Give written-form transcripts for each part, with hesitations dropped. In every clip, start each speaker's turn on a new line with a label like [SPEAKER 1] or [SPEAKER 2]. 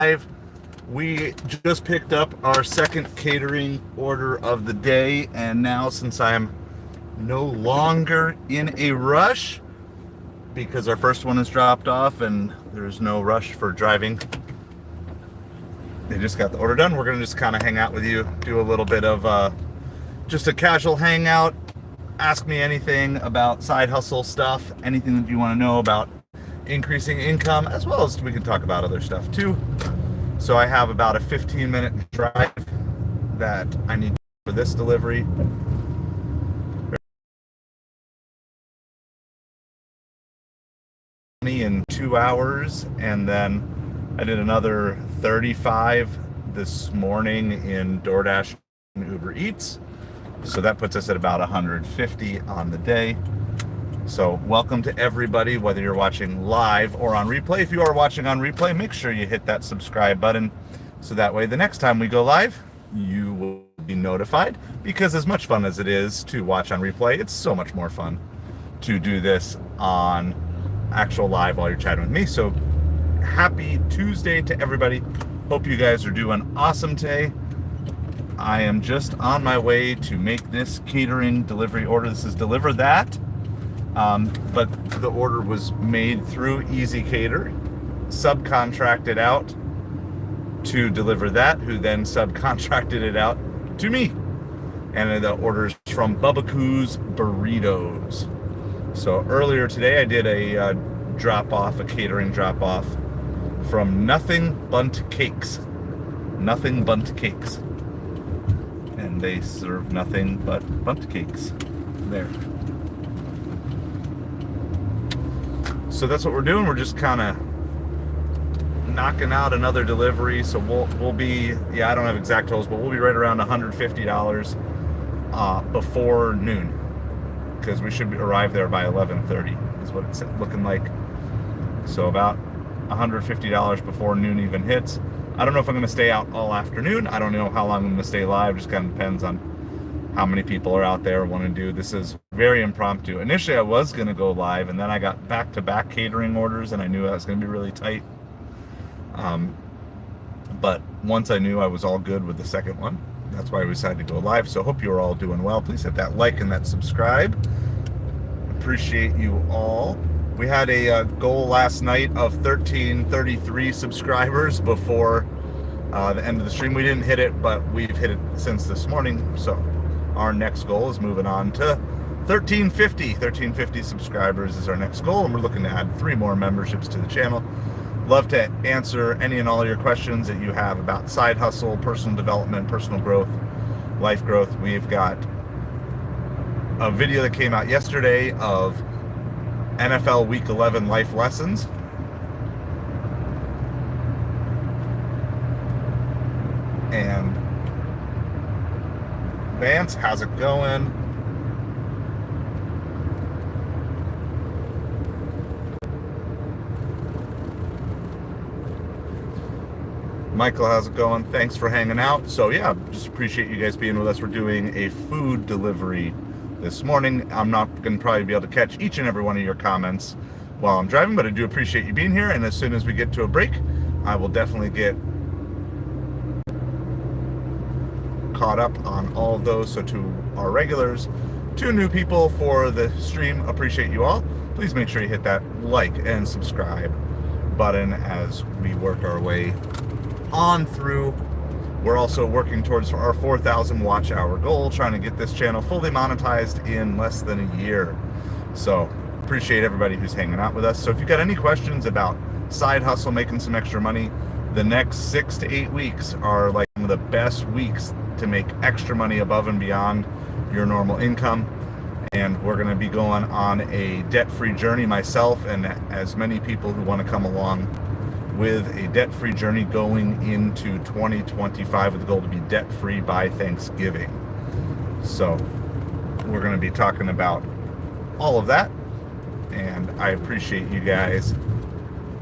[SPEAKER 1] live. We just picked up our second catering order of the day, and now since I'm no longer in a rush because our first one is dropped off and there's no rush for driving, they just got the order done. We're gonna just kind of hang out with you, do a little bit of just a casual hangout. Ask me anything about side hustle stuff, anything that you want to know about increasing income, as well as we can talk about other stuff too. So I have about a 15-minute drive that I need for this delivery. In 2 hours, and then I did another 35 this morning in DoorDash and Uber Eats. So that puts us at about 150 on the day. So welcome to everybody, whether you're watching live or on replay. If you are watching on replay, make sure you hit that subscribe button so that way the next time we go live, you will be notified. Because as much fun as it is to watch on replay, it's so much more fun to do this on actual live while you're chatting with me. So happy Tuesday to everybody. Hope you guys are doing awesome today. I am just on my way to make this catering delivery order. This is Deliverthat. But the order was made through Easy Cater, subcontracted out to Deliverthat, who then subcontracted it out to me. And the order's from Bubba-Coo's Burritos. So earlier today I did a drop-off, a catering drop-off from Nothing Bunt Cakes. Nothing Bunt Cakes. And they serve nothing but bunt cakes there. So that's what we're doing. We're just kind of knocking out another delivery. So we'll be, I don't have exact totals, but we'll be right around $150 before noon, because we should arrive there by 11:30 is what it's looking like. So about $150 before noon even hits. I don't know if I'm going to stay out all afternoon. I don't know how long I'm going to stay live. Just kind of depends on how many people are out there want to do. This is very impromptu. Initially, I was going to go live, and then I got back-to-back catering orders, and I knew that was going to be really tight. But once I knew I was all good with the second one, that's why we decided to go live. So hope you're all doing well. Please hit that like and that subscribe. Appreciate you all. We had a goal last night of 1333 subscribers before the end of the stream. We didn't hit it, but we've hit it since this morning. So our next goal is moving on to 1350. 1350 subscribers is our next goal, and we're looking to add 3 more memberships to the channel. Love to answer any and all your questions that you have about side hustle, personal development, personal growth, life growth. We've got a video that came out yesterday of NFL Week 11 life lessons. And Vance, how's it going? Michael, how's it going? Thanks for hanging out. So yeah, just appreciate you guys being with us. We're doing a food delivery this morning. I'm not going to probably be able to catch each and every one of your comments while I'm driving, but I do appreciate you being here. And as soon as we get to a break, I will definitely get caught up on all of those. So to our regulars, to new people for the stream, appreciate you all. Please make sure you hit that like and subscribe button as we work our way on through. We're also working towards our 4,000 watch hour goal, trying to get this channel fully monetized in less than a year. So appreciate everybody who's hanging out with us. So if you've got any questions about side hustle, making some extra money, the next 6 to 8 weeks are like one of the best weeks to make extra money above and beyond your normal income. And we're going to be going on a debt-free journey, myself and as many people who want to come along with a debt-free journey going into 2025 with the goal to be debt-free by Thanksgiving. So we're going to be talking about all of that, and I appreciate you guys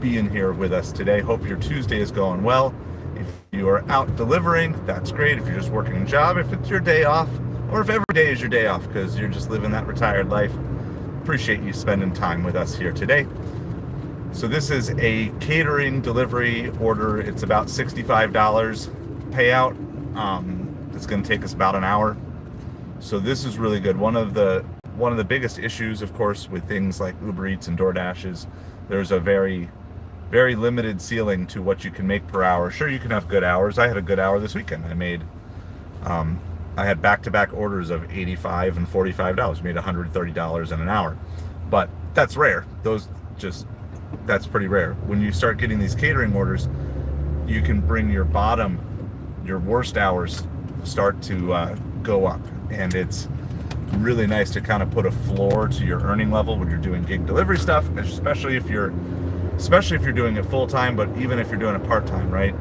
[SPEAKER 1] being here with us today. Hope your Tuesday is going well. If you are out delivering, that's great. If you're just working a job, if it's your day off, or if every day is your day off because you're just living that retired life, appreciate you spending time with us here today. So this is a catering delivery order. It's about $65 payout. It's going to take us about an hour. So this is really good. One of the biggest issues, of course, with things like Uber Eats and DoorDash is there's a very, very limited ceiling to what you can make per hour. Sure, you can have good hours. I had a good hour this weekend. I had back-to-back orders of $85 and $45. Made $130 in an hour. But that's rare. That's pretty rare. When you start getting these catering orders, you can bring your worst hours start to go up. And it's really nice to kind of put a floor to your earning level when you're doing gig delivery stuff, especially if you're doing it full-time, but even if you're doing it part-time, right?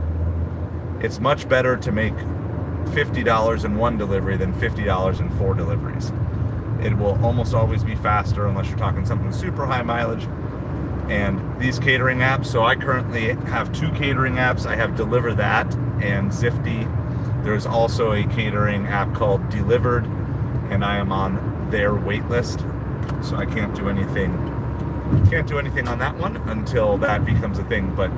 [SPEAKER 1] It's much better to make $50 in one delivery than $50 in 4 deliveries. It will almost always be faster unless you're talking something super high mileage. And these catering apps, so I currently have 2 catering apps. I have Deliverthat and Zifty. There's also a catering app called Delivered, and I am on their wait list. So I can't do anything on that one until that becomes a thing. But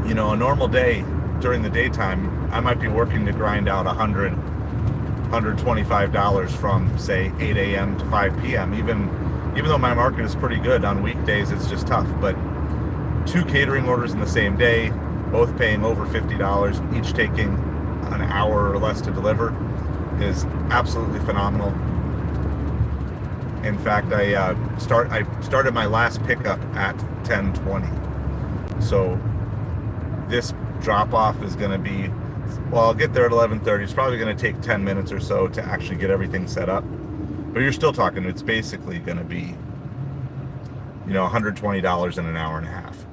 [SPEAKER 1] a normal day during the daytime, I might be working to grind out $125 from, say, 8 a.m. to 5 p.m. Even though my market is pretty good on weekdays, it's just tough. But 2 catering orders in the same day, both paying over $50, each taking an hour or less to deliver, is absolutely phenomenal. In fact, I started my last pickup at 10:20. So this drop-off is going to be, I'll get there at 11:30. It's probably going to take 10 minutes or so to actually get everything set up. But you're still talking, it's basically going to be, $120 in an hour and a half.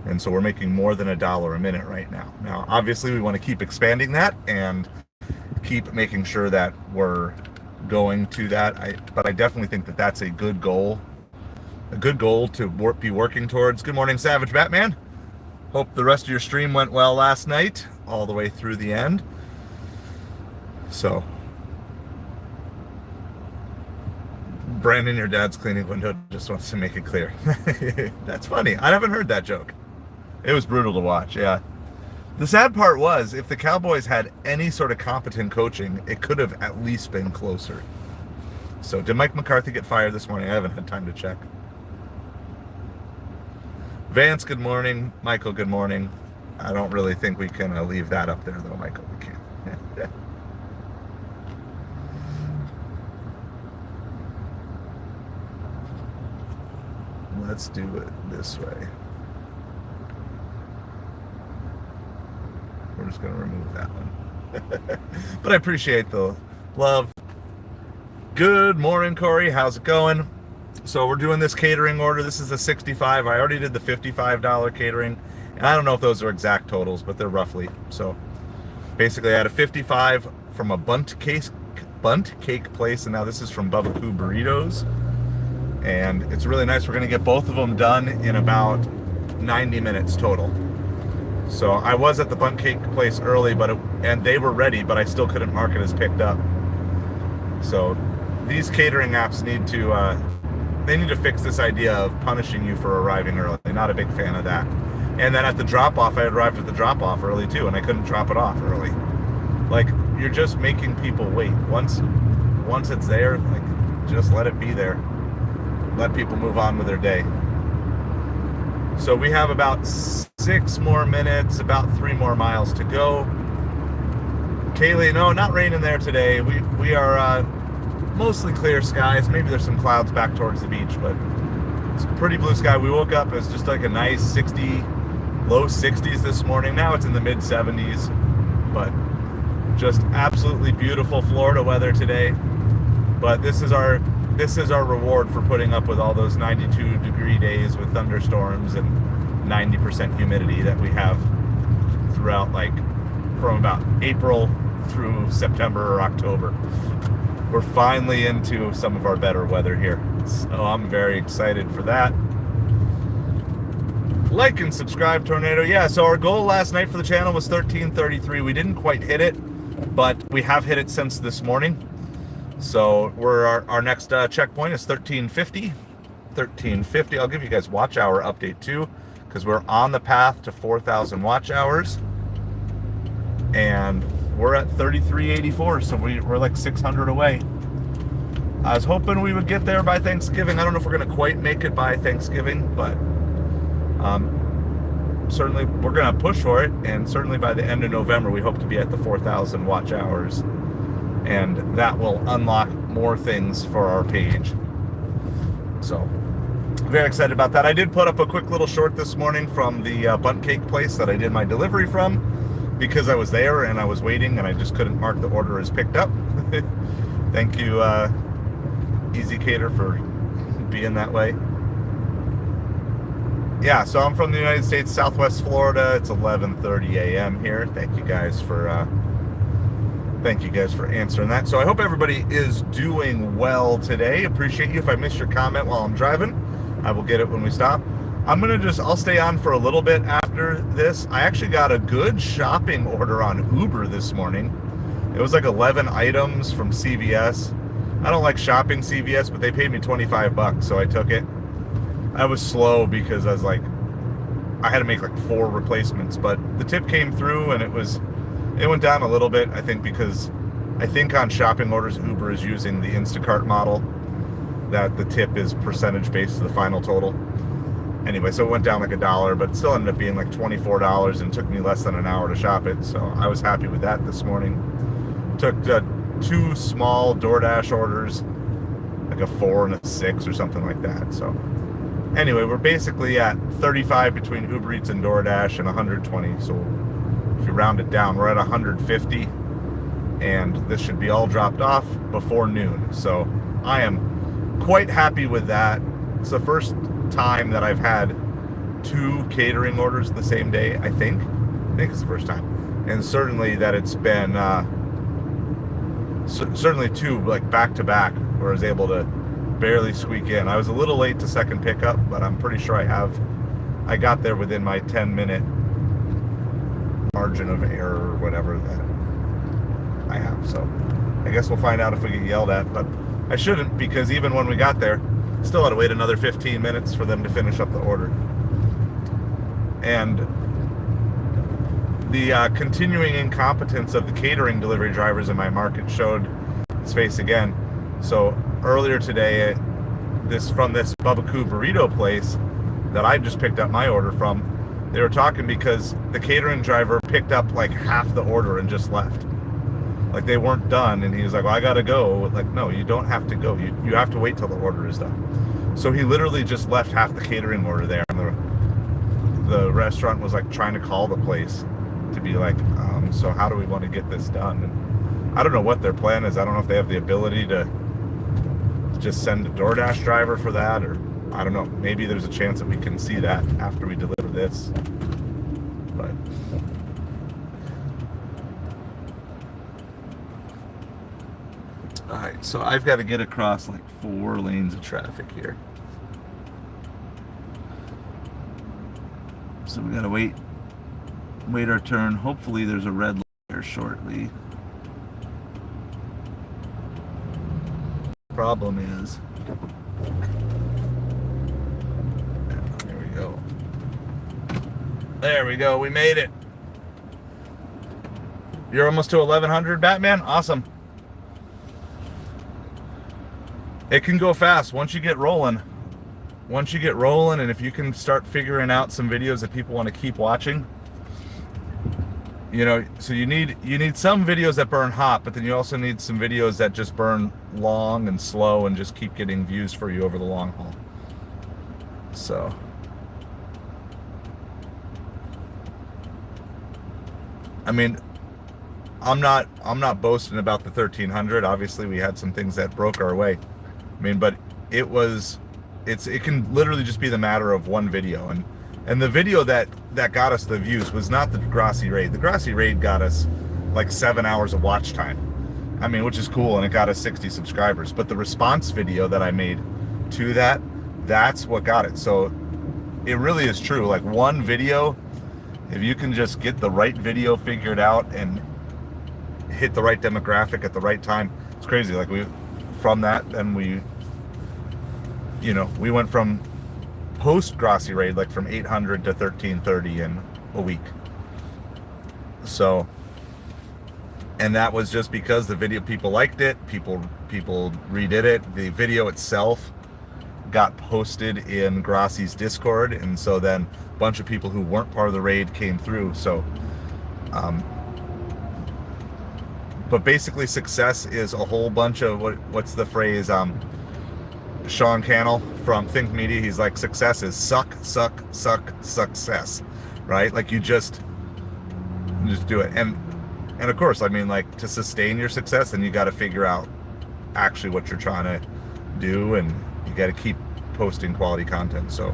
[SPEAKER 1] And so we're making more than $1 a minute right now. Now, obviously, we want to keep expanding that and keep making sure that we're going to that. But I definitely think that that's a good goal to be working towards. Good morning, Savage Batman. Hope the rest of your stream went well last night, all the way through the end. So, Brandon, your dad's cleaning window, just wants to make it clear. That's funny. I haven't heard that joke. It was brutal to watch, yeah. The sad part was, if the Cowboys had any sort of competent coaching, it could have at least been closer. So, did Mike McCarthy get fired this morning? I haven't had time to check. Vance, good morning. Michael, good morning. I don't really think we can leave that up there, though, Michael. We can't. Let's do it this way. We're just going to remove that one. But I appreciate the love. Good morning, Corey. How's it going? So we're doing this catering order. This is the 65. I already did the $55 catering. And I don't know if those are exact totals, but they're roughly. So basically I had a 55 from a bunt cake place. And now this is from Bubba Coo Burritos. And it's really nice. We're going to get both of them done in about 90 minutes total. So I was at the bunt cake place early, and they were ready, but I still couldn't mark it as picked up. So these catering apps need to fix this idea of punishing you for arriving early. Not a big fan of that. And then at the drop-off, I arrived at the drop-off early too, and I couldn't drop it off early. Like, you're just making people wait. Once it's there, like, just let it be there. Let people move on with their day. So we have about 6 more minutes, about 3 more miles to go. Kaylee, no, not raining there today. We are mostly clear skies. Maybe there's some clouds back towards the beach, but it's pretty blue sky. We woke up as just like a nice 60, low 60s this morning. Now it's in the mid 70s, but just absolutely beautiful Florida weather today. But this is our reward for putting up with all those 92-degree days with thunderstorms and 90% humidity that we have throughout, like, from about April through September or October. We're finally into some of our better weather here. So I'm very excited for that. Like and subscribe, Tornado. Yeah, so our goal last night for the channel was 1333. We didn't quite hit it, but we have hit it since this morning. So our next checkpoint is 1350. 1350. I'll give you guys watch hour update too, because we're on the path to 4,000 watch hours, and we're at 3384, so we're like 600 away. I was hoping we would get there by Thanksgiving. I don't know if we're going to quite make it by Thanksgiving, but certainly we're going to push for it, and certainly by the end of November we hope to be at the 4,000 watch hours, and that will unlock more things for our page. So very excited about that. I did put up a quick little short this morning from the bundt cake place that I did my delivery from, because I was there and I was waiting and I just couldn't mark the order as picked up. Thank you, Easy Cater, for being that way. Yeah, so I'm from the United States, Southwest Florida. It's 11:30 a.m. here. Thank you guys for answering that. So I hope everybody is doing well today. Appreciate you. If I missed your comment while I'm driving, I will get it when we stop. I'll stay on for a little bit after this. I actually got a good shopping order on Uber this morning. It was like 11 items from CVS. I don't like shopping CVS, but they paid me $25, so I took it. I was slow because I was like, I had to make like 4 replacements, but the tip came through and it went down a little bit, I think, because I think on shopping orders, Uber is using the Instacart model, that the tip is percentage based to the final total. Anyway, so it went down like $1, but it still ended up being like $24, and it took me less than an hour to shop it, so I was happy with that this morning. Took 2 small DoorDash orders, like a 4 and a 6 or something like that. So anyway, we're basically at 35 between Uber Eats and DoorDash, and 120. So if you round it down, we're at 150, and this should be all dropped off before noon. So I am quite happy with that. It's the first time that I've had 2 catering orders the same day, I think it's the first time, and certainly that it's been certainly 2 like back to back where I was able to barely squeak in. I was a little late to second pickup, but I'm pretty sure I got there within my 10-minute margin of error or whatever that I have. So I guess we'll find out if we get yelled at, but I shouldn't, because even when we got there, still had to wait another 15 minutes for them to finish up the order. And the continuing incompetence of the catering delivery drivers in my market showed its face again. So earlier today, from this Bubba burrito place that I just picked up my order from, they were talking because the catering driver picked up like half the order and just left. Like they weren't done, and he was like, well, I gotta go. Like, no, you don't have to go. You have to wait till the order is done. So he literally just left half the catering order there, and the restaurant was like trying to call the place to be like, so how do we want to get this done? And I don't know what their plan is. I don't know if they have the ability to just send a DoorDash driver for that, or I don't know. Maybe there's a chance that we can see that after we deliver this. But alright, so I've got to get across like 4 lanes of traffic here. So we got to wait our turn. Hopefully there's a red light here shortly. Problem is, here we go. There we go. We made it. You're almost to 1100, Batman? Awesome. It can go fast once you get rolling. And if you can start figuring out some videos that people want to keep watching, you know, so you need some videos that burn hot, but then you also need some videos that just burn long and slow and just keep getting views for you over the long haul. So I mean, I'm not boasting about the 1300. Obviously we had some things that broke our way. I mean, but it can literally just be the matter of one video, and the video that got us the views was not the Degrassi raid. The Degrassi raid got us like 7 hours of watch time. I mean, which is cool, and it got us 60 subscribers. But the response video that I made to that's what got it. So it really is true. Like one video, if you can just get the right video figured out and hit the right demographic at the right time, it's crazy. Like from that, then we you know, we went from post Grossi raid, like from 800 to 1330 in a week. So, and that was just because the video, people liked it, people redid it. The video itself got posted in Grossi's Discord, and so then a bunch of people who weren't part of the raid came through. So, but basically, success is a whole bunch of what's the phrase? Sean Cannell from Think Media, he's like, success is suck, success, right? Like you just do it. And of course, I mean, like, to sustain your success, then you got to figure out actually what you're trying to do, and you got to keep posting quality content. So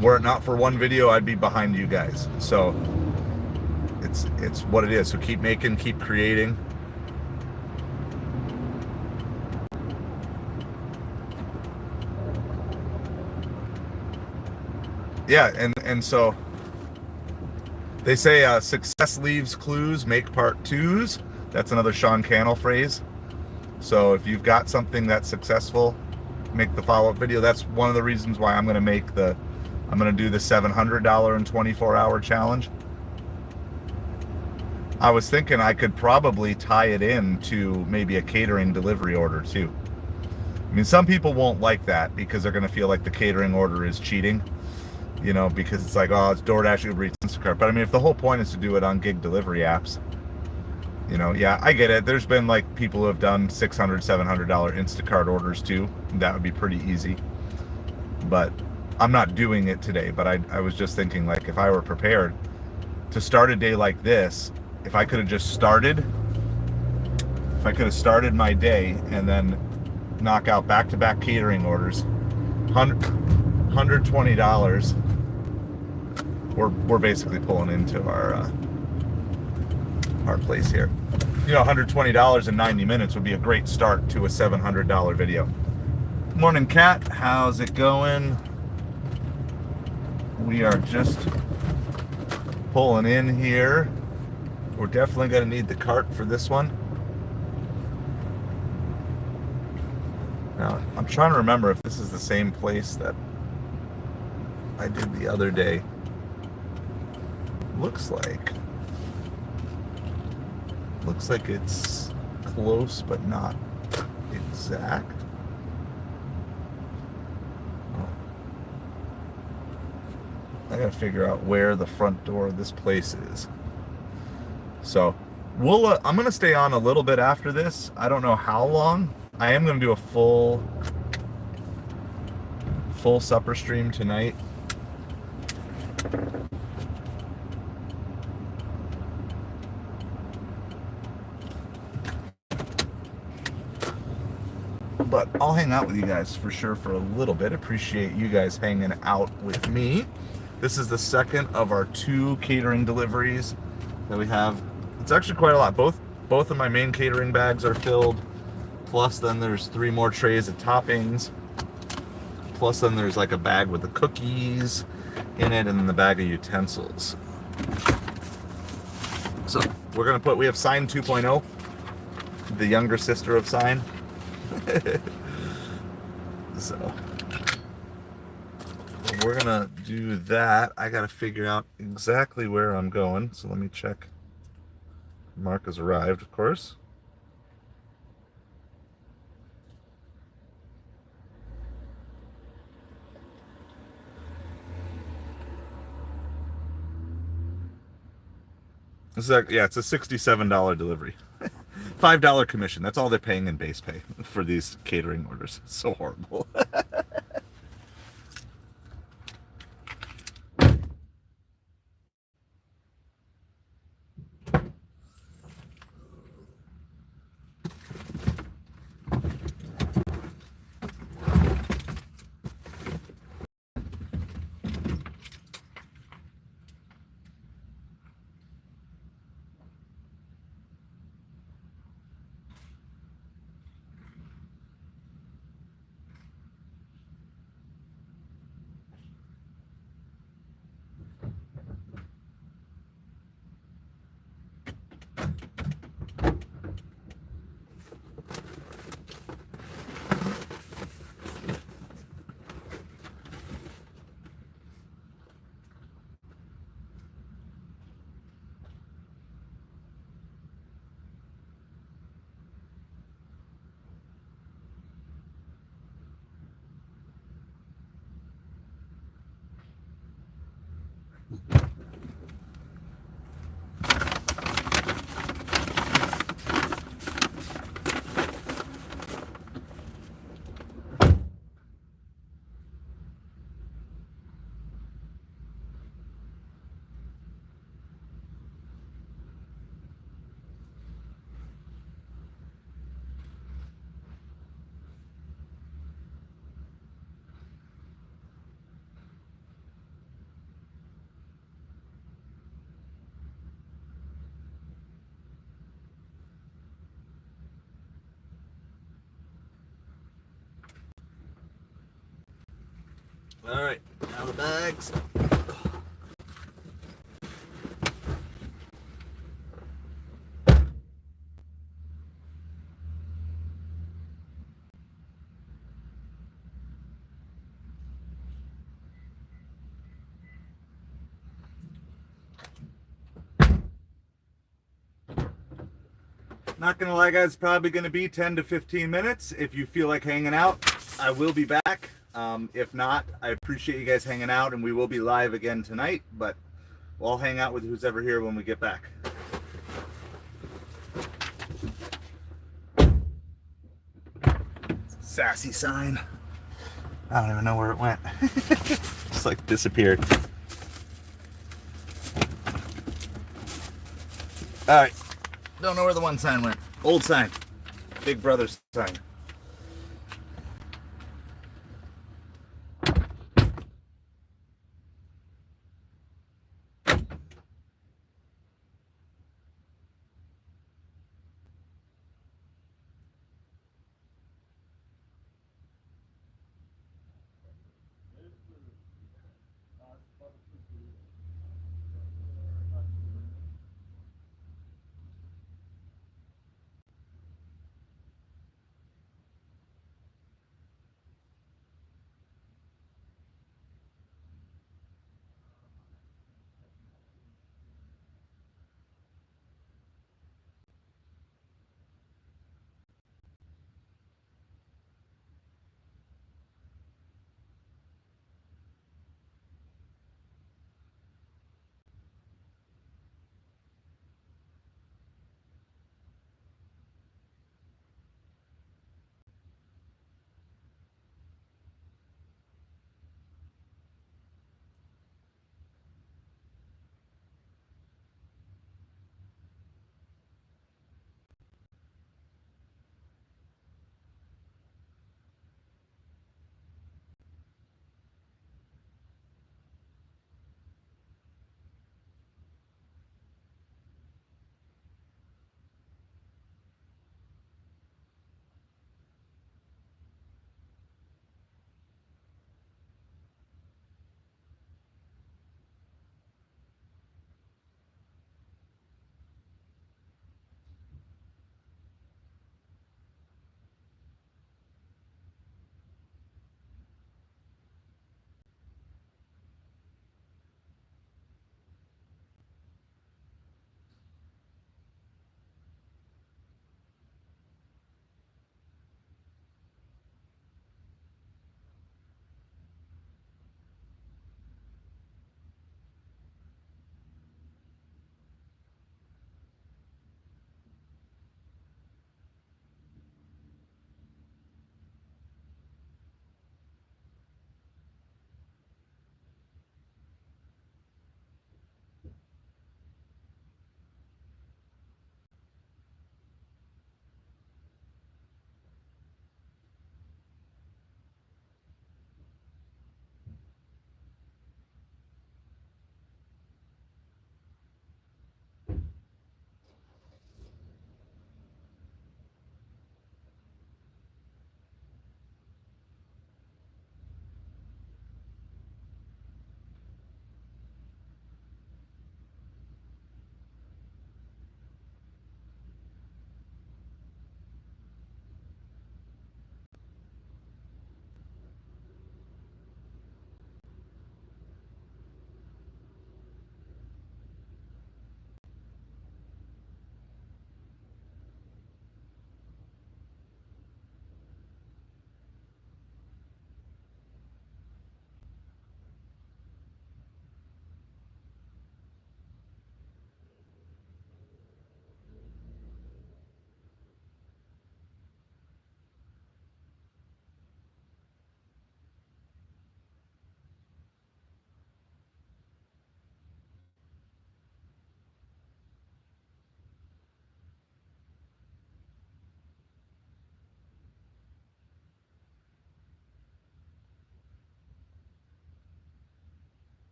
[SPEAKER 1] were it not for one video, I'd be behind you guys. So it's what it is. So keep making, keep creating. Yeah, and so they say success leaves clues, make part twos. That's another Sean Cannell phrase. So if you've got something that's successful, make the follow-up video. That's one of the reasons why I'm going to do the $700 and 24-hour challenge. I was thinking I could probably tie it in to maybe a catering delivery order too. I mean, some people won't like that because they're going to feel like the catering order is cheating, you know, because it's like, oh, it's DoorDash, Uber Eats, Instacart. But I mean, if the whole point is to do it on gig delivery apps, you know, yeah, I get it. There's been like people who have done $600, $700 Instacart orders too. That would be pretty easy. But I'm not doing it today. But I was just thinking, like, if I were prepared to start a day like this, if I could have just started, my day and then knock out back-to-back catering orders, $120, we're basically pulling into our place here. You know, $120 in 90 minutes would be a great start to a $700 video. Morning, Kat. How's it going? We are just pulling in here. We're definitely going to need the cart for this one. Now, I'm trying to remember if this is the same place that I did the other day. Looks like it's close, but not exact. Oh. I gotta figure out where the front door of this place is. So I'm gonna stay on a little bit after this. I don't know how long. I am gonna do a full supper stream tonight. But I'll hang out with you guys for sure for a little bit. Appreciate you guys hanging out with me. This is the second of our 2 catering deliveries that we have. It's actually quite a lot. Both of my main catering bags are filled. Plus then there's 3 more trays of toppings. Plus then there's like a bag with the cookies in it and then the bag of utensils. So we have Sign 2.0, the younger sister of Sign. So we're gonna do that. I gotta figure out exactly where I'm going, so let me check. Mark has arrived, of course. This is it's a $67 delivery. $5 commission. That's all they're paying in base pay for these catering orders. It's so horrible. All right, now the bags. Not gonna lie, guys, it's probably gonna be 10 to 15 minutes. If you feel like hanging out, I will be back. If not, I appreciate you guys hanging out, and we will be live again tonight, but we'll hang out with who's ever here when we get back. Sassy sign. I don't even know where it went. Just like disappeared. All right. Don't know where the one sign went. Old sign. Big brother sign.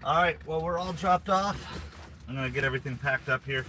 [SPEAKER 1] All right, well, we're all dropped off. I'm gonna get everything packed up here.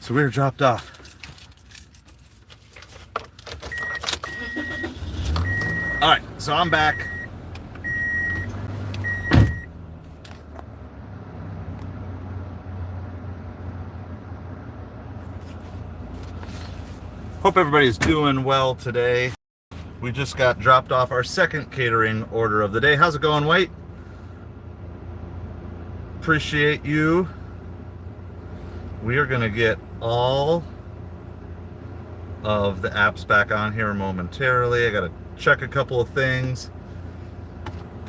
[SPEAKER 1] So we were dropped off. All right, so I'm back. Hope everybody's doing well today. We just got dropped off our second catering order of the day. How's it going, Wait? Appreciate you. We are gonna get all of the apps back on here momentarily. I gotta check a couple of things.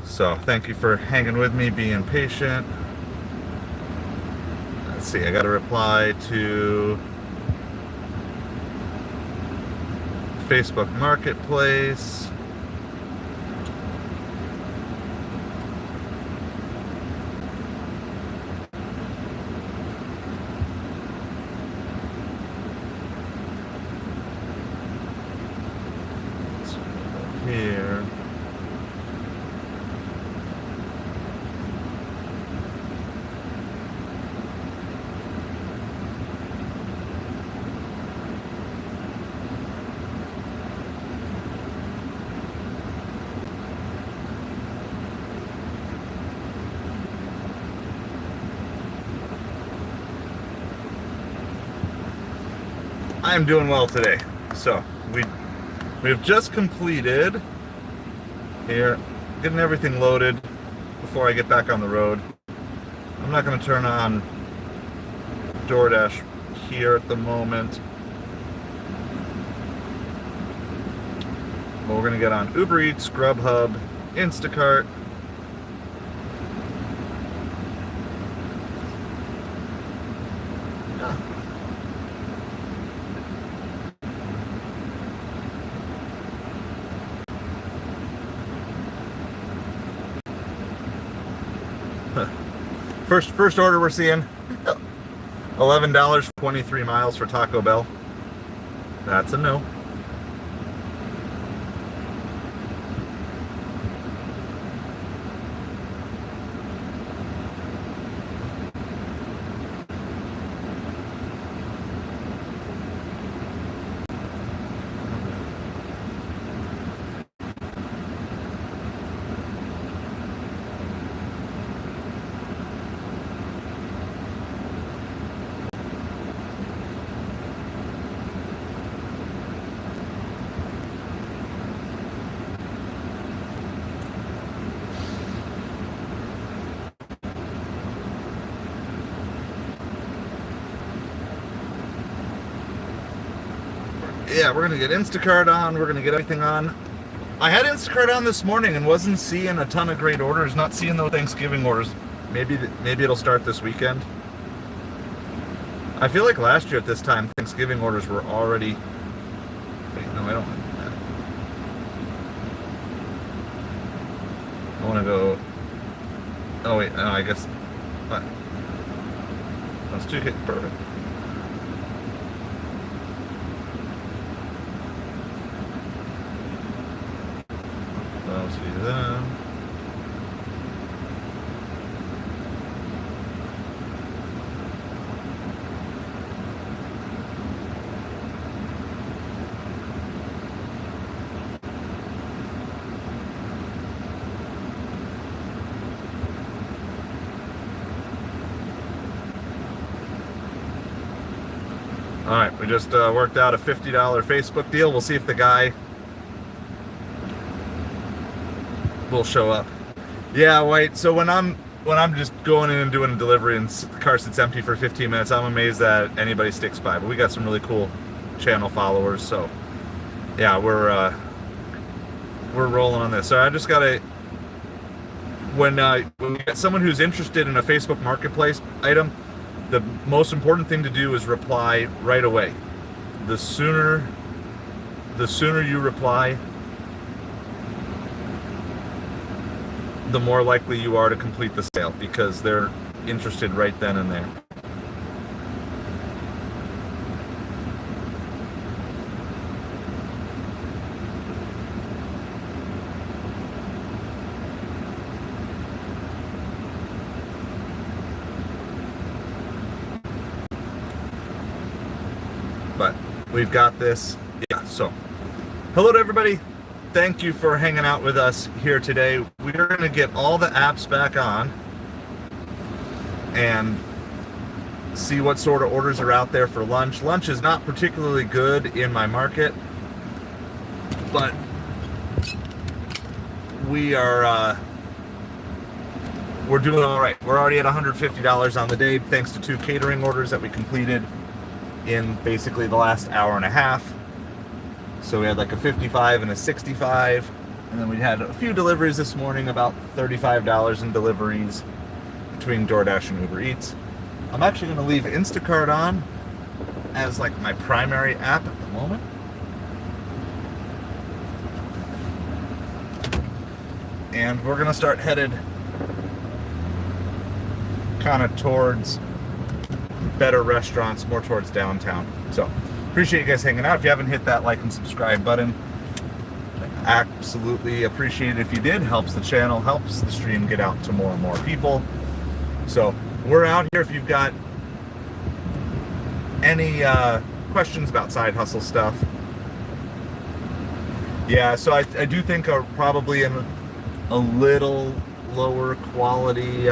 [SPEAKER 1] So thank you for hanging with me, being patient. Let's see, I gotta reply to Facebook Marketplace. Here. I am doing well today. So we've just completed here, getting everything loaded before I get back on the road. I'm not going to turn on DoorDash here at the moment. But we're going to get on Uber Eats, Grubhub, Instacart. First order we're seeing, $11, 23 miles for Taco Bell. That's a no. Yeah, we're gonna get Instacart on. We're gonna get everything on. I had Instacart on this morning and wasn't seeing a ton of great orders. Not seeing those Thanksgiving orders. Maybe it'll start this weekend. I feel like last year at this time, Thanksgiving orders were already. Wait, no, I don't want that. I want to go. Oh wait, no, I guess. What? That's 2K. Perfect. I'll see that. All right, we just worked out a $50 Facebook deal. We'll see if the guy will show up. Yeah, White. So when I'm just going in and doing a delivery and the car sits empty for 15 minutes, I'm amazed that anybody sticks by. But we got some really cool channel followers, so yeah, we're rolling on this. So I just gotta, when we get someone who's interested in a Facebook Marketplace item, the most important thing to do is reply right away. The sooner you reply, the more likely you are to complete the sale, because they're interested right then and there. But we've got this. Yeah, so hello to everybody. Thank you for hanging out with us here today. We're going to get all the apps back on and see what sort of orders are out there for lunch. Lunch is not particularly good in my market, but we're doing all right. We're already at $150 on the day, thanks to 2 catering orders that we completed in basically the last hour and a half. So we had like a 55 and a 65, and then we had a few deliveries this morning, about $35 in deliveries between DoorDash and Uber Eats. I'm actually going to leave Instacart on as like my primary app at the moment. And we're going to start headed kind of towards better restaurants, more towards downtown. So appreciate you guys hanging out. If you haven't hit that like and subscribe button, absolutely appreciate it if you did. Helps the channel, helps the stream get out to more and more people. So we're out here. If you've got any questions about side hustle stuff, yeah, so I do think are probably in a little lower quality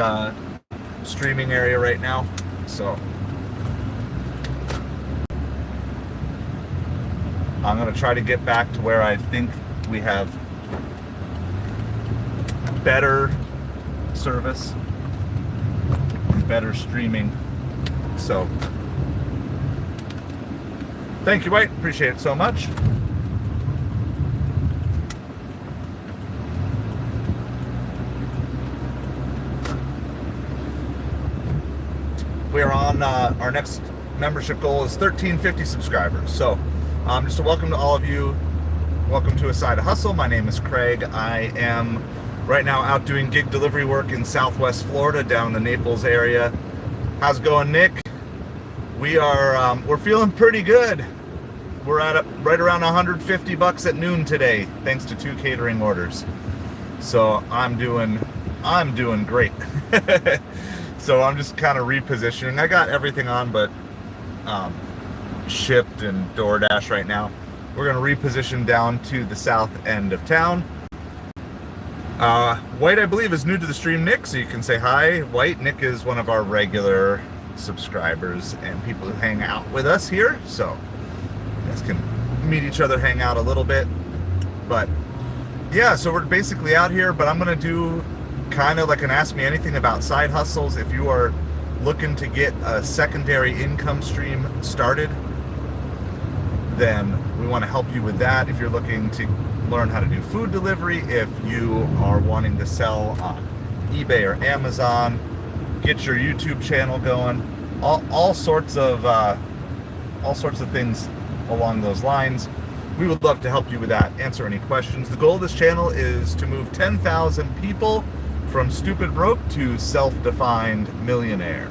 [SPEAKER 1] streaming area right now. So I'm going to try to get back to where I think we have better service and better streaming. So thank you, White. Appreciate it so much. We're on our next membership goal is 1,350 subscribers. So just a welcome to all of you. Welcome to A Side of Hustle. My name is Craig. I am right now out doing gig delivery work in Southwest Florida, down in the Naples area. How's it going, Nick? We're feeling pretty good. We're at right around $150 at noon today, thanks to 2 catering orders. So I'm doing great. So I'm just kind of repositioning. I got everything on, but Shipped and DoorDash right now. We're going to reposition down to the south end of town. White, I believe, is new to the stream, Nick, so you can say hi. White, Nick is one of our regular subscribers and people who hang out with us here, so you guys can meet each other, hang out a little bit. But yeah, so we're basically out here, but I'm going to do kind of like an Ask Me Anything about side hustles. If you are looking to get a secondary income stream started, then we want to help you with that. If you're looking to learn how to do food delivery, if you are wanting to sell on eBay or Amazon, get your YouTube channel going, all sorts of things along those lines. We would love to help you with that, answer any questions. The goal of this channel is to move 10,000 people from stupid broke to self-defined millionaire.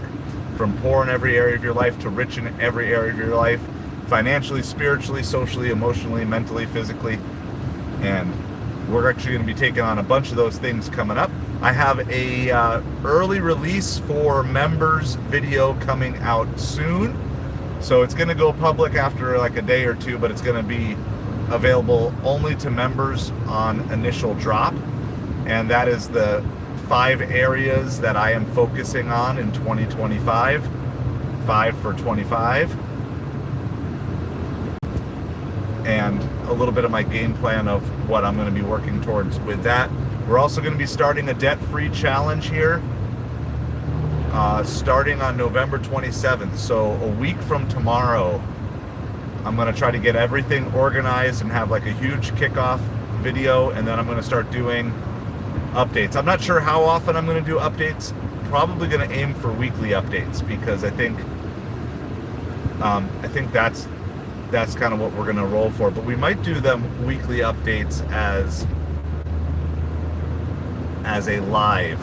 [SPEAKER 1] From poor in every area of your life to rich in every area of your life. Financially, spiritually, socially, emotionally, mentally, physically. And we're actually going to be taking on a bunch of those things coming up. I have a early release for members video coming out soon. So it's going to go public after like a day or two, but it's going to be available only to members on initial drop. And that is the 5 areas that I am focusing on in 2025. 5 for 25. and a little bit of my game plan of what I'm going to be working towards with that. We're also going to be starting a debt-free challenge here, starting on November 27th. So a week from tomorrow, I'm going to try to get everything organized and have like a huge kickoff video, and then I'm going to start doing updates. I'm not sure how often I'm going to do updates. Probably going to aim for weekly updates, because I think that's kind of what we're going to roll for. But we might do them weekly updates as a live.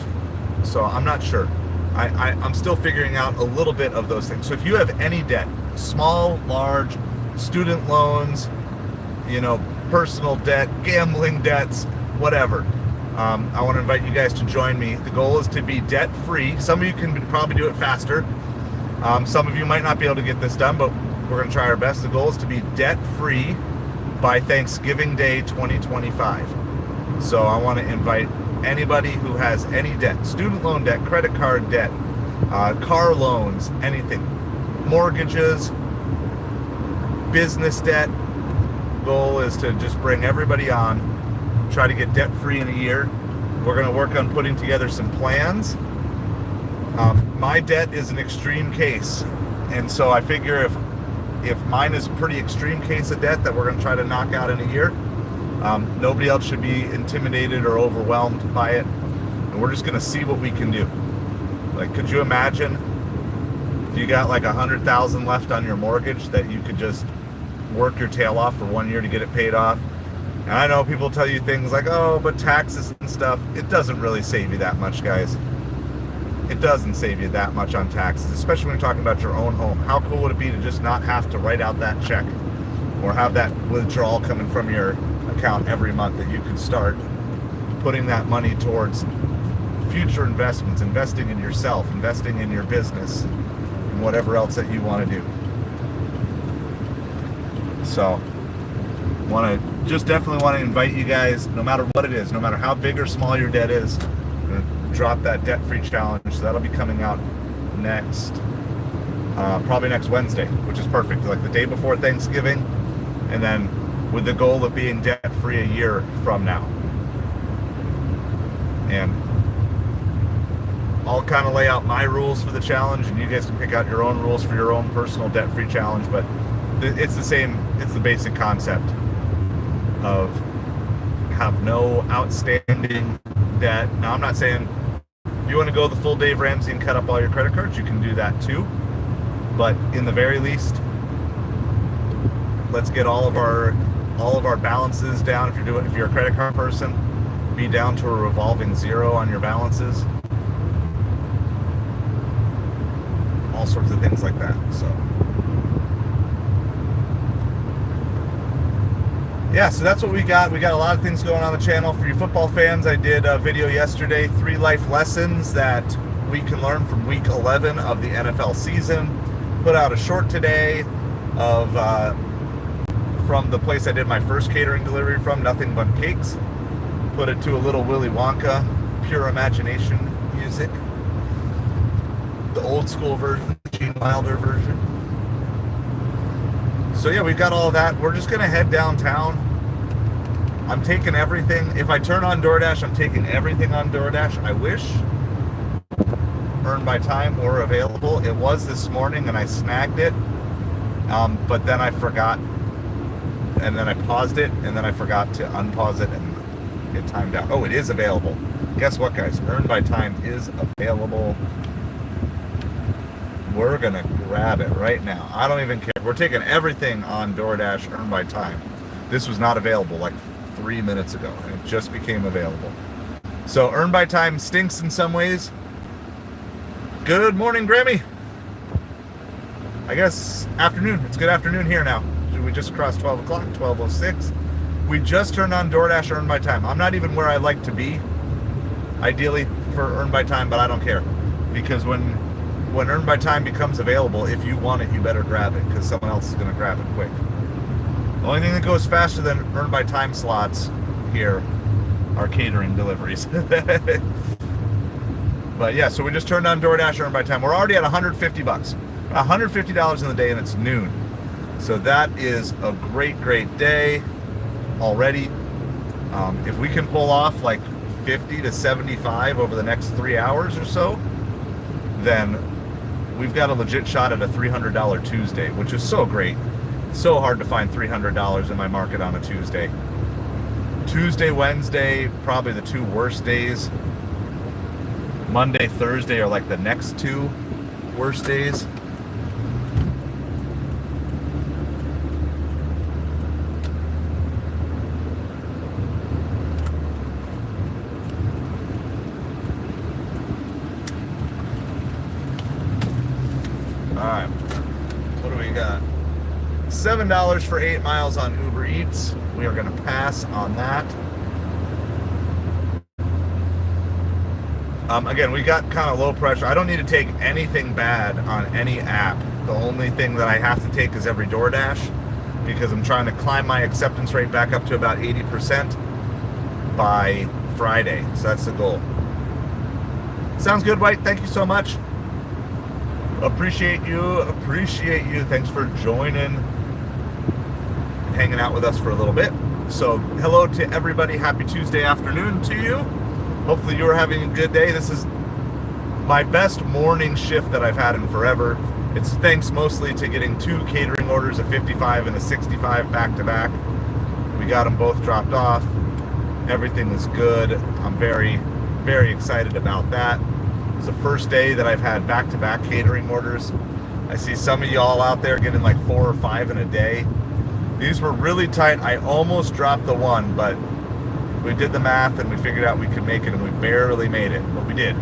[SPEAKER 1] So I'm not sure. I'm still figuring out a little bit of those things. So if you have any debt, small, large, student loans, personal debt, gambling debts, whatever, I want to invite you guys to join me. The goal is to be debt-free. Some of you can probably do it faster. Some of you might not be able to get this done, but we're going to try our best. The goal is to be debt-free by Thanksgiving Day 2025. So I want to invite anybody who has any debt, student loan debt, credit card debt, car loans, anything, mortgages, business debt. Goal is to just bring everybody on, try to get debt-free in a year. We're going to work on putting together some plans. My debt is an extreme case, and so I figure if mine is a pretty extreme case of debt that we're going to try to knock out in a year, nobody else should be intimidated or overwhelmed by it, and we're just going to see what we can do. Like, could you imagine if you got like $100,000 left on your mortgage that you could just work your tail off for 1 year to get it paid off? And I know people tell you things like, oh, but taxes and stuff. It doesn't really save you that much, guys. It doesn't save you that much on taxes, especially when you're talking about your own home. How cool would it be to just not have to write out that check or have that withdrawal coming from your account every month, that you could start putting that money towards future investments, investing in yourself, investing in your business, and whatever else that you want to do. So definitely want to invite you guys, no matter what it is, no matter how big or small your debt is, drop that debt-free challenge. So that'll be coming out probably next Wednesday, which is perfect, like the day before Thanksgiving, and then with the goal of being debt-free a year from now. And I'll kind of lay out my rules for the challenge, and you guys can pick out your own rules for your own personal debt-free challenge, but it's the same, it's the basic concept of have no outstanding debt. Now, I'm not saying if you want to go the full Dave Ramsey and cut up all your credit cards, you can do that too. But in the very least, let's get all of our balances down. If you're a credit card person, be down to a revolving zero on your balances. All sorts of things like that. So yeah, so that's what we got. We got a lot of things going on the channel. For you football fans, I did a video yesterday, 3 life lessons that we can learn from week 11 of the NFL season. Put out a short today of from the place I did my first catering delivery from, Nothing But Cakes. Put it to a little Willy Wonka, Pure Imagination music. The old school version, the Gene Wilder version. So yeah, we've got all of that. We're just going to head downtown. I'm taking everything. If I turn on DoorDash, I'm taking everything on DoorDash. I wish Earn by Time were available. It was this morning and I snagged it. But then I forgot. And then I paused it and then I forgot to unpause it and it timed out. Oh, it is available. Guess what, guys? Earn by Time is available. We're going to grab it right now. I don't even care. We're taking everything on DoorDash Earn by Time. This was not available like 3 minutes ago, and it just became available. So Earn by Time stinks in some ways. Good morning, Grammy. I guess afternoon. It's good afternoon here now. We just crossed 12 o'clock, 12:06. We just turned on DoorDash Earn by Time. I'm not even where I like to be, ideally, for Earn by Time, but I don't care. Because when Earn by Time becomes available, if you want it, you better grab it, because someone else is going to grab it quick. The only thing that goes faster than Earn by Time slots here are catering deliveries. But yeah, so we just turned on DoorDash Earn by Time. We're already at $150. $150 in the day, and it's noon. So that is a great day already. If we can pull off like 50 to 75 over the next 3 hours or so, then we've got a legit shot at a $300 Tuesday, which is so great. It's so hard to find $300 in my market on a Tuesday. Tuesday, Wednesday, probably the two worst days. Monday, Thursday are like the next two worst days. Alright, what do we got? $7 for 8 miles on Uber Eats. We are going to pass on that. Again, we got kind of low pressure. I don't need to take anything bad on any app. The only thing that I have to take is every DoorDash, because I'm trying to climb my acceptance rate back up to about 80% by Friday. So that's the goal. Sounds good, White. Thank you so much. Appreciate you. Thanks for joining, hanging out with us for a little bit. So hello to everybody. Happy Tuesday afternoon to you. Hopefully you are having a good day. This is my best morning shift that I've had in forever. It's thanks mostly to getting 2 catering orders, a 55 and a 65 back to back. We got them both dropped off. Everything is good. I'm very excited about that. It's the first day that I've had back-to-back catering orders. I see some of y'all out there getting like 4 or 5 in a day. These were really tight. I almost dropped the one, but we did the math and we figured out we could make it, and we barely made it, but we did.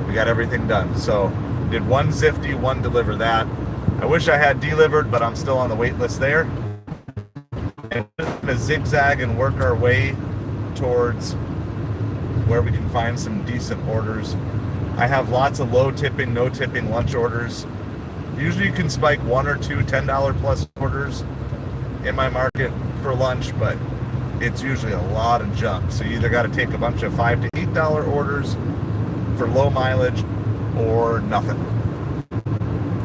[SPEAKER 1] We got everything done. So did 1 Zifty, 1 Deliverthat. I wish I had delivered, but I'm still on the wait list there. And we're going to zigzag and work our way towards where we can find some decent orders. I have lots of low tipping, no tipping lunch orders. Usually you can spike 1 or 2 $10 plus orders in my market for lunch, but it's usually a lot of junk. So you either got to take a bunch of $5 to $8 orders for low mileage or nothing.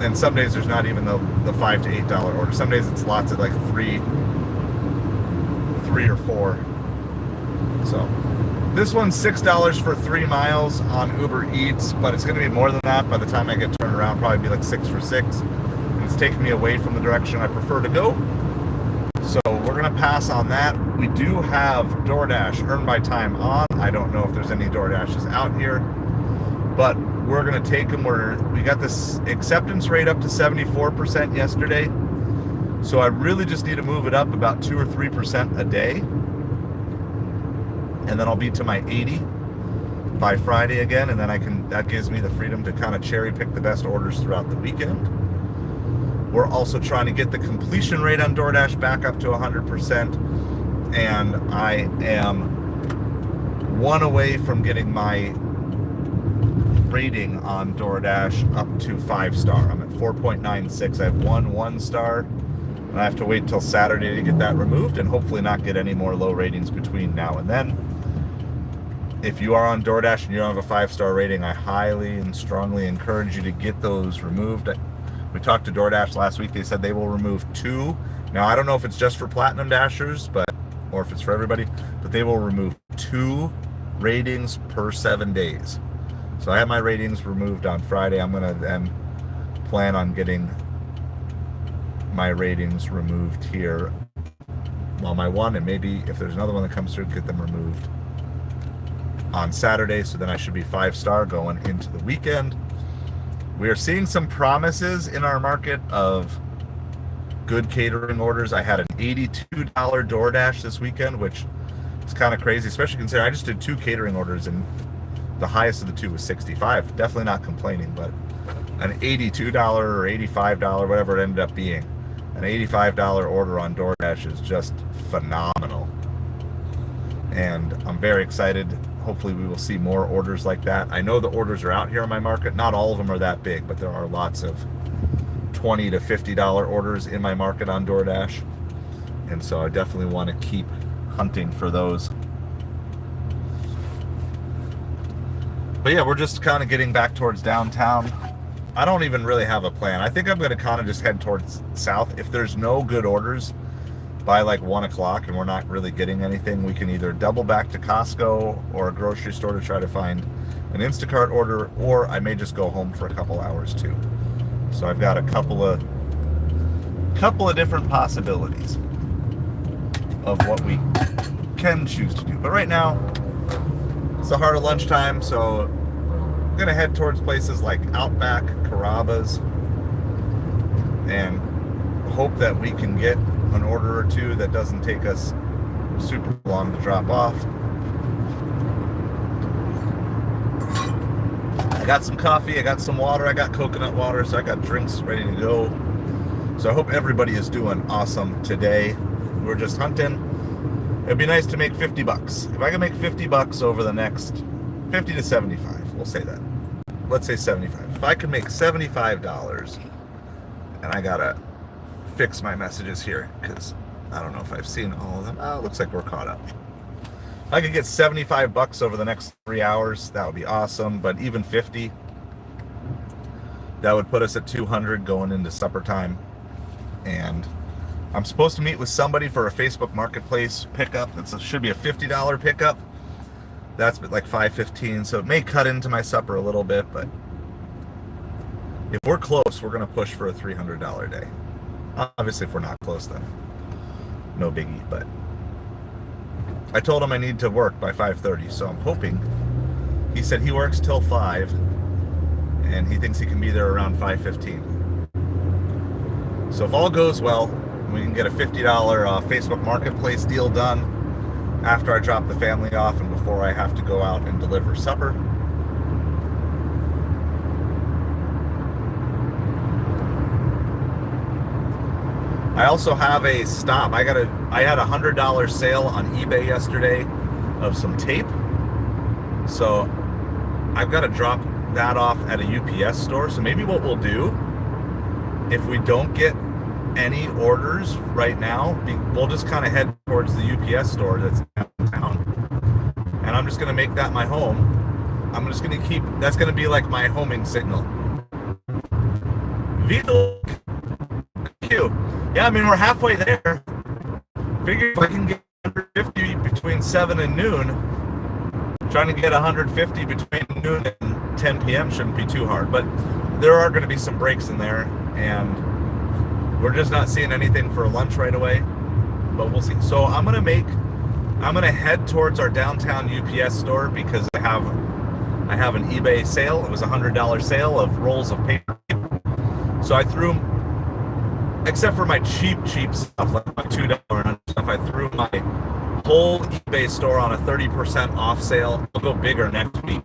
[SPEAKER 1] And some days there's not even the $5 to $8 order. Some days it's lots of like three or 4. So this one's $6 for 3 miles on Uber Eats, but it's going to be more than that by the time I get turned around. Probably be like 6 for 6. And it's taking me away from the direction I prefer to go. So we're going to pass on that. We do have DoorDash Earn by Time on. I don't know if there's any DoorDashes out here, but we're going to take them. We got this acceptance rate up to 74% yesterday. So I really just need to move it up about 2 or 3% a day. And then I'll be to my 80 by Friday again, and then that gives me the freedom to kind of cherry pick the best orders throughout the weekend. We're also trying to get the completion rate on DoorDash back up to 100%, and I am 1 away from getting my rating on DoorDash up to 5-star. I'm at 4.96. I have 1 star, and I have to wait till Saturday to get that removed, and hopefully not get any more low ratings between now and then. If you are on DoorDash and you don't have a 5-star rating, I highly and strongly encourage you to get those removed. We talked to DoorDash last week. They said they will remove 2. Now, I don't know if it's just for Platinum Dashers, or if it's for everybody, but they will remove 2 ratings per 7 days. So I have my ratings removed on Friday. I'm going to then plan on getting my ratings removed here. Well, my 1, and maybe if there's another one that comes through, get them removed on Saturday. So then I should be 5-star going into the weekend. We are seeing some promises in our market of good catering orders. I had an $82 DoorDash this weekend, which is kind of crazy, especially considering I just did 2 catering orders and the highest of the 2 was $65. Definitely not complaining, but an $82 or $85, whatever it ended up being, an $85 order on DoorDash is just phenomenal. And I'm very excited. Hopefully we will see more orders like that. I know the orders are out here in my market. Not all of them are that big, but there are lots of $20 to $50 orders in my market on DoorDash. And so I definitely want to keep hunting for those. But yeah, we're just kind of getting back towards downtown. I don't even really have a plan. I think I'm going to kind of just head towards south. If there's no good orders by like 1 o'clock and we're not really getting anything, we can either double back to Costco or a grocery store to try to find an Instacart order, or I may just go home for a couple hours too. So I've got a couple of different possibilities of what we can choose to do. But right now, it's the heart of lunchtime, so I'm gonna head towards places like Outback, Carrabba's, and hope that we can get an order or two that doesn't take us super long to drop off. I got some coffee, I got some water, I got coconut water, so I got drinks ready to go. So I hope everybody is doing awesome today. We're just hunting. It'd be nice to make 50 bucks. If I can make 50 bucks over the next 50 to 75, we'll say that. Let's say 75. If I can make $75, and I gotta fix my messages here because I don't know if I've seen all of them. Oh, it looks like we're caught up. If I could get 75 bucks over the next 3 hours, that would be awesome. But even 50, that would put us at 200 going into supper time. And I'm supposed to meet with somebody for a Facebook Marketplace pickup. That should be a $50 pickup. That's like $5.15, so it may cut into my supper a little bit, but if we're close, we're going to push for a $300 day. Obviously, if we're not close, then no biggie, but I told him I need to work by 5:30, so I'm hoping. He said he works till 5, and he thinks he can be there around 5:15. So if all goes well, we can get a $50 Facebook Marketplace deal done after I drop the family off and before I have to go out and deliver supper. I also have a stop. I had a $100 sale on eBay yesterday of some tape. So I've got to drop that off at a UPS store. So maybe what we'll do, if we don't get any orders right now, we'll just kind of head towards the UPS store that's downtown. And I'm just going to make that my home. I'm just going to that's going to be like my homing signal. Vito. Cute. Yeah, I mean, we're halfway there. Figure if I can get 150 between 7 and noon, trying to get 150 between noon and 10 p.m. shouldn't be too hard. But there are going to be some breaks in there, and we're just not seeing anything for lunch right away. But we'll see. So I'm gonna head towards our downtown UPS store because I have an eBay sale. It was a $100 sale of rolls of paper. So I threw, except for my cheap stuff, like my $2 stuff, I threw my whole eBay store on a 30% off sale. I'll go bigger next week.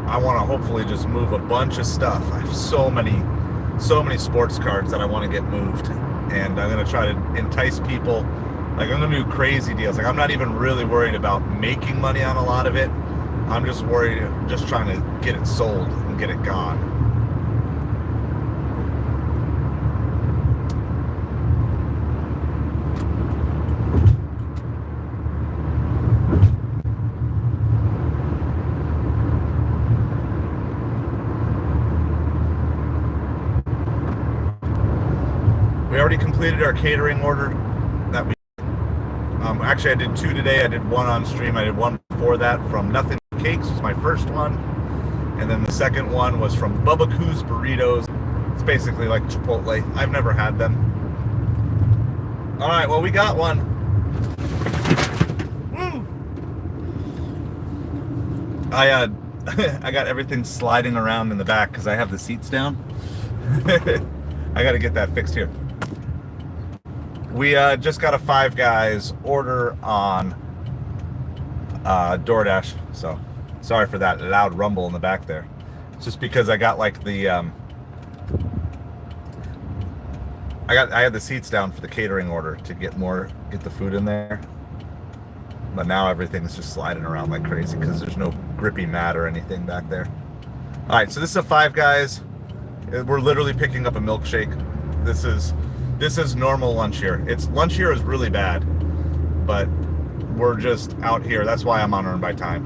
[SPEAKER 1] I want to hopefully just move a bunch of stuff. I have so many sports cards that I want to get moved, and I'm going to try to entice people. Like, I'm going to do crazy deals. Like, I'm not even really worried about making money on a lot of it. I'm just trying to get it sold and get it gone. We already completed our catering order that we actually I did 2 today. I did 1 on stream. I did 1 before that from Nothing Cakes, was my first one, and then the second one was from Bubba Coo's Burritos. It's basically like Chipotle. I've never had them. All right, well, we got one. Woo! I got everything sliding around in the back because I have the seats down. I got to get that fixed here. We just got a Five Guys order on DoorDash, so sorry for that loud rumble in the back there. It's just because I got like the I had the seats down for the catering order to get the food in there, but now everything's just sliding around like crazy because there's no grippy mat or anything back there. All right, so this is a Five Guys. We're literally picking up a milkshake. This is normal lunch here. Lunch here is really bad, but we're just out here. That's why I'm on Earn by Time,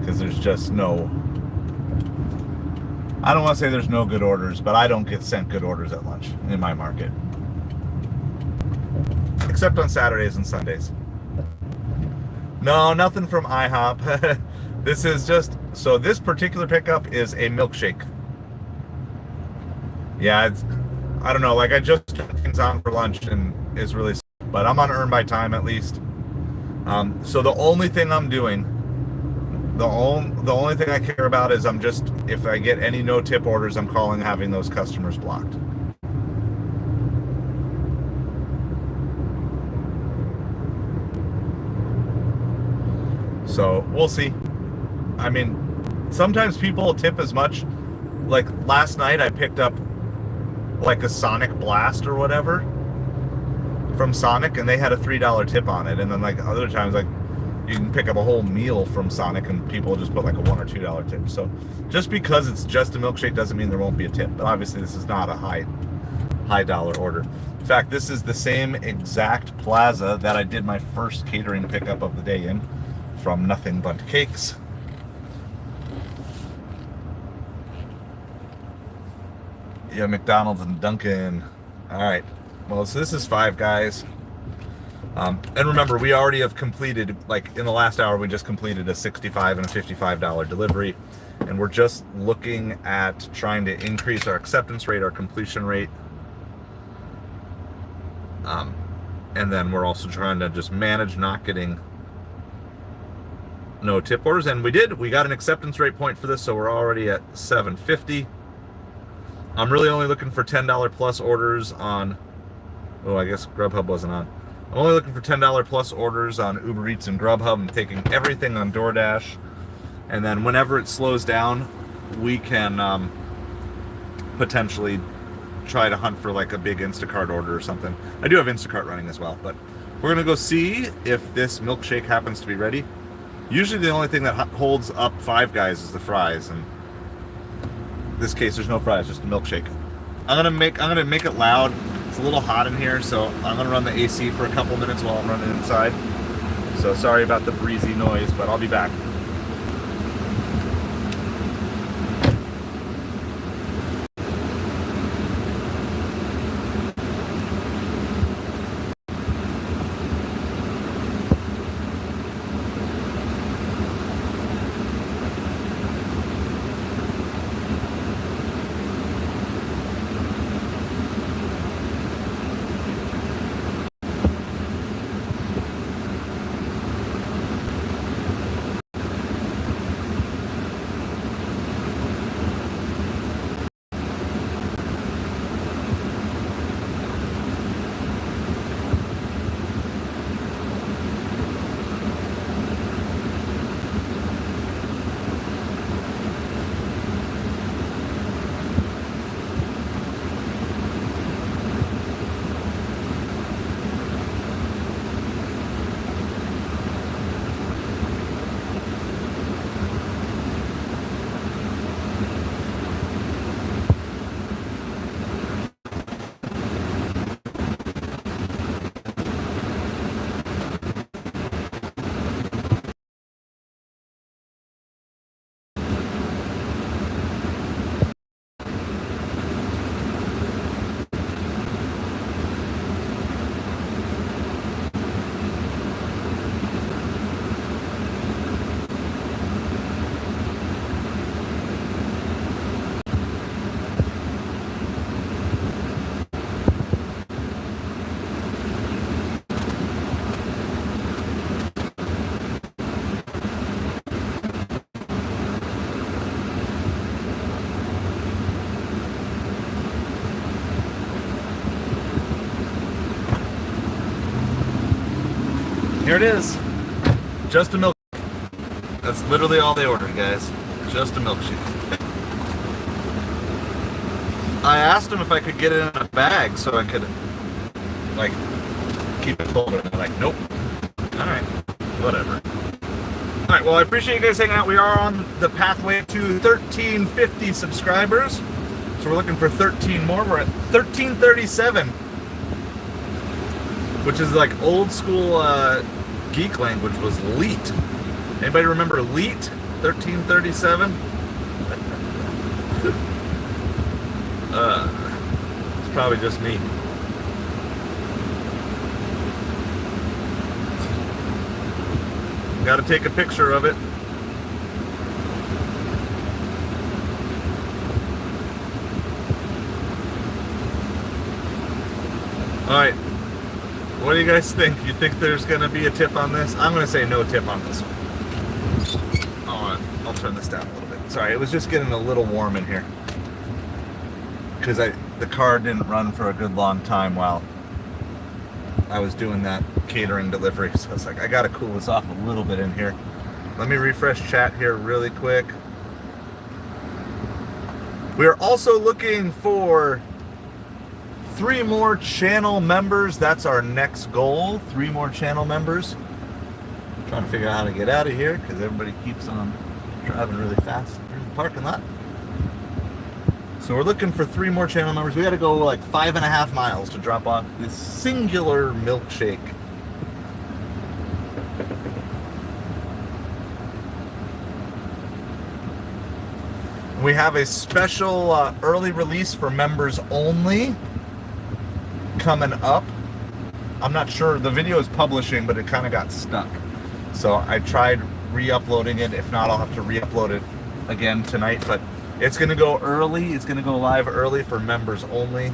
[SPEAKER 1] because there's just no, I don't want to say there's no good orders, but I don't get sent good orders at lunch in my market. Except on Saturdays and Sundays. No, nothing from IHOP. This is just, so this particular pickup is a milkshake. Yeah, it's, I don't know, like I just turned things on for lunch and it's really, but I'm on earn by time at least. So the only thing I'm doing, the only thing I care about is I'm just, if I get any no tip orders, I'm calling having those customers blocked. So we'll see. I mean, sometimes people tip as much. Like last night I picked up like a Sonic Blast or whatever from Sonic, and they had a $3 tip on it. And then like other times, like you can pick up a whole meal from Sonic and people just put like a $1 or $2 tip. So just because it's just a milkshake doesn't mean there won't be a tip. But obviously this is not a high dollar order. In fact, this is the same exact plaza that I did my first catering pickup of the day in, from Nothing But Cakes. Yeah, McDonald's and Dunkin'. All right. Well, so this is Five Guys. And remember, we already have completed, like in the last hour, we just completed a $65 and a $55 delivery. And we're just looking at trying to increase our acceptance rate, our completion rate. And then we're also trying to just manage not getting no tip orders. And we got an acceptance rate point for this, so we're already at 750. I'm really only looking for $10 plus orders on, oh, I guess Grubhub wasn't on. I'm only looking for $10 plus orders on Uber Eats and Grubhub. I'm taking everything on DoorDash. And then whenever it slows down, we can potentially try to hunt for like a big Instacart order or something. I do have Instacart running as well, but we're going to go see if this milkshake happens to be ready. Usually the only thing that holds up Five Guys is the fries, and in this case there's no fries, just a milkshake. I'm gonna make it loud. It's a little hot in here, so I'm gonna run the AC for a couple minutes while I'm running inside. So sorry about the breezy noise, but I'll be back. Here it is. Just a milkshake. That's literally all they ordered, guys. Just a milkshake. I asked them if I could get it in a bag so I could, like, keep it cold. And they're like, nope. Alright. Whatever. Alright, well, I appreciate you guys hanging out. We are on the pathway to 1,350 subscribers. So we're looking for 13 more. We're at 1,337. Which is like old school geek language was leet. Anybody remember leet? 1337. It's probably just me. Got to take a picture of it. Alright, what do you guys think? You think there's going to be a tip on this? I'm going to say no tip on this one. I'll turn this down a little bit. Sorry, it was just getting a little warm in here. Because the car didn't run for a good long time while I was doing that catering delivery. So it's like, I got to cool this off a little bit in here. Let me refresh chat here really quick. We are also looking for 3 more channel members. That's our next goal. 3 more channel members. I'm trying to figure out how to get out of here because everybody keeps on driving really fast through the parking lot. So we're looking for 3 more channel members. We got to go like 5.5 miles to drop off this singular milkshake. We have a special early release for members only coming up. I'm not sure, the video is publishing, but it kind of got stuck. So I tried re-uploading it. If not, I'll have to re-upload it again tonight. But it's going to go early. It's going to go live early for members only.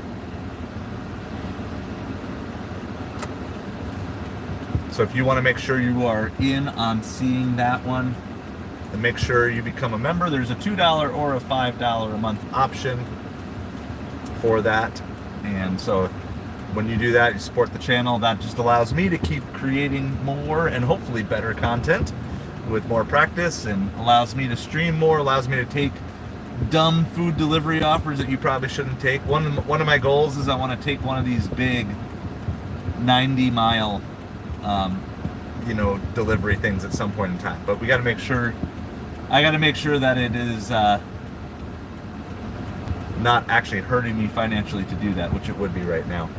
[SPEAKER 1] So if you want to make sure you are in on seeing that one, and make sure you become a member, there's a $2 or a $5 a month option for that. And so when you do that, you support the channel. That just allows me to keep creating more and hopefully better content with more practice, and allows me to stream more, allows me to take dumb food delivery offers that you probably shouldn't take. One of my goals is I want to take one of these big 90-mile delivery things at some point in time. But we got to make sure, I got to make sure that it is not actually hurting me financially to do that, which it would be right now.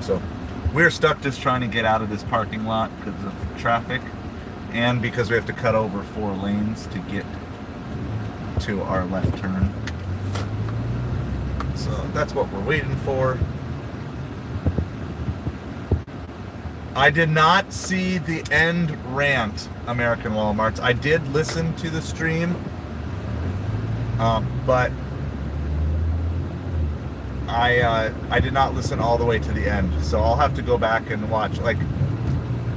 [SPEAKER 1] So we're stuck just trying to get out of this parking lot because of traffic, and because we have to cut over 4 lanes to get to our left turn. So that's what we're waiting for. I did not see the end rant, American Walmarts. I did listen to the stream, but I did not listen all the way to the end. So I'll have to go back and watch. Like,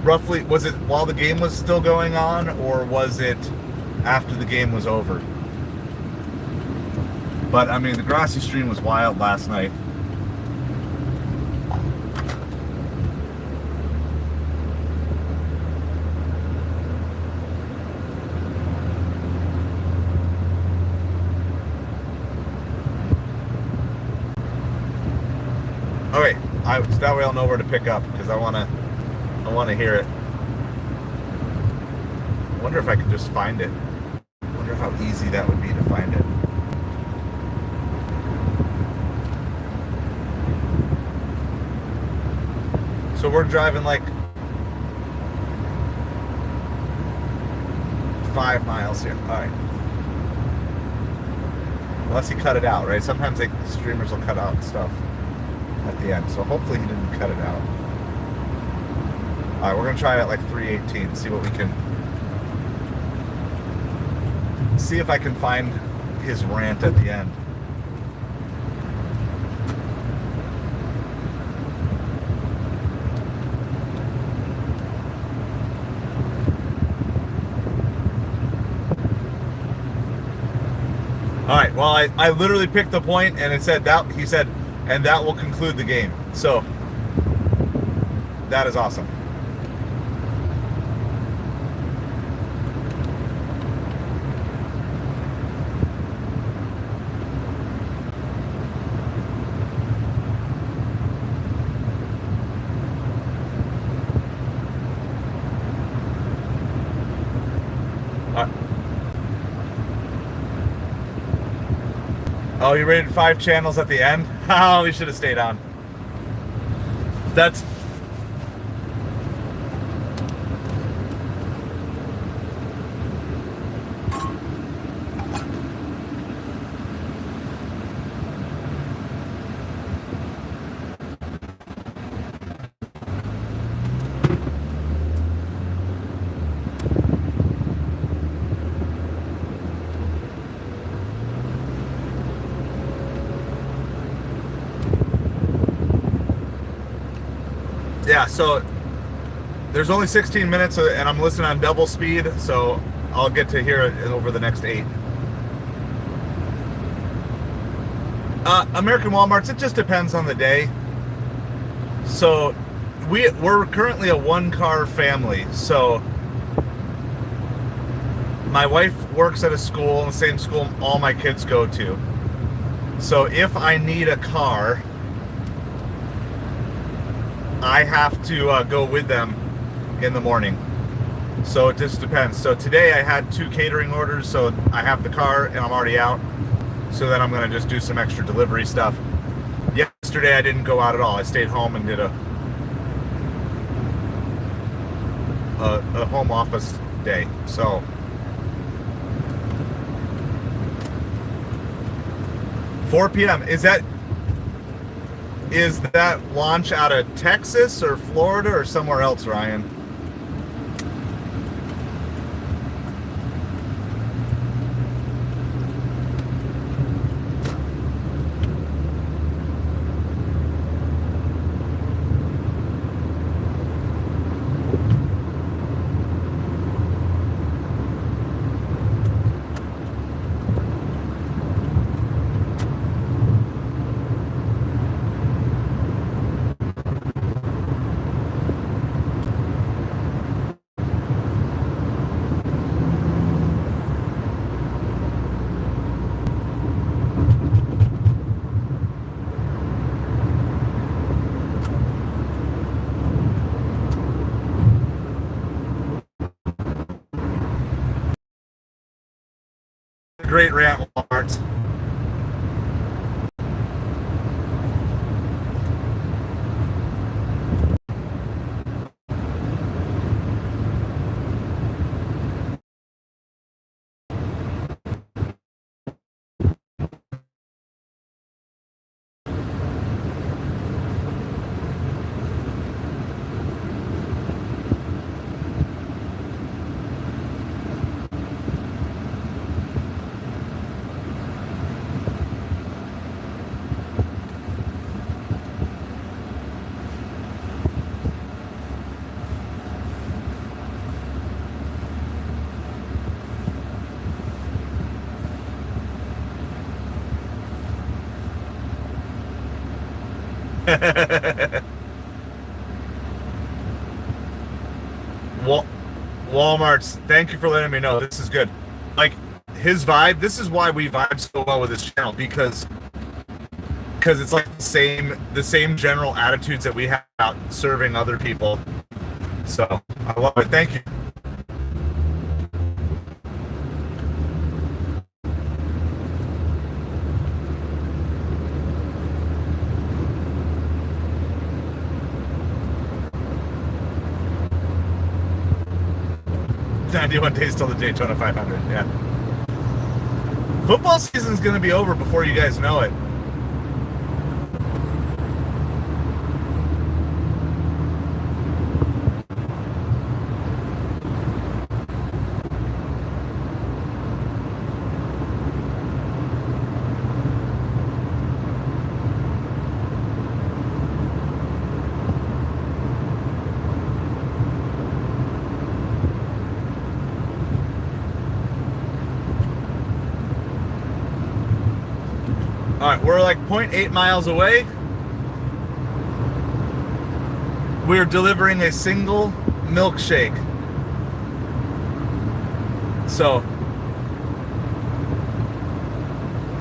[SPEAKER 1] roughly, was it while the game was still going on, or was it after the game was over? But I mean, the Grassi stream was wild last night. Okay, that way I'll know where to pick up, because I want to hear it. I wonder if I could just find it. I wonder how easy that would be to find it. So we're driving like 5 miles here. All right. Unless he cut it out, right? Sometimes streamers will cut out stuff at the end. So hopefully he didn't cut it out. All right, we're going to try it at like 3:18. See what we can... See if I can find his rant at the end. All right, well, I literally picked the point, and it said that, he said, and that will conclude the game. So that is awesome. Oh, you rated 5 channels at the end? Oh, we should have stayed on. That's... yeah, so there's only 16 minutes, and I'm listening on double speed, so I'll get to hear it over the next 8. American Walmarts, it just depends on the day. So we're currently a 1-car family. So my wife works at a school, the same school all my kids go to. So if I need a car, I have to go with them in the morning. So it just depends. So today I had 2 catering orders, so I have the car and I'm already out. So then I'm going to just do some extra delivery stuff. Yesterday I didn't go out at all. I stayed home and did a home office day. So 4 p.m. Is that launch out of Texas or Florida or somewhere else, Ryan? Great rant, Walmart. Walmart's, thank you for letting me know. This is good. Like his vibe, this is why we vibe so well with this channel, because it's like the same general attitudes that we have about serving other people. So I love it. Thank you. "91 days till the Daytona 500. Yeah. Football season's going to be over before you guys know it. All right, we're like 0.8 miles away. We're delivering a single milkshake. So,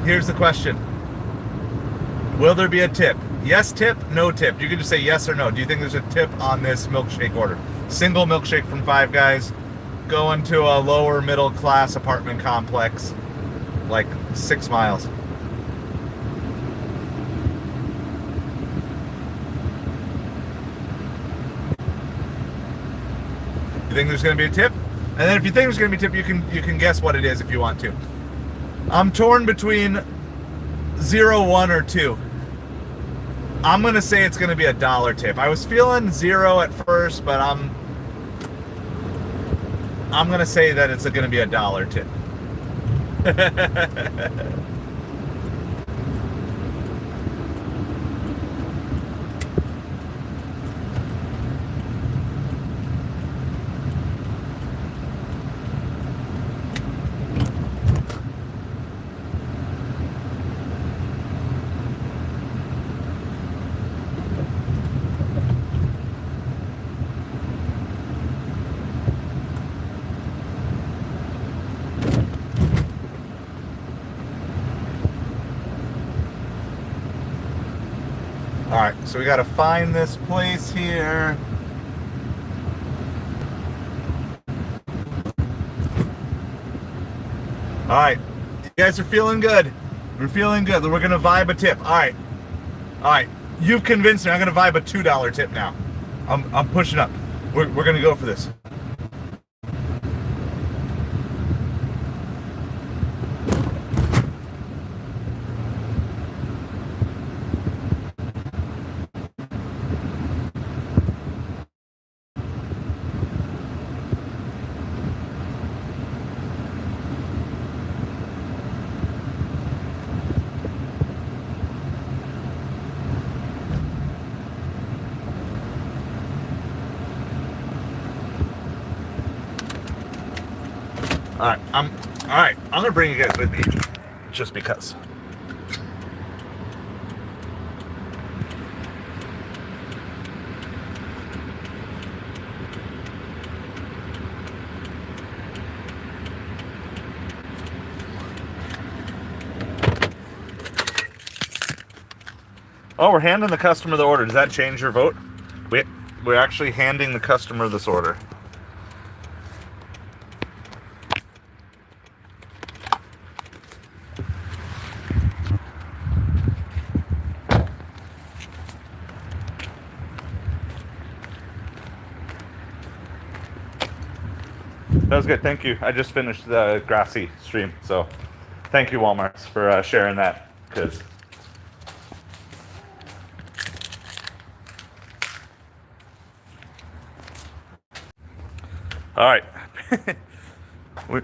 [SPEAKER 1] here's the question. Will there be a tip? Yes tip, no tip. You can just say yes or no. Do you think there's a tip on this milkshake order? Single milkshake from Five Guys, going to a lower middle class apartment complex, like 6 miles. You think there's going to be a tip? And then if you think there's going to be a tip, you can guess what it is if you want to. I'm torn between 0, 1, or 2. I'm going to say it's going to be $1 tip. I was feeling 0 at first, but I'm going to say that it's going to be $1 tip. All right, so we got to find this place here. All right, you guys are feeling good. We're feeling good. We're gonna vibe a tip. All right. You've convinced me. I'm gonna vibe a $2 tip now. I'm pushing up. We're gonna go for this. All right. I'm gonna bring you guys with me, just because. Oh, we're handing the customer the order. Does that change your vote? We're actually handing the customer this order. That was good. Thank you. I just finished the grassy stream, so thank you, Walmart, for sharing that. Because all right, all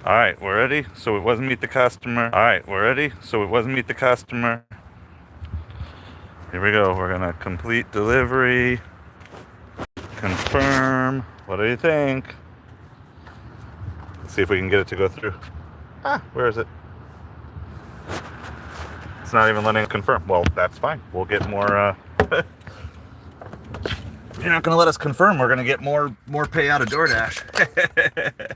[SPEAKER 1] right, we're ready. So it wasn't meet the customer. All right, we're ready. So it wasn't meet the customer. Here we go. We're gonna complete delivery. Confirm. What do you think? Let's see if we can get it to go through. Where is it? It's not even letting us confirm. Well, that's fine. We'll get more. You're not gonna let us confirm. We're gonna get more pay out of DoorDash.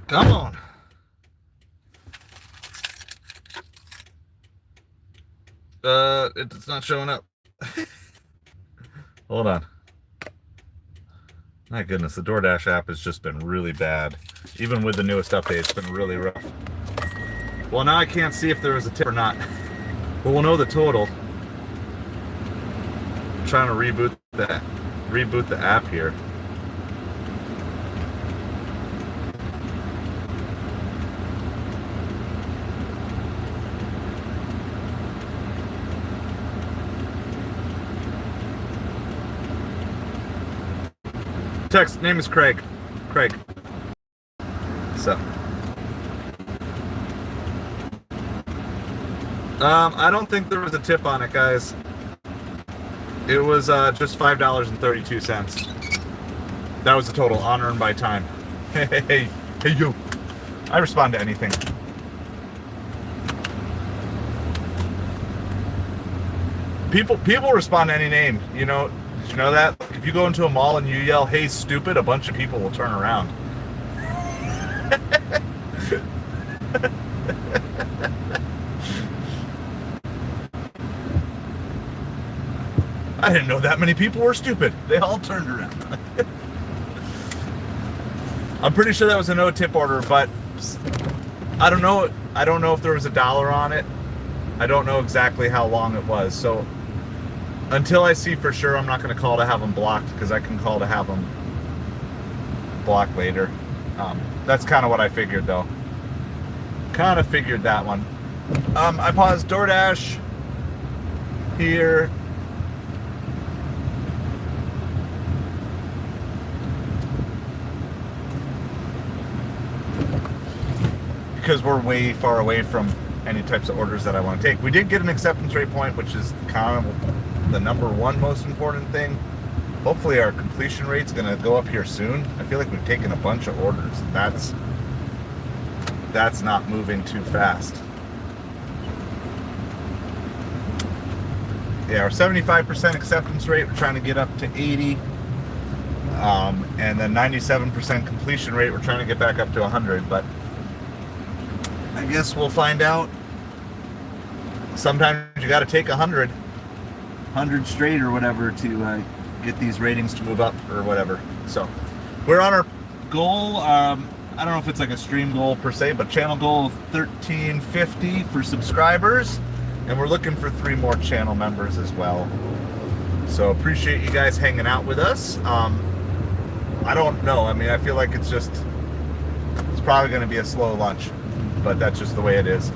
[SPEAKER 1] Come on. It's not showing up. Hold on. My goodness, the DoorDash app has just been really bad. Even with the newest update, it's been really rough. Well, now I can't see if there was a tip or not. But we'll know the total. I'm trying to reboot the app here. Text name is Craig. So I don't think there was a tip on it, guys. It was just $5.32. That was the total, unearned by time. Hey you. I respond to anything. People respond to any name, you know. Did you know that? If you go into a mall and you yell, "Hey, stupid," a bunch of people will turn around. I didn't know that many people were stupid. They all turned around. I'm pretty sure that was a no tip order, but I don't know. I don't know if there was $1 on it. I don't know exactly how long it was. So until I see for sure, I'm not going to call to have them blocked, because I can call to have them blocked later. That's kind of what I figured, though. Kind of figured that one. I paused DoorDash here. Because we're way far away from any types of orders that I want to take. We did get an acceptance rate point, which is kind of the number one most important thing. Hopefully our completion rate's going to go up here soon. I feel like we've taken a bunch of orders. That's not moving too fast. Yeah, our 75% acceptance rate, we're trying to get up to 80. And then 97% completion rate, we're trying to get back up to 100. But I guess we'll find out sometimes you got to take 100 straight or whatever to get these ratings to move up or whatever. So we're on our goal. I don't know if it's like a stream goal per se, but channel goal of 1350 for subscribers, and we're looking for 3 more channel members as well. So appreciate you guys hanging out with us. I don't know. I mean, I feel like it's probably going to be a slow lunch, but that's just the way it is.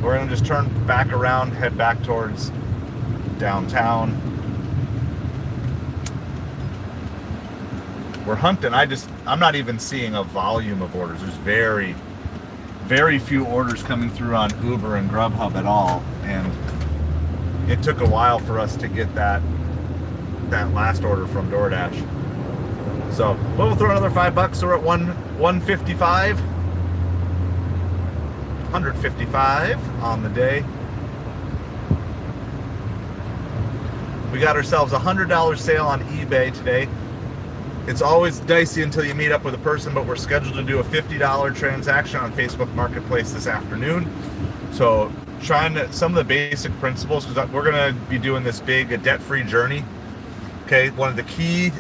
[SPEAKER 1] We're going to just turn back around, head back towards downtown. We're hunting. I'm not even seeing a volume of orders. There's very, very few orders coming through on Uber and Grubhub at all. And it took a while for us to get that last order from DoorDash. So we'll throw another $5. So we're at 155. 155 on the day. We got ourselves a $100 sale on eBay today. It's always dicey until you meet up with a person, but we're scheduled to do a $50 transaction on Facebook Marketplace this afternoon. So some of the basic principles, because we're going to be doing this big debt-free journey. Okay, one of the key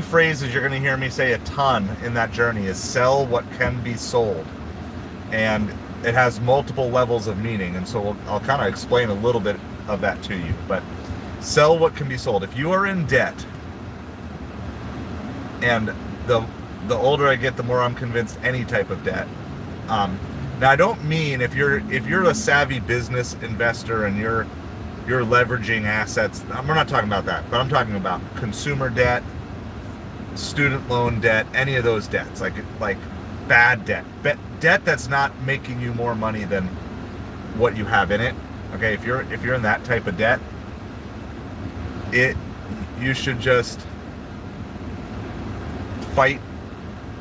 [SPEAKER 1] phrases you're going to hear me say a ton in that journey is sell what can be sold. And it has multiple levels of meaning, and so I'll kind of explain a little bit of that to you. But sell what can be sold. If you are in debt, and the older I get, the more I'm convinced any type of debt. Now I don't mean if you're a savvy business investor and you're leveraging assets. We're not talking about that, but I'm talking about consumer debt, student loan debt, any of those debts, like bad debt, debt that's not making you more money than what you have in it. Okay, if you're in that type of debt, you should just fight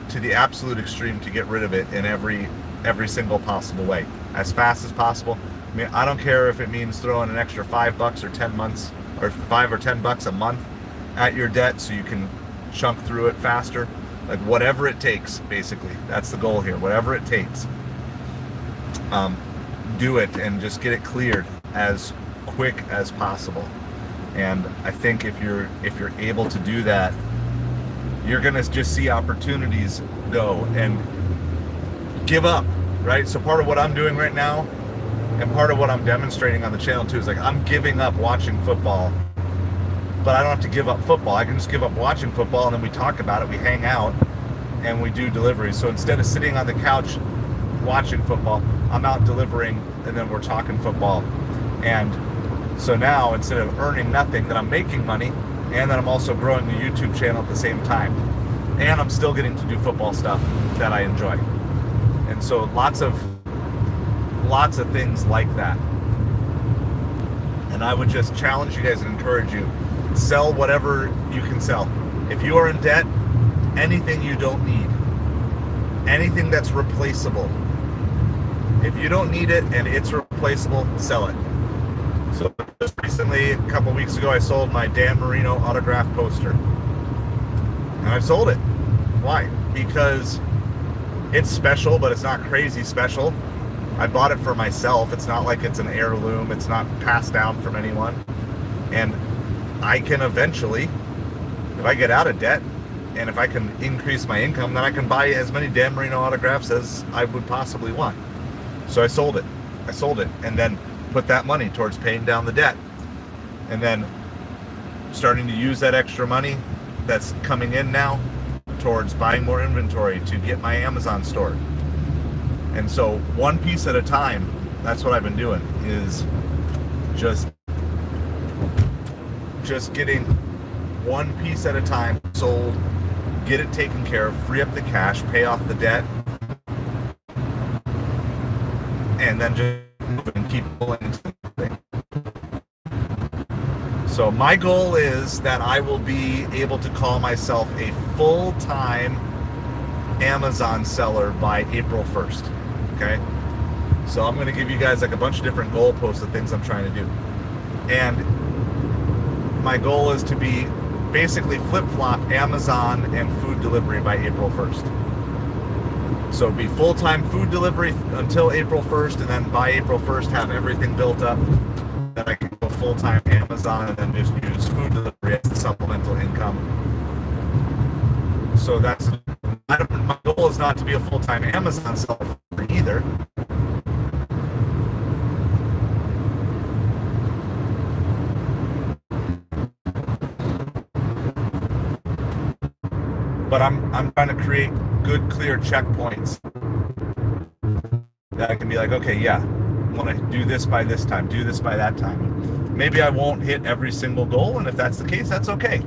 [SPEAKER 1] to the absolute extreme to get rid of it in every single possible way, as fast as possible. I mean, I don't care if it means throwing an extra $5 or 10 months or $5 or $10 a month at your debt so you can chunk through it faster. Like whatever it takes, basically. That's the goal here. Whatever it takes. Do it and just get it cleared as quick as possible. And I think if you're able to do that, you're gonna just see opportunities go and give up, right? So part of what I'm doing right now, and part of what I'm demonstrating on the channel too, is like I'm giving up watching football. But I don't have to give up football. I can just give up watching football, and then we talk about it, we hang out, and we do deliveries. So instead of sitting on the couch watching football, I'm out delivering, and then we're talking football. And so now, instead of earning nothing, that I'm making money, and then I'm also growing the YouTube channel at the same time. And I'm still getting to do football stuff that I enjoy. And so lots of things like that. And I would just challenge you guys and encourage you, sell whatever you can sell. If you are in debt, anything you don't need, anything that's replaceable. If you don't need it and it's replaceable, sell it. So just recently, a couple weeks ago, I sold my Dan Marino autograph poster. And I sold it. Why? Because it's special, but it's not crazy special. I bought it for myself. It's not like it's an heirloom. It's not passed down from anyone. And I can eventually, if I get out of debt and if I can increase my income, then I can buy as many Dan Marino autographs as I would possibly want. So I sold it. And then put that money towards paying down the debt. And then starting to use that extra money that's coming in now towards buying more inventory to get my Amazon store. And so one piece at a time, that's what I've been doing, is just getting one piece at a time sold, get it taken care of, free up the cash, pay off the debt, and then just move and keep pulling into the thing. So my goal is that I will be able to call myself a full-time Amazon seller by April 1st. Okay, so I'm going to give you guys like a bunch of different goalposts of things I'm trying to do, and my goal is to be basically flip-flop Amazon and food delivery by April 1st. So it'd be full-time food delivery until April 1st, and then by April 1st have everything built up. Then I can go full-time Amazon and then just use food delivery as supplemental income. So that's my goal is not to be a full-time Amazon seller either. But I'm trying to create good, clear checkpoints that I can be like, okay, yeah, I want to do this by this time, do this by that time. Maybe I won't hit every single goal, and if that's the case, that's okay.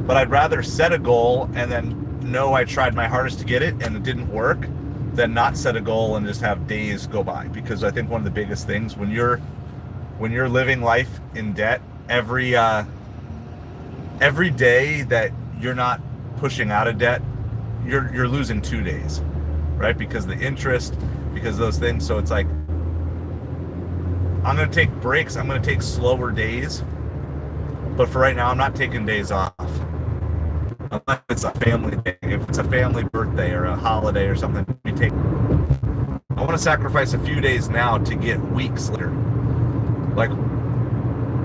[SPEAKER 1] But I'd rather set a goal and then know I tried my hardest to get it and it didn't work than not set a goal and just have days go by. Because I think one of the biggest things when you're living life in debt, every day that you're not pushing out of debt, you're losing 2 days, right? Because the interest, because of those things. So it's like, I'm going to take breaks. I'm going to take slower days. But for right now, I'm not taking days off. Unless it's a family day. If it's a family birthday or a holiday or something, I want to sacrifice a few days now to get weeks later. Like,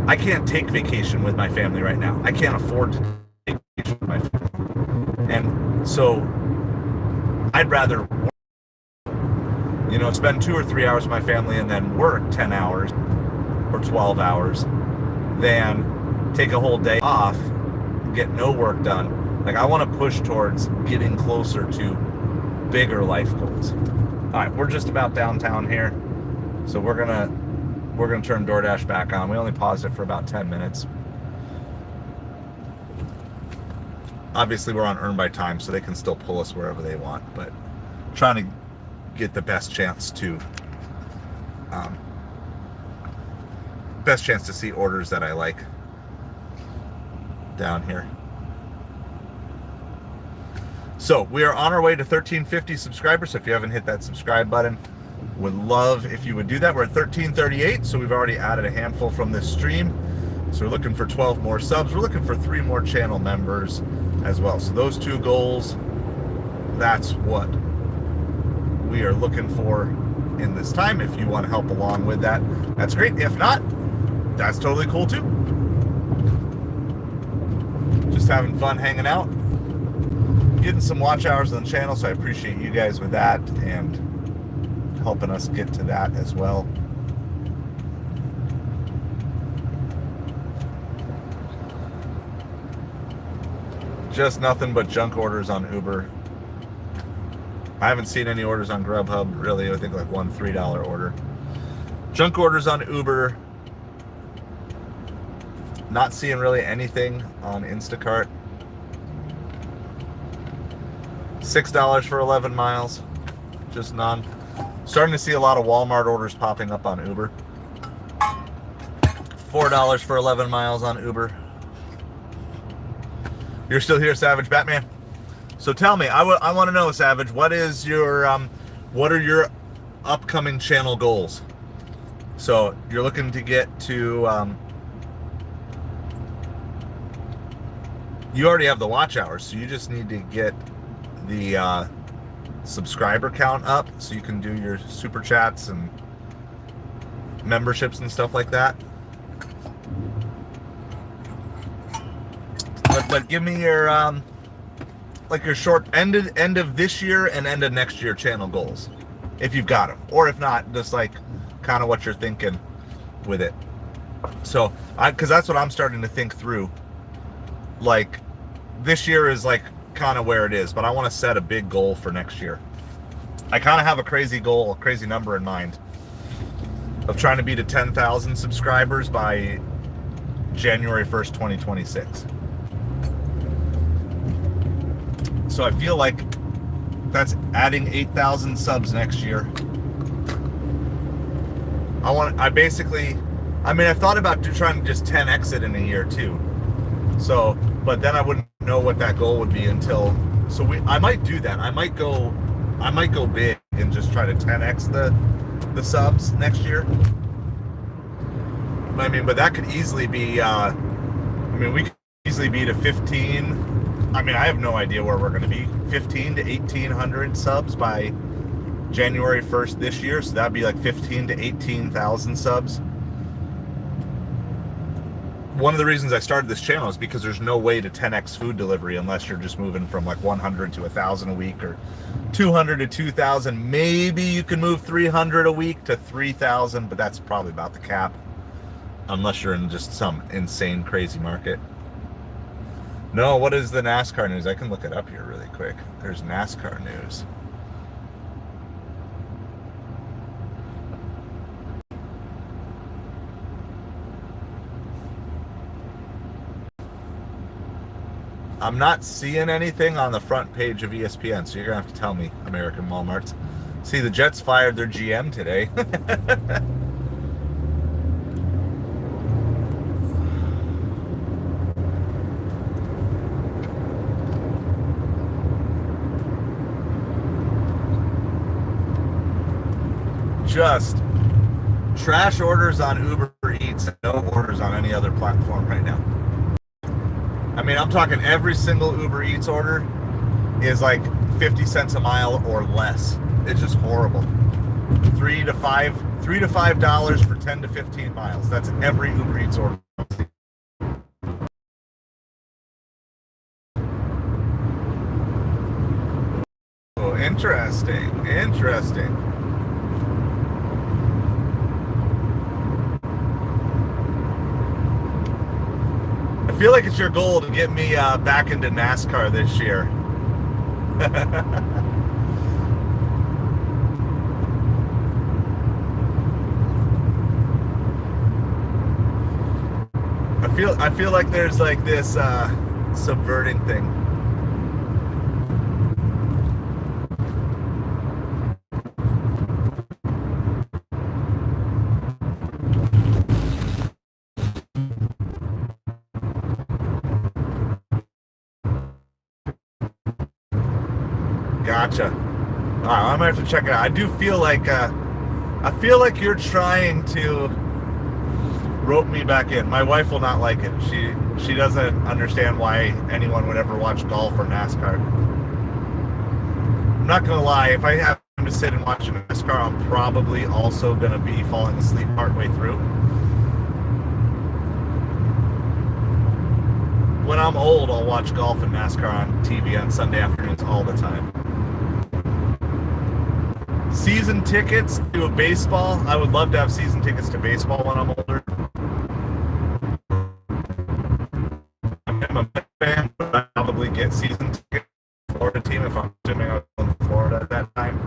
[SPEAKER 1] I can't take vacation with my family right now. I can't afford to take vacation with my family. And so I'd rather, spend 2 or 3 hours with my family and then work 10 hours or 12 hours than take a whole day off and get no work done. Like, I want to push towards getting closer to bigger life goals. All right, we're just about downtown here. So we're gonna turn DoorDash back on. We only paused it for about 10 minutes. Obviously, we're on earn by time, so they can still pull us wherever they want, but trying to get the best chance to see orders that I like down here. So we are on our way to 1350 subscribers. So if you haven't hit that subscribe button, would love if you would do that. We're at 1338, so we've already added a handful from this stream. So we're looking for 12 more subs. We're looking for 3 more channel members as well. So those 2 goals, that's what we are looking for in this time. If you want to help along with that, that's great. If not, that's totally cool too. Just having fun hanging out, getting some watch hours on the channel, so I appreciate you guys with that and helping us get to that as well. Just nothing but junk orders on Uber. I haven't seen any orders on Grubhub, really. I think like one $3 order. Junk orders on Uber. Not seeing really anything on Instacart. $6 for 11 miles. Just none. Starting to see a lot of Walmart orders popping up on Uber. $4 for 11 miles on Uber. You're still here, Savage Batman. So tell me, I want to know, Savage, what are your upcoming channel goals? So you're looking to get to, you already have the watch hours, so you just need to get the subscriber count up so you can do your super chats and memberships and stuff like that. But give me your like your short end of this year and end of next year channel goals, if you've got them, or if not, just like kind of what you're thinking with it. So because that's what I'm starting to think through. Like, this year is like kind of where it is, but I want to set a big goal for next year. I kind of have a crazy goal, a crazy number in mind of trying to be to 10,000 subscribers by January 1st, 2026. So I feel like that's adding 8,000 subs next year. I've thought about trying to just 10x it in a year too. So, but then I wouldn't know what that goal would be until, I might do that. I might go big and just try to 10x the subs next year. But that could easily be, we could easily be to 15 I mean, I have no idea where we're going to be. 15 to 1800 subs by January 1st this year, so that'd be like 15 to 18,000 subs. One of the reasons I started this channel is because there's no way to 10x food delivery unless you're just moving from like 100 to 1,000 a week, or 200 to 2,000. Maybe you can move 300 a week to 3,000, but that's probably about the cap, unless you're in just some insane, crazy market. No, what is the NASCAR news? I can look it up here really quick. There's NASCAR news. I'm not seeing anything on the front page of ESPN, so you're going to have to tell me, American Walmarts. See, the Jets fired their GM today. Just trash orders on Uber Eats, no orders on any other platform right now. I mean, I'm talking every single Uber Eats order is like 50 cents a mile or less. It's just horrible. $3 to $5 for 10 to 15 miles. That's every Uber Eats order. Oh, interesting. I feel like it's your goal to get me back into NASCAR this year. I feel like there's like this subverting thing. Gotcha. All right, I'm gonna have to check it out. I do feel like you're trying to rope me back in. My wife will not like it. She doesn't understand why anyone would ever watch golf or NASCAR. I'm not gonna lie. If I have to sit and watch NASCAR, I'm probably also gonna be falling asleep partway through. When I'm old, I'll watch golf and NASCAR on TV on Sunday afternoons all the time. Season tickets to a baseball. I would love to have season tickets to baseball when I'm older. I'm a Mets fan, but I'd probably get season tickets to the Florida team if I'm assuming I was in Florida at that time.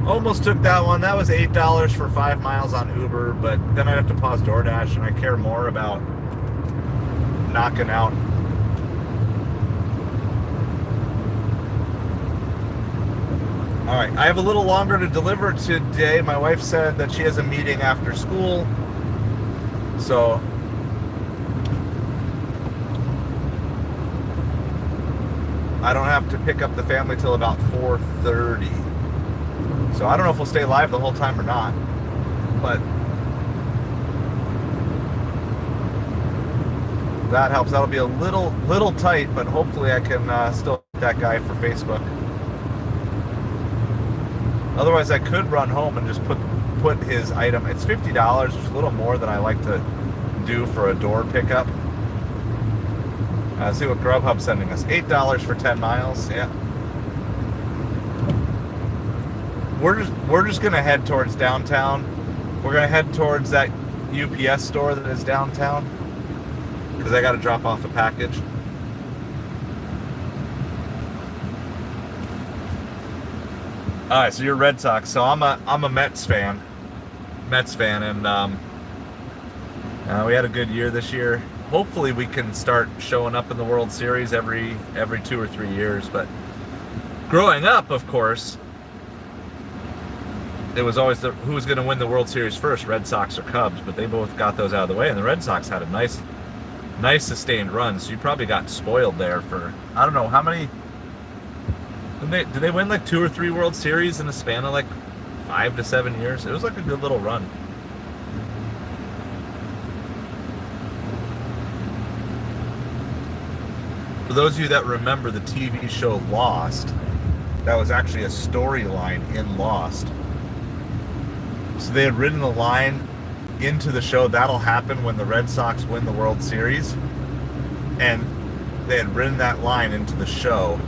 [SPEAKER 1] Almost took that one. That was $8 for 5 miles on Uber, but then I'd have to pause DoorDash, and I care more about knocking out. All right, I have a little longer to deliver today. My wife said that she has a meeting after school, so I don't have to pick up the family till about 4:30. So I don't know if we'll stay live the whole time or not, but that helps. That'll be a little tight, but hopefully I can still get that guy for Facebook. Otherwise, I could run home and just put his item. It's $50, which is a little more than I like to do for a door pickup. See what Grubhub's sending us. $8 for 10 miles. Yeah. We're just gonna head towards downtown. We're gonna head towards that UPS store that is downtown, because I got to drop off a package. All right, so you're Red Sox. So I'm a Mets fan, and we had a good year this year. Hopefully, we can start showing up in the World Series every 2 or 3 years. But growing up, of course, it was always who was going to win the World Series first, Red Sox or Cubs. But they both got those out of the way, and the Red Sox had a nice sustained run. So you probably got spoiled there for, I don't know how many. Did they win like 2 or 3 World Series in a span of like 5 to 7 years. It was like a good little run. For those of you that remember the TV show Lost, that was actually a storyline in Lost. So they had written a line into the show, that'll happen when the Red Sox win the World Series. And they had written that line into the show.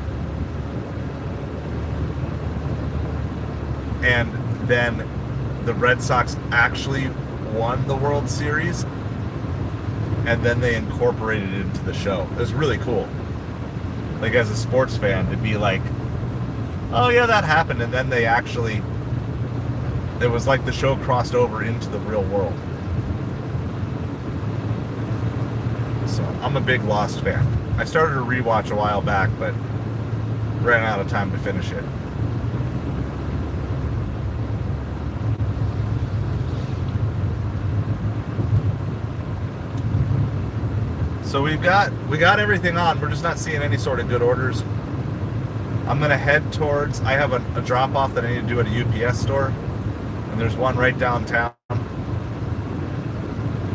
[SPEAKER 1] And then the Red Sox actually won the World Series. And then they incorporated it into the show. It was really cool. Like, as a sports fan, to be like, oh yeah, that happened. And then they actually, it was like the show crossed over into the real world. So I'm a big Lost fan. I started a rewatch a while back, but ran out of time to finish it. So we got everything on. We're just not seeing any sort of good orders. I'm gonna head towards, I have a drop off that I need to do at a UPS store, and there's one right downtown.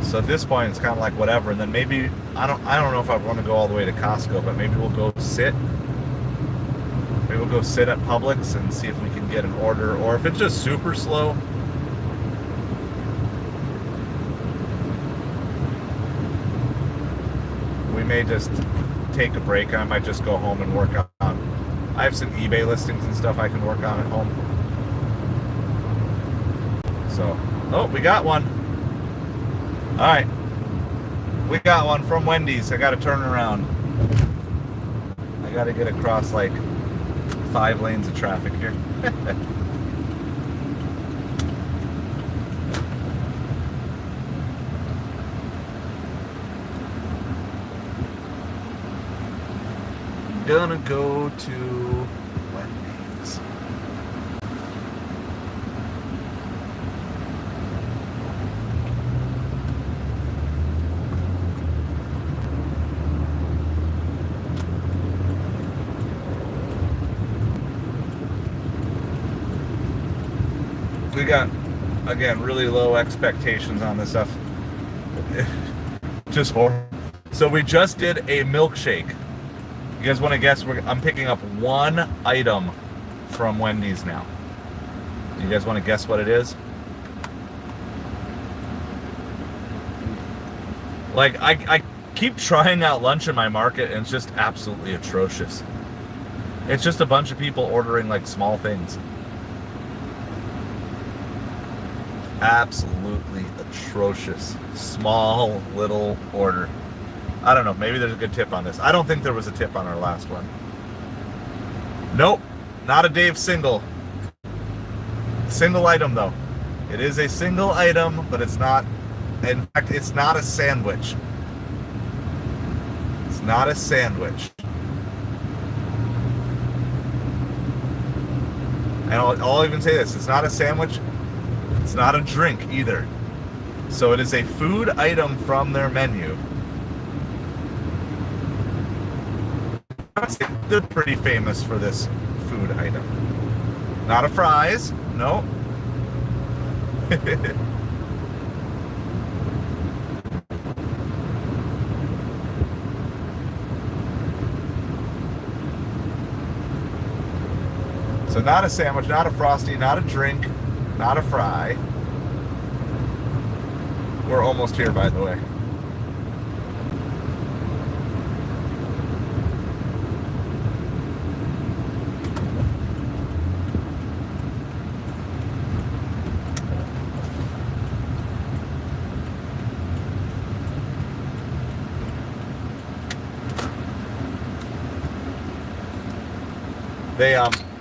[SPEAKER 1] So at this point it's kind of like whatever, and then maybe I don't know if I want to go all the way to Costco, but maybe we'll go sit. Maybe we'll go sit at Publix and see if we can get an order, or if it's just super slow, we may just take a break, and I might just go home and work on. I have some eBay listings and stuff I can work on at home. So, oh, we got one. All right, we got one from Wendy's. I got to turn around. I got to get across like 5 lanes of traffic here. Gonna go to Wendy's. We got, again, really low expectations on this stuff. Just horrible. So we just did a milkshake. You guys want to guess? I'm picking up one item from Wendy's now. You guys want to guess what it is? Like, I keep trying out lunch in my market, and it's just absolutely atrocious. It's just a bunch of people ordering like small things. Absolutely atrocious. Small little order. I don't know, maybe there's a good tip on this. I don't think there was a tip on our last one. Nope, not a Dave single. Single item though. It is a single item, but it's not, in fact, it's not a sandwich. It's not a sandwich. And I'll even say this, it's not a sandwich, it's not a drink either. So it is a food item from their menu. They're pretty famous for this food item. Not a fries, no. So not a sandwich, not a Frosty, not a drink, not a fry. We're almost here, by the way.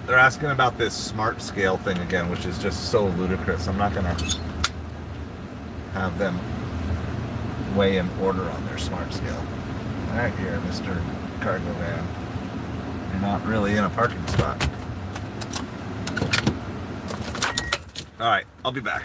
[SPEAKER 1] They're asking about this smart scale thing again, which is just so ludicrous. I'm not gonna have them weigh an order on their smart scale. All right, here, Mr. Cargo Van. You're not really in a parking spot. All right, I'll be back.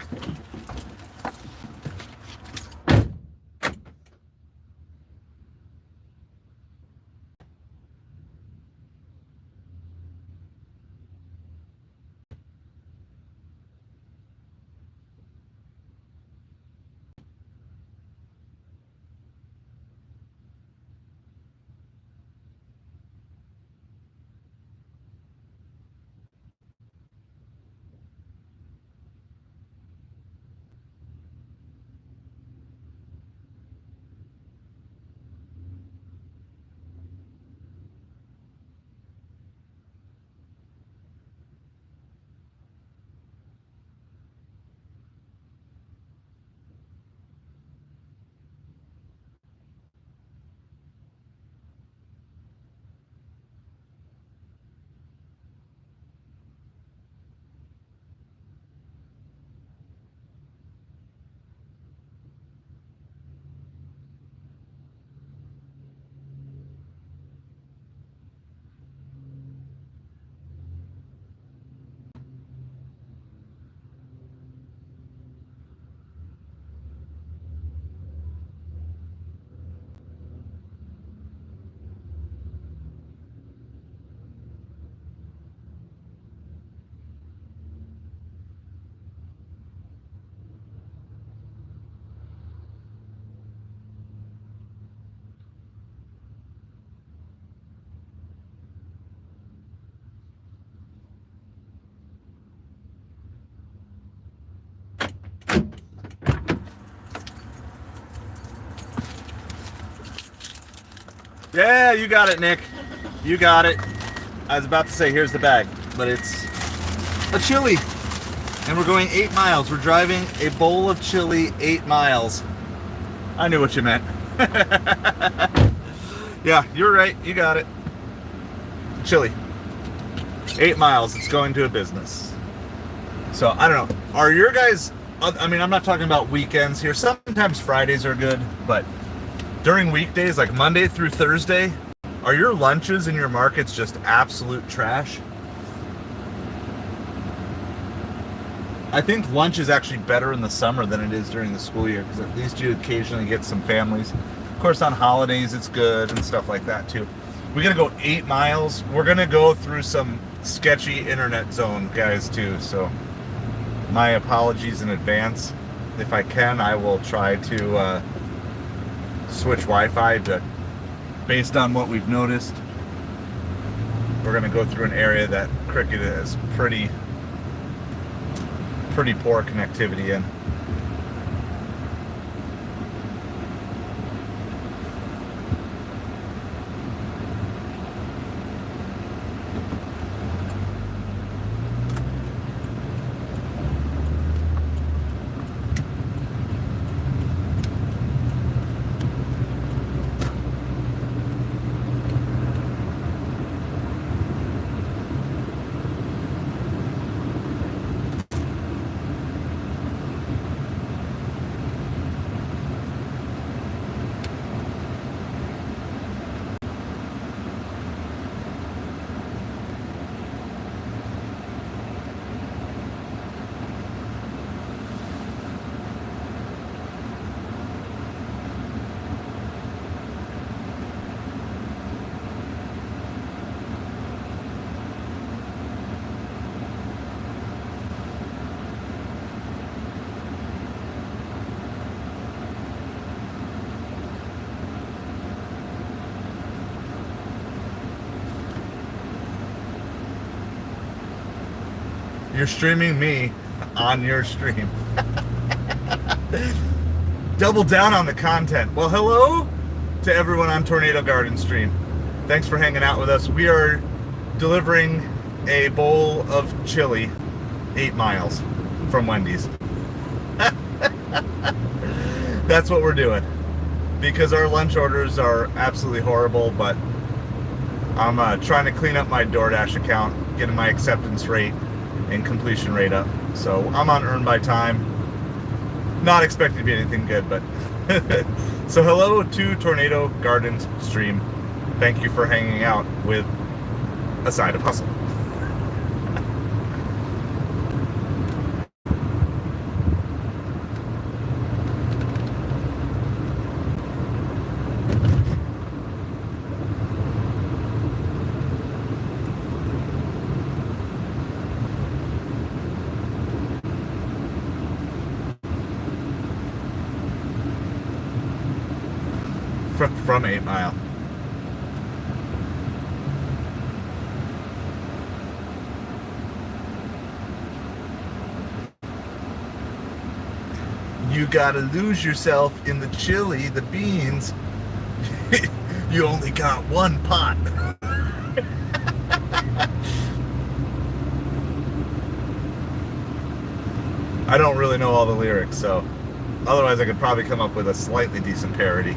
[SPEAKER 1] Yeah, you got it, Nick. You got it. I was about to say, here's the bag, but it's a chili. And we're going 8 miles. We're driving a bowl of chili 8 miles. I knew what you meant. Yeah, you're right. You got it. Chili. 8 miles. It's going to a business. So, I don't know. Are your guys... I mean, I'm not talking about weekends here. Sometimes Fridays are good, but during weekdays, like Monday through Thursday, are your lunches in your markets just absolute trash? I think lunch is actually better in the summer than it is during the school year, because at least you occasionally get some families. Of course, on holidays it's good and stuff like that too. We're gonna go 8 miles. We're gonna go through some sketchy internet zone, guys, too. So my apologies in advance. If I can, I will try to switch Wi-Fi, but based on what we've noticed, we're gonna go through an area that Cricket has pretty poor connectivity in. You're streaming me on your stream. Double down on the content. Well, hello to everyone on Tornado Garden Stream. Thanks for hanging out with us. We are delivering a bowl of chili 8 miles from Wendy's. That's what we're doing. Because our lunch orders are absolutely horrible, but I'm trying to clean up my DoorDash account, getting my acceptance rate and completion rate up. So I'm on earn by time. Not expecting to be anything good, but so hello to Tornado Gardens Stream. Thank you for hanging out with a side of hustle. From 8 Mile. You gotta lose yourself in the chili, the beans. You only got one pot. I don't really know all the lyrics, so otherwise I could probably come up with a slightly decent parody.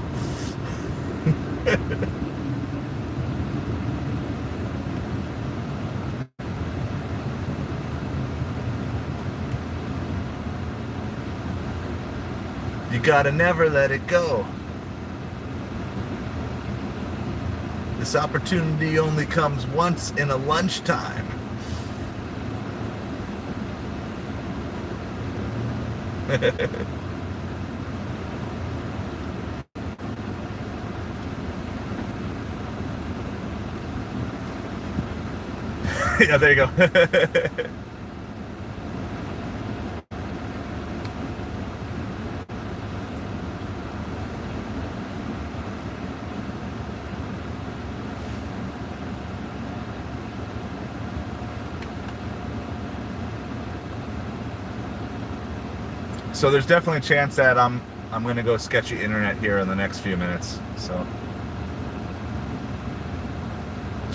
[SPEAKER 1] You gotta never let it go. This opportunity only comes once in a lunchtime. Yeah, there you go. So there's definitely a chance that I'm going to go sketchy internet here in the next few minutes. So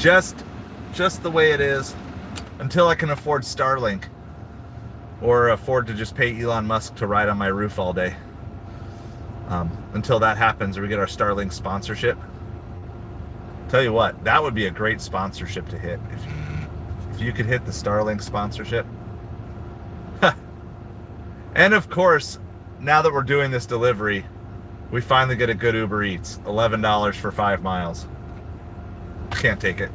[SPEAKER 1] just the way it is, until I can afford Starlink or afford to just pay Elon Musk to ride on my roof all day. Until that happens, or we get our Starlink sponsorship. Tell you what, that would be a great sponsorship to hit. If you could hit the Starlink sponsorship. And of course, now that we're doing this delivery, we finally get a good Uber Eats. $11 for 5 miles. Can't take it.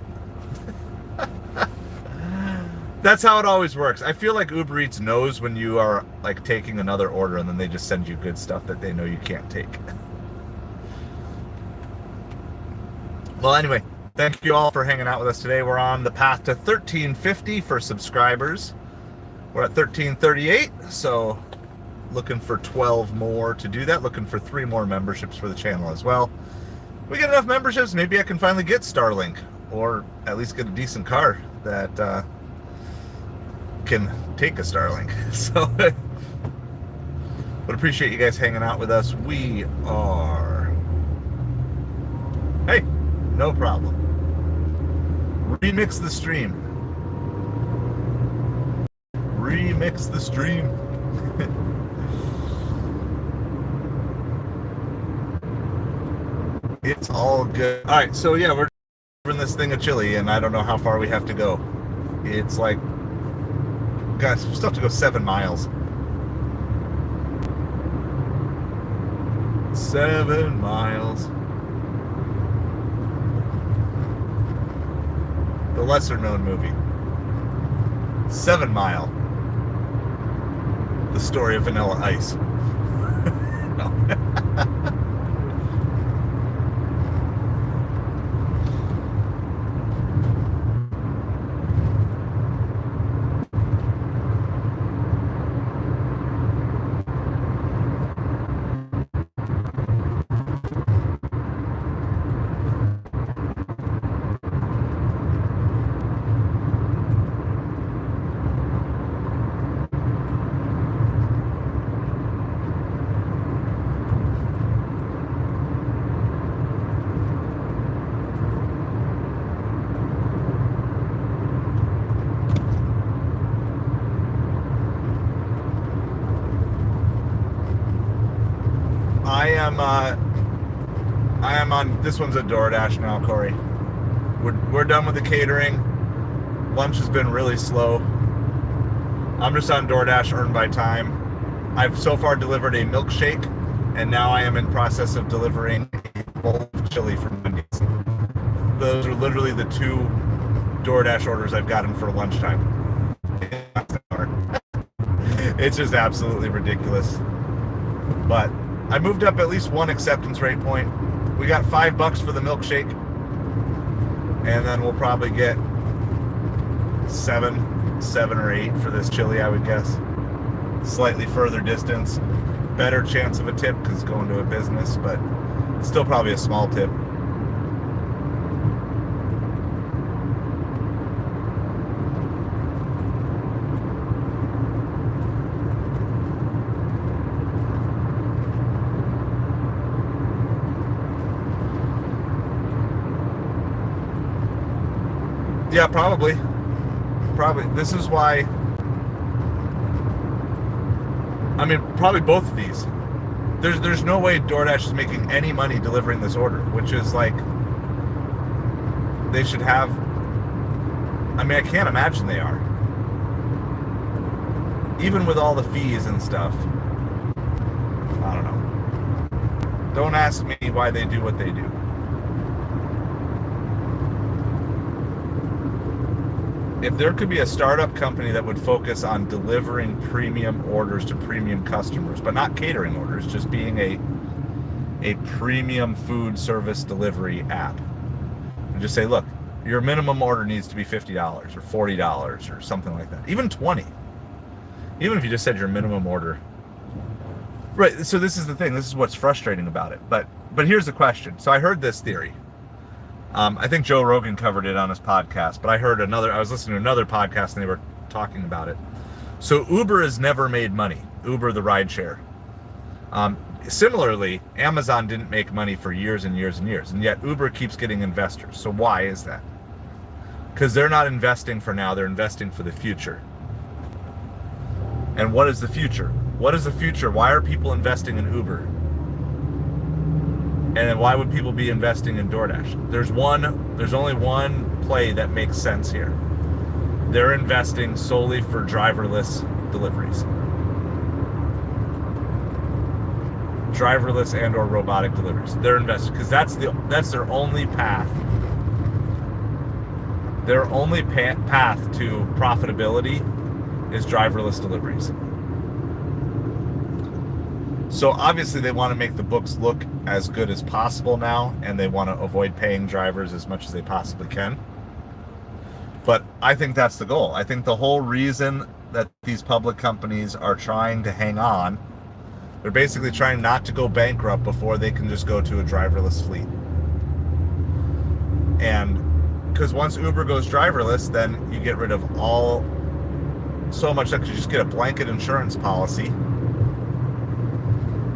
[SPEAKER 1] That's how it always works. I feel like Uber Eats knows when you are like taking another order, and then they just send you good stuff that they know you can't take. Well, anyway, thank you all for hanging out with us today. We're on the path to 1350 for subscribers. We're at 1338, so looking for 12 more to do that. Looking for 3 more memberships for the channel as well. We get enough memberships, maybe I can finally get Starlink, or at least get a decent car that can take a Starlink. So would appreciate you guys hanging out with us. We are, hey, no problem. Remix the stream. Remix the stream. It's all good. All right, so yeah, we're in this thing of chili, and I don't know how far we have to go. It's like, guys, we still have to go 7 miles. 7 miles. The lesser known movie, 7 Mile. The story of Vanilla Ice. No. I am on, this one's a DoorDash now, Corey. We're done with the catering. Lunch has been really slow. I'm just on DoorDash, earned by time. I've so far delivered a milkshake, and now I am in process of delivering a bowl of chili from Wendy's. Those are literally the 2 DoorDash orders I've gotten for lunchtime. It's just absolutely ridiculous. But I moved up at least 1 acceptance rate point. We got $5 for the milkshake, and then we'll probably get 7 or 8 for this chili, I would guess. Slightly further distance, better chance of a tip because it's going to a business, but still probably a small tip. Yeah, probably. This is why, I mean, probably both of these. There's no way DoorDash is making any money delivering this order, which is like, they should have, I mean, I can't imagine they are. Even with all the fees and stuff. I don't know. Don't ask me why they do what they do. If there could be a startup company that would focus on delivering premium orders to premium customers, but not catering orders, just being a premium food service delivery app, and just say, look, your minimum order needs to be $50 or $40 or something like that, even $20. Even if you just said your minimum order. Right, so this is the thing, this is what's frustrating about it. But here's the question. So I heard this theory. I think Joe Rogan covered it on his podcast, but I was listening to another podcast and they were talking about it. So Uber has never made money. Uber, the rideshare. Similarly, Amazon didn't make money for years and years and years, and yet Uber keeps getting investors. So why is that? Because they're not investing for now, they're investing for the future. And what is the future? What is the future? Why are people investing in Uber? And then why would people be investing in DoorDash? There's only one play that makes sense here. They're investing solely for driverless deliveries. Driverless and or robotic deliveries. They're investing because that's their only path. Their only path to profitability is driverless deliveries. So obviously they want to make the books look as good as possible now, and they want to avoid paying drivers as much as they possibly can. But I think that's the goal. I think the whole reason that these public companies are trying to hang on, they're basically trying not to go bankrupt before they can just go to a driverless fleet. And because once Uber goes driverless, then you get rid of so much that you just get a blanket insurance policy.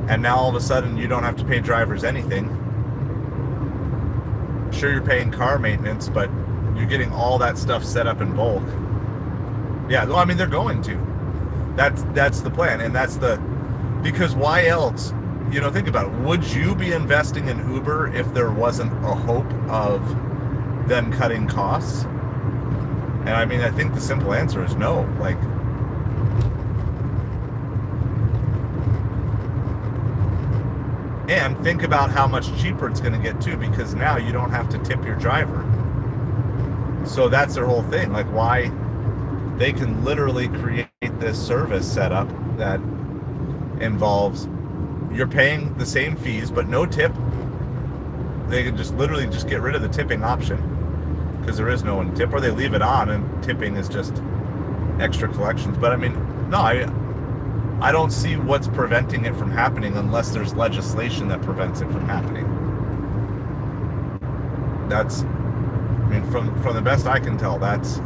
[SPEAKER 1] And now all of a sudden you don't have to pay drivers anything. Sure, you're paying car maintenance, but you're getting all that stuff set up in bulk. Yeah, well, I mean, they're going to. That's the plan, and because why else? Think about it. Would you be investing in Uber if there wasn't a hope of them cutting costs? And I mean, I think the simple answer is no. And think about how much cheaper it's going to get too, because now you don't have to tip your driver. So that's their whole thing. Why they can literally create this service setup that involves you're paying the same fees but no tip. They can just literally just get rid of the tipping option because there is no one tip, or they leave it on and tipping is just extra collections. But I mean, no, I don't see what's preventing it from happening unless there's legislation that prevents it from happening. From the best I can tell, that's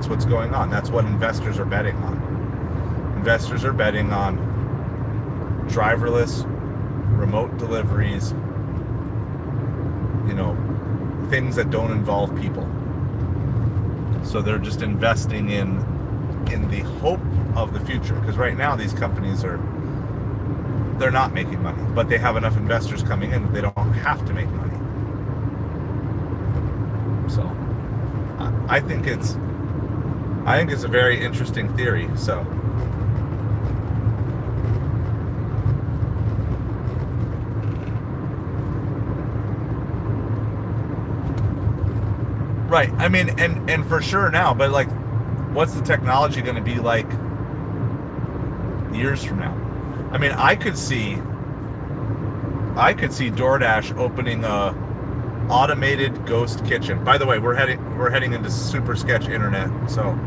[SPEAKER 1] what's going on. That's what investors are betting on. Investors are betting on driverless, remote deliveries, things that don't involve people. So they're just investing in the hope of the future, because right now these companies they're not making money, but they have enough investors coming in that they don't have to make money. So I think it's a very interesting theory. So right, I mean, and for sure now, but what's the technology going to be like years from now? I mean, I could see DoorDash opening a automated ghost kitchen. By the way, we're heading into super sketch internet, so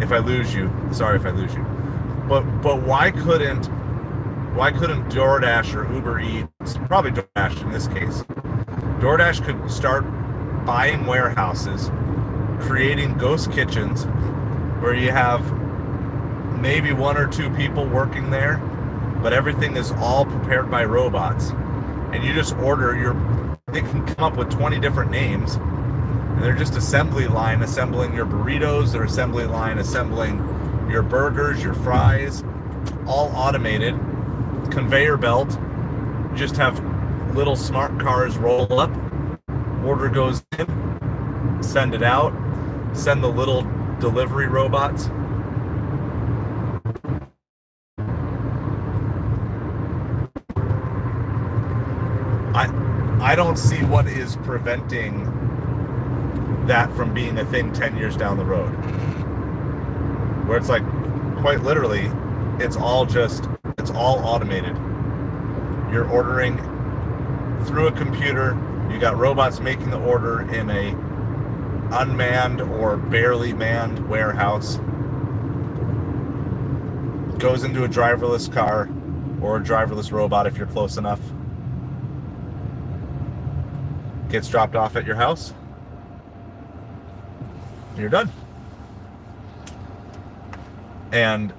[SPEAKER 1] if I lose you, sorry if I lose you. But why couldn't DoorDash or Uber Eats, probably DoorDash in this case, DoorDash could start buying warehouses, creating ghost kitchens where you have maybe one or two people working there, but everything is all prepared by robots, and you just order they can come up with 20 different names, and they're just assembling your burritos, they're assembling your burgers, your fries, all automated, conveyor belt. You just have little smart cars roll up, order goes in, send it out, send the little delivery robots. I don't see what is preventing that from being a thing 10 years down the road, where it's quite literally, it's all automated. You're ordering through a computer, you got robots making the order in a unmanned or barely manned warehouse, goes into a driverless car or a driverless robot if you're close enough, gets dropped off at your house, and you're done. And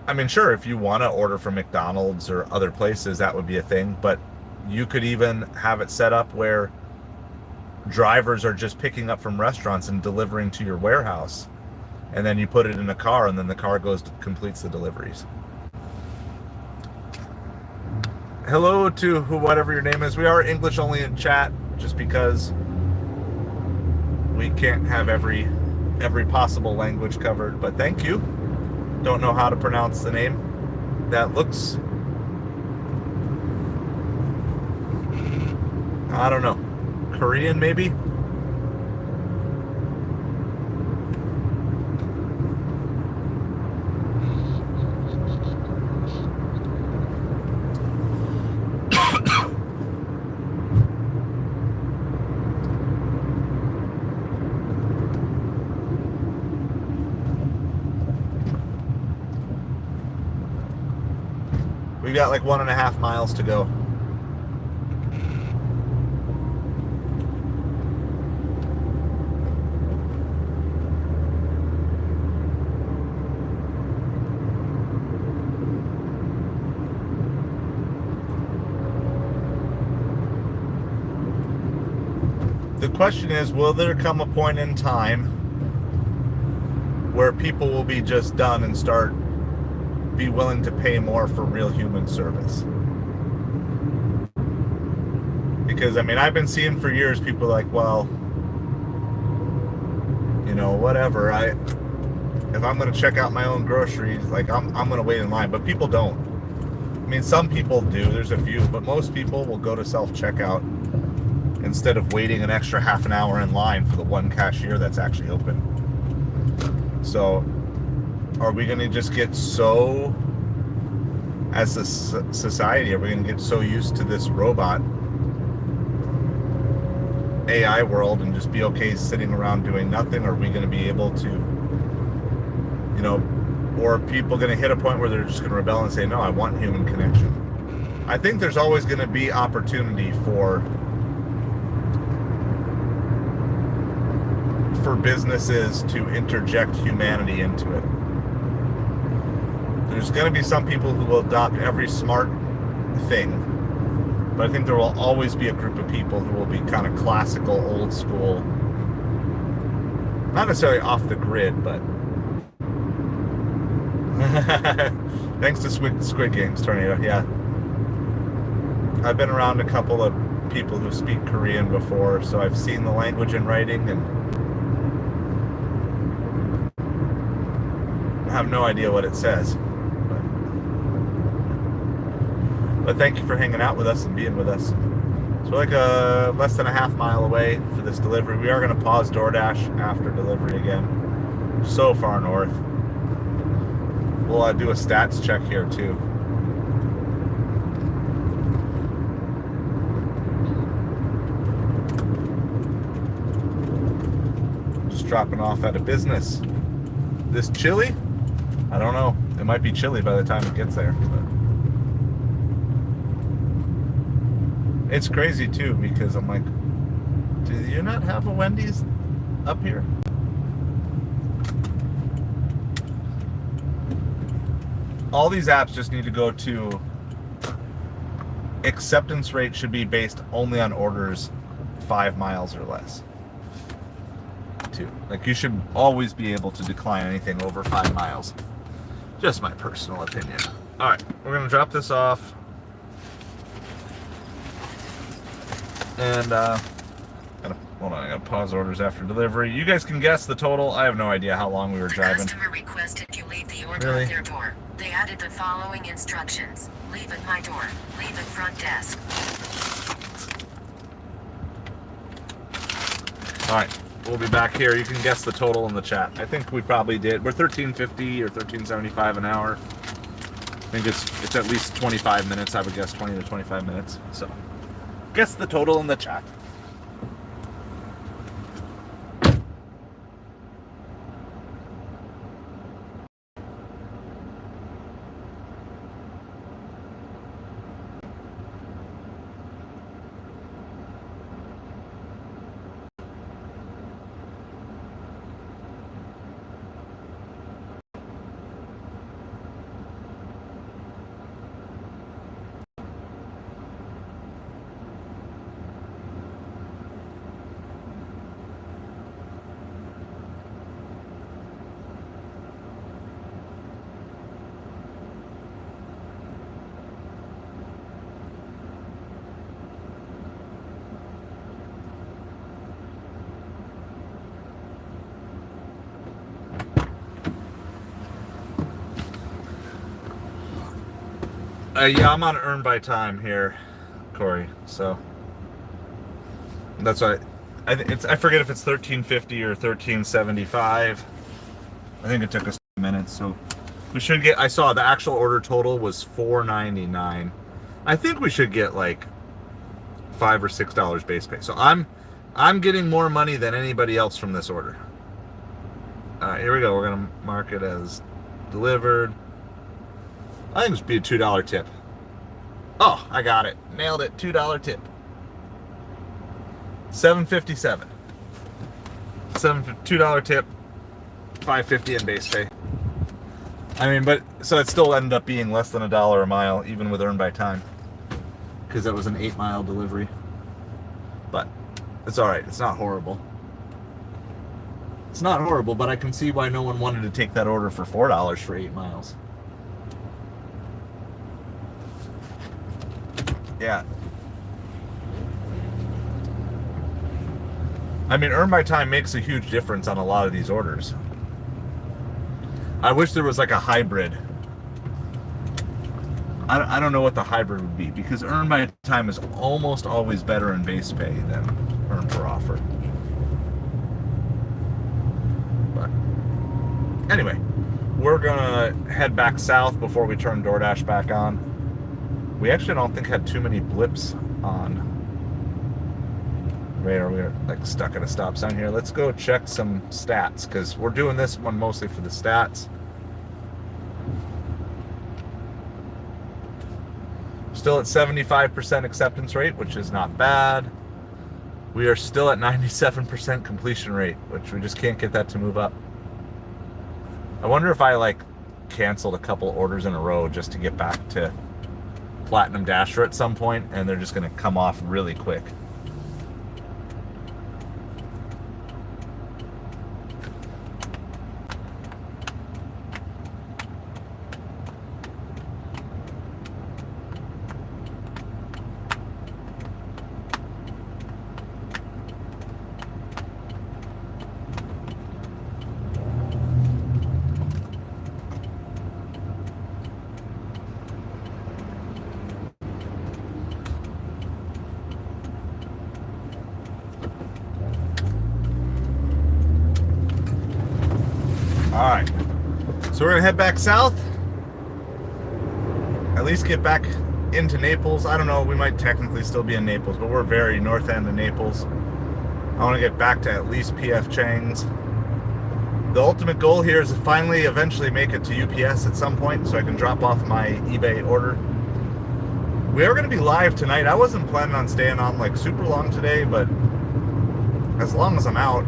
[SPEAKER 1] I mean, sure, if you want to order from McDonald's or other places, that would be a thing, but you could even have it set up where drivers are just picking up from restaurants and delivering to your warehouse, and then you put it in a car, and then the car goes to completes the deliveries. Hello to whatever your name is. We are English only in chat, just because we can't have every possible language covered. But thank you. Don't know how to pronounce the name. That looks, I don't know, Korean maybe? We got like 1.5 miles to go. The question is, will there come a point in time where people will be just done and be willing to pay more for real human service? Because, I mean, I've been seeing for years people like, well, you know, whatever, if I'm going to check out my own groceries, like, I'm going to wait in line. But people don't. I mean, some people do, there's a few, but most people will go to self-checkout instead of waiting an extra half an hour in line for the one cashier that's actually open. So, are we going to just get so, as a society, are we going to get so used to this robot AI world and just be okay sitting around doing nothing? Or are we going to be able to, you know, or are people going to hit a point where they're just going to rebel and say, no, I want human connection? I think there's always going to be opportunity for businesses to interject humanity into it. There's going to be some people who will adopt every smart thing, but I think there will always be a group of people who will be kind of classical, old school, not necessarily off the grid, but thanks to Squid Games, Tornado. Yeah, I've been around a couple of people who speak Korean before, so I've seen the language in writing, and I have no idea what it says. But thank you for hanging out with us and being with us. So we're like less than a half mile away for this delivery. We are going to pause DoorDash after delivery again. So far north. We'll do a stats check here too. Just dropping off at a business. This chili? I don't know. It might be chilly by the time it gets there. But it's crazy too, because I'm like, do you not have a Wendy's up here? All these apps just need to go to acceptance rate should be based only on orders 5 miles or less. Too. Like, you should always be able to decline anything over 5 miles. Just my personal opinion. All right, we're gonna drop this off, and hold on. I gotta pause orders after delivery. You guys can guess the total. I have no idea how long we were driving.
[SPEAKER 2] Customer requested you leave the order at their door. They added the following instructions: leave at my door, leave at front desk.
[SPEAKER 1] All right. We'll be back here. You can guess the total in the chat. I think we probably did. We're $13.50 or $13.75 an hour. I think it's at least 25 minutes. I would guess 20 to 25 minutes. So, guess the total in the chat. Yeah, I'm on earn by time here, Corey. So that's why I forget if it's 1350 or 1375. I think it took us minutes, so we should get. I saw the actual order total was $4.99. I think we should get like $5 or $6 base pay. So I'm getting more money than anybody else from this order. All right, here we go. We're gonna mark it as delivered. I think it should be a $2 tip. Oh, I got it. Nailed it. $2 tip. $7.57. $2 tip. $5.50 in base pay. I mean, but so it still ended up being less than $1 a mile, even with earn by time, because that was an 8-mile delivery. But it's all right. It's not horrible. It's not horrible, but I can see why no one wanted to take that order for $4 for 8 miles. Yeah. I mean, earn by time makes a huge difference on a lot of these orders. I wish there was like a hybrid. I don't know what the hybrid would be, because earn by time is almost always better in base pay than earn per offer. But anyway, we're gonna head back south before we turn DoorDash back on. We actually don't think had too many blips on radar. We're like stuck at a stop sign here. Let's go check some stats, because we're doing this one mostly for the stats. Still at 75% acceptance rate, which is not bad. We are still at 97% completion rate, which we just can't get that to move up. I wonder if I like canceled a couple orders in a row just to get back to Platinum Dasher at some point, and they're just going to come off really quick. Alright, so we're going to head back south. At least get back into Naples. I don't know, we might technically still be in Naples, but we're very north end of Naples. I want to get back to at least PF Chang's. The ultimate goal here is to finally eventually make it to UPS at some point so I can drop off my eBay order. We are going to be live tonight. I wasn't planning on staying on like super long today, but as long as I'm out,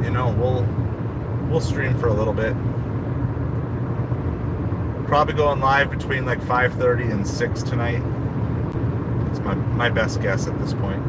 [SPEAKER 1] you know, we'll stream for a little bit. Probably going live between like 5:30 and 6 tonight. It's my best guess at this point.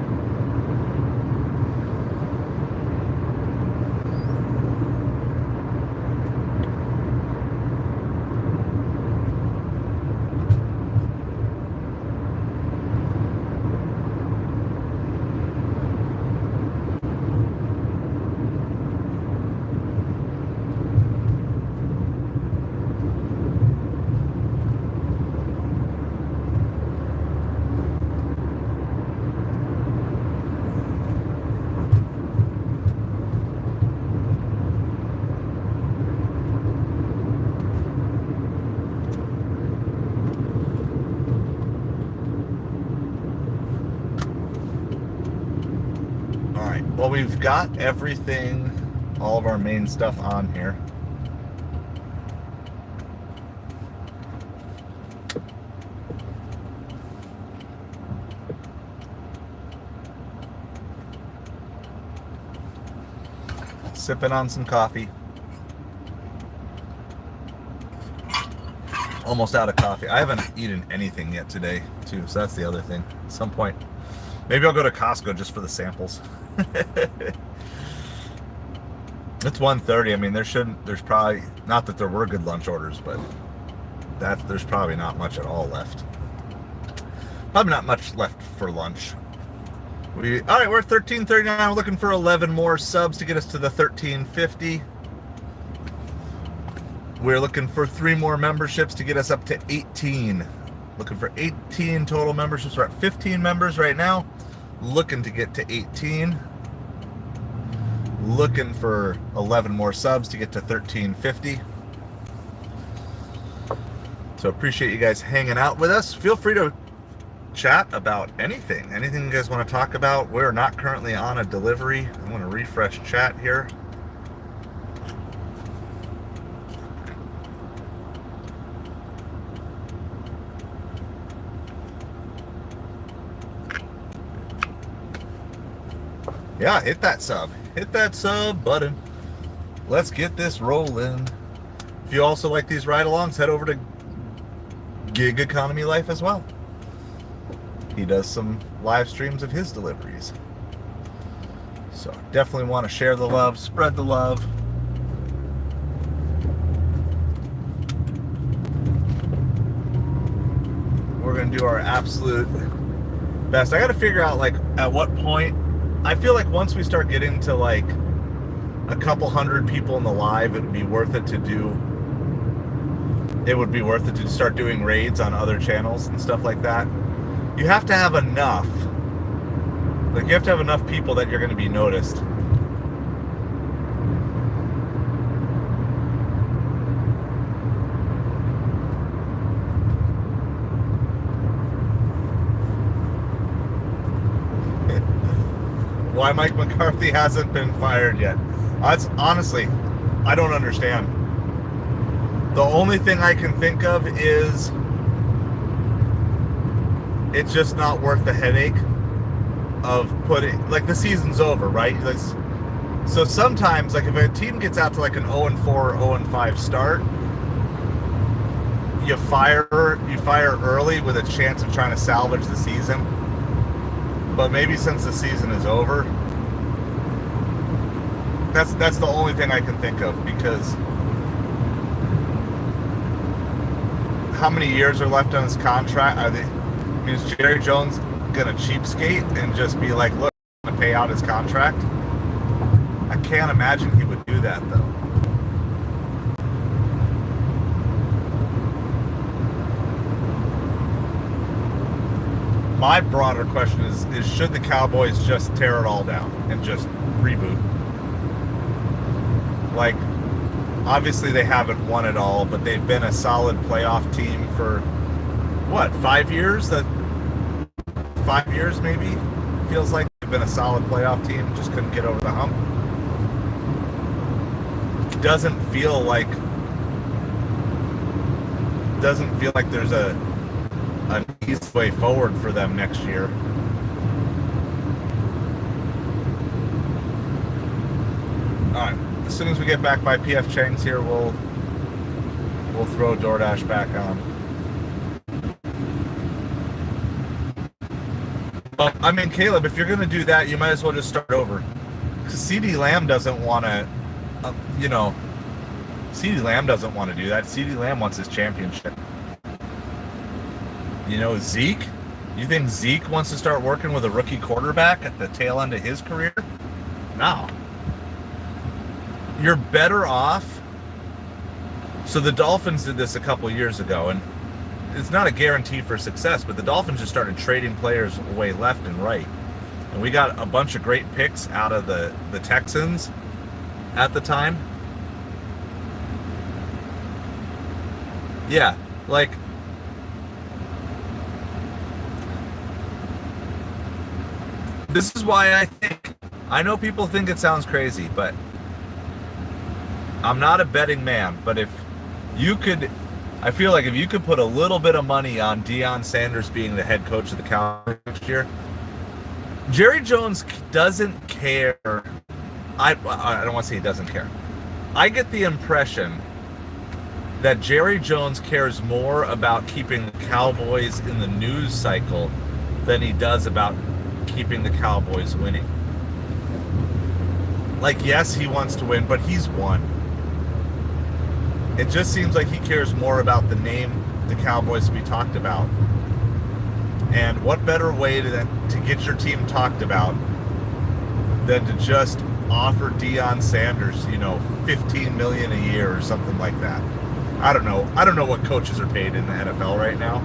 [SPEAKER 1] Well, we've got everything, all of our main stuff on here. Sipping on some coffee. Almost out of coffee. I haven't eaten anything yet today, too, so that's the other thing. At some point, maybe I'll go to Costco just for the samples. It's 1:30. I mean, there's probably, not that there were good lunch orders, but there's probably not much at all left. Probably not much left for lunch. All right, we're at 1339. We're looking for 11 more subs to get us to the 1350. We're looking for 3 more memberships to get us up to 18. Looking for 18 total memberships. We're at 15 members right now. Looking to get to 18. Looking for 11 more subs to get to 1350. So appreciate you guys hanging out with us. Feel free to chat about anything you guys want to talk about. We're not currently on a delivery. I want to refresh chat here. Yeah, hit that sub button. Let's get this rolling. If you also like these ride-alongs, head over to Gig Economy Life as well. He does some live streams of his deliveries. So definitely want to share the love, spread the love. We're going to do our absolute best. I got to figure out, like, at what point. I feel like once we start getting to, like, a couple hundred people in the live, it would be worth it to start doing raids on other channels and stuff like that. You have to have enough. Like, you have to have enough people that you're going to be noticed. Why Mike McCarthy hasn't been fired yet. That's honestly, I don't understand. The only thing I can think of is it's just not worth the headache of putting, like, the season's over, right? So sometimes, like, if a team gets out to like an 0-4 or 0-5 start, you fire early with a chance of trying to salvage the season. But maybe since the season is over, that's the only thing I can think of, because how many years are left on his contract? Is Jerry Jones gonna cheapskate and just be like, look, I'm gonna pay out his contract? I can't imagine he would do that, though. My broader question is should the Cowboys just tear it all down and just reboot? Like, obviously they haven't won it all, but they've been a solid playoff team for, what, 5 years? 5 years maybe? Feels like they've been a solid playoff team, just couldn't get over the hump. Doesn't feel like there's an easy way forward for them next year. Alright, as soon as we get back by PF Chang's here, we'll throw DoorDash back on. Well, I mean, Caleb, if you're going to do that, you might as well just start over. Because CeeDee Lamb doesn't want to, CeeDee Lamb doesn't want to do that. CeeDee Lamb wants his championship. Zeke? You think Zeke wants to start working with a rookie quarterback at the tail end of his career? No. You're better off. So the Dolphins did this a couple years ago, and it's not a guarantee for success, but the Dolphins just started trading players away left and right. And we got a bunch of great picks out of the Texans at the time. Yeah, like, this is why I know people think it sounds crazy, but I'm not a betting man. But I feel like if you could put a little bit of money on Deion Sanders being the head coach of the Cowboys next year, Jerry Jones doesn't care. I don't want to say he doesn't care. I get the impression that Jerry Jones cares more about keeping the Cowboys in the news cycle than he does about keeping the Cowboys winning. Like, yes, he wants to win, but he's won. It just seems like he cares more about the name the Cowboys to be talked about. And what better way to get your team talked about than to just offer Deion Sanders, $15 million a year or something like that. I don't know. I don't know what coaches are paid in the NFL right now.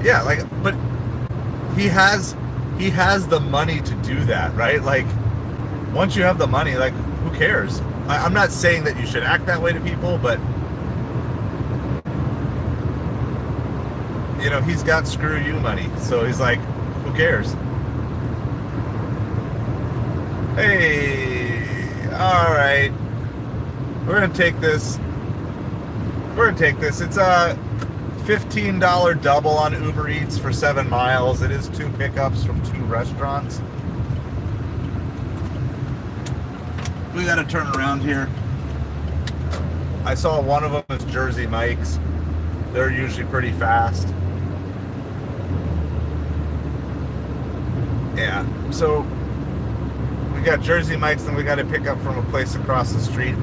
[SPEAKER 1] Yeah, like, but he has the money to do that, right? Like, once you have the money, like, who cares? I'm not saying that you should act that way to people, but you know, he's got screw you money, so he's like, who cares? Hey, all right, we're gonna take this. It's a $15 double on Uber Eats for 7 miles. It is 2 pickups from 2 restaurants. We got to turn around here. I saw one of them is Jersey Mike's. They're usually pretty fast. Yeah, so we got Jersey Mike's, and we got to pick up from a place across the street,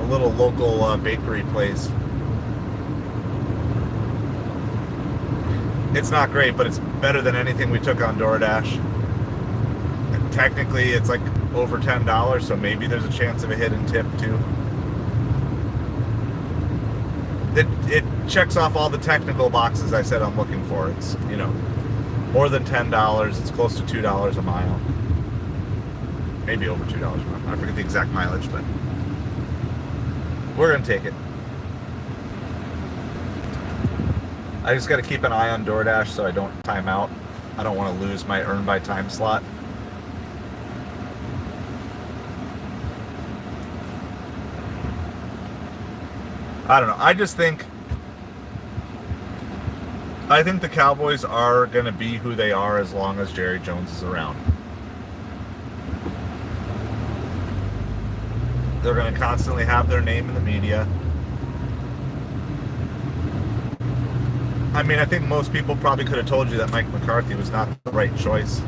[SPEAKER 1] a little local bakery place. It's not great, but it's better than anything we took on DoorDash. And technically, it's like over $10, so maybe there's a chance of a hidden tip too. It checks off all the technical boxes I said I'm looking for. It's, you know, more than $10. It's close to $2 a mile. Maybe over $2 a mile. I forget the exact mileage, but we're gonna take it. I just got to keep an eye on DoorDash so I don't time out. I don't want to lose my earn by time slot. I don't know. I think the Cowboys are going to be who they are as long as Jerry Jones is around. They're going to constantly have their name in the media. I mean, I think most people probably could have told you that Mike McCarthy was not the right choice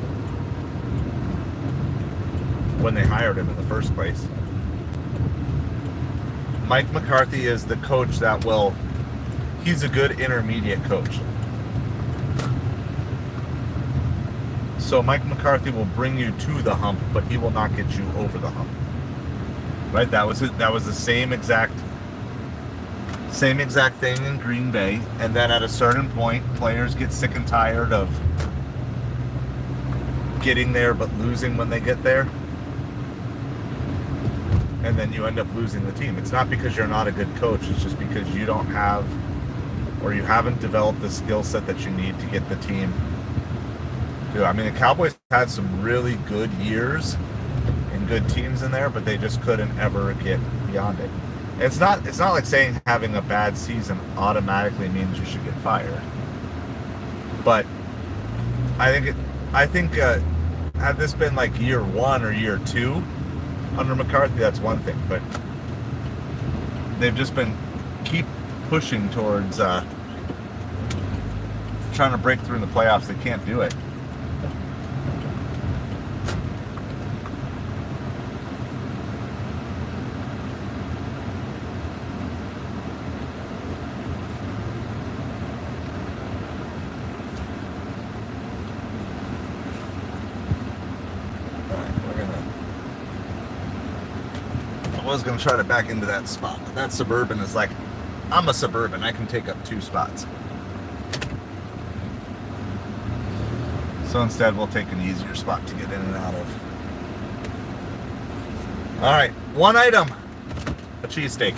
[SPEAKER 1] when they hired him in the first place. Mike McCarthy is the coach that he's a good intermediate coach. So Mike McCarthy will bring you to the hump, but he will not get you over the hump. Right? That was the same exact thing in Green Bay, and then at a certain point, players get sick and tired of getting there but losing when they get there, and then you end up losing the team. It's not because you're not a good coach, it's just because you don't have, or you haven't developed the skill set that you need to get the team to. I mean, the Cowboys had some really good years and good teams in there, but they just couldn't ever get beyond it. It's not like saying having a bad season automatically means you should get fired. But I think had this been like year 1 or year 2 under McCarthy, that's one thing. But they've just been keep pushing towards trying to break through in the playoffs. They can't do it. I was going to try to back into that spot, but that Suburban is like, I'm a Suburban, I can take up 2 spots. So instead we'll take an easier spot to get in and out of. Alright, one item, a cheesesteak.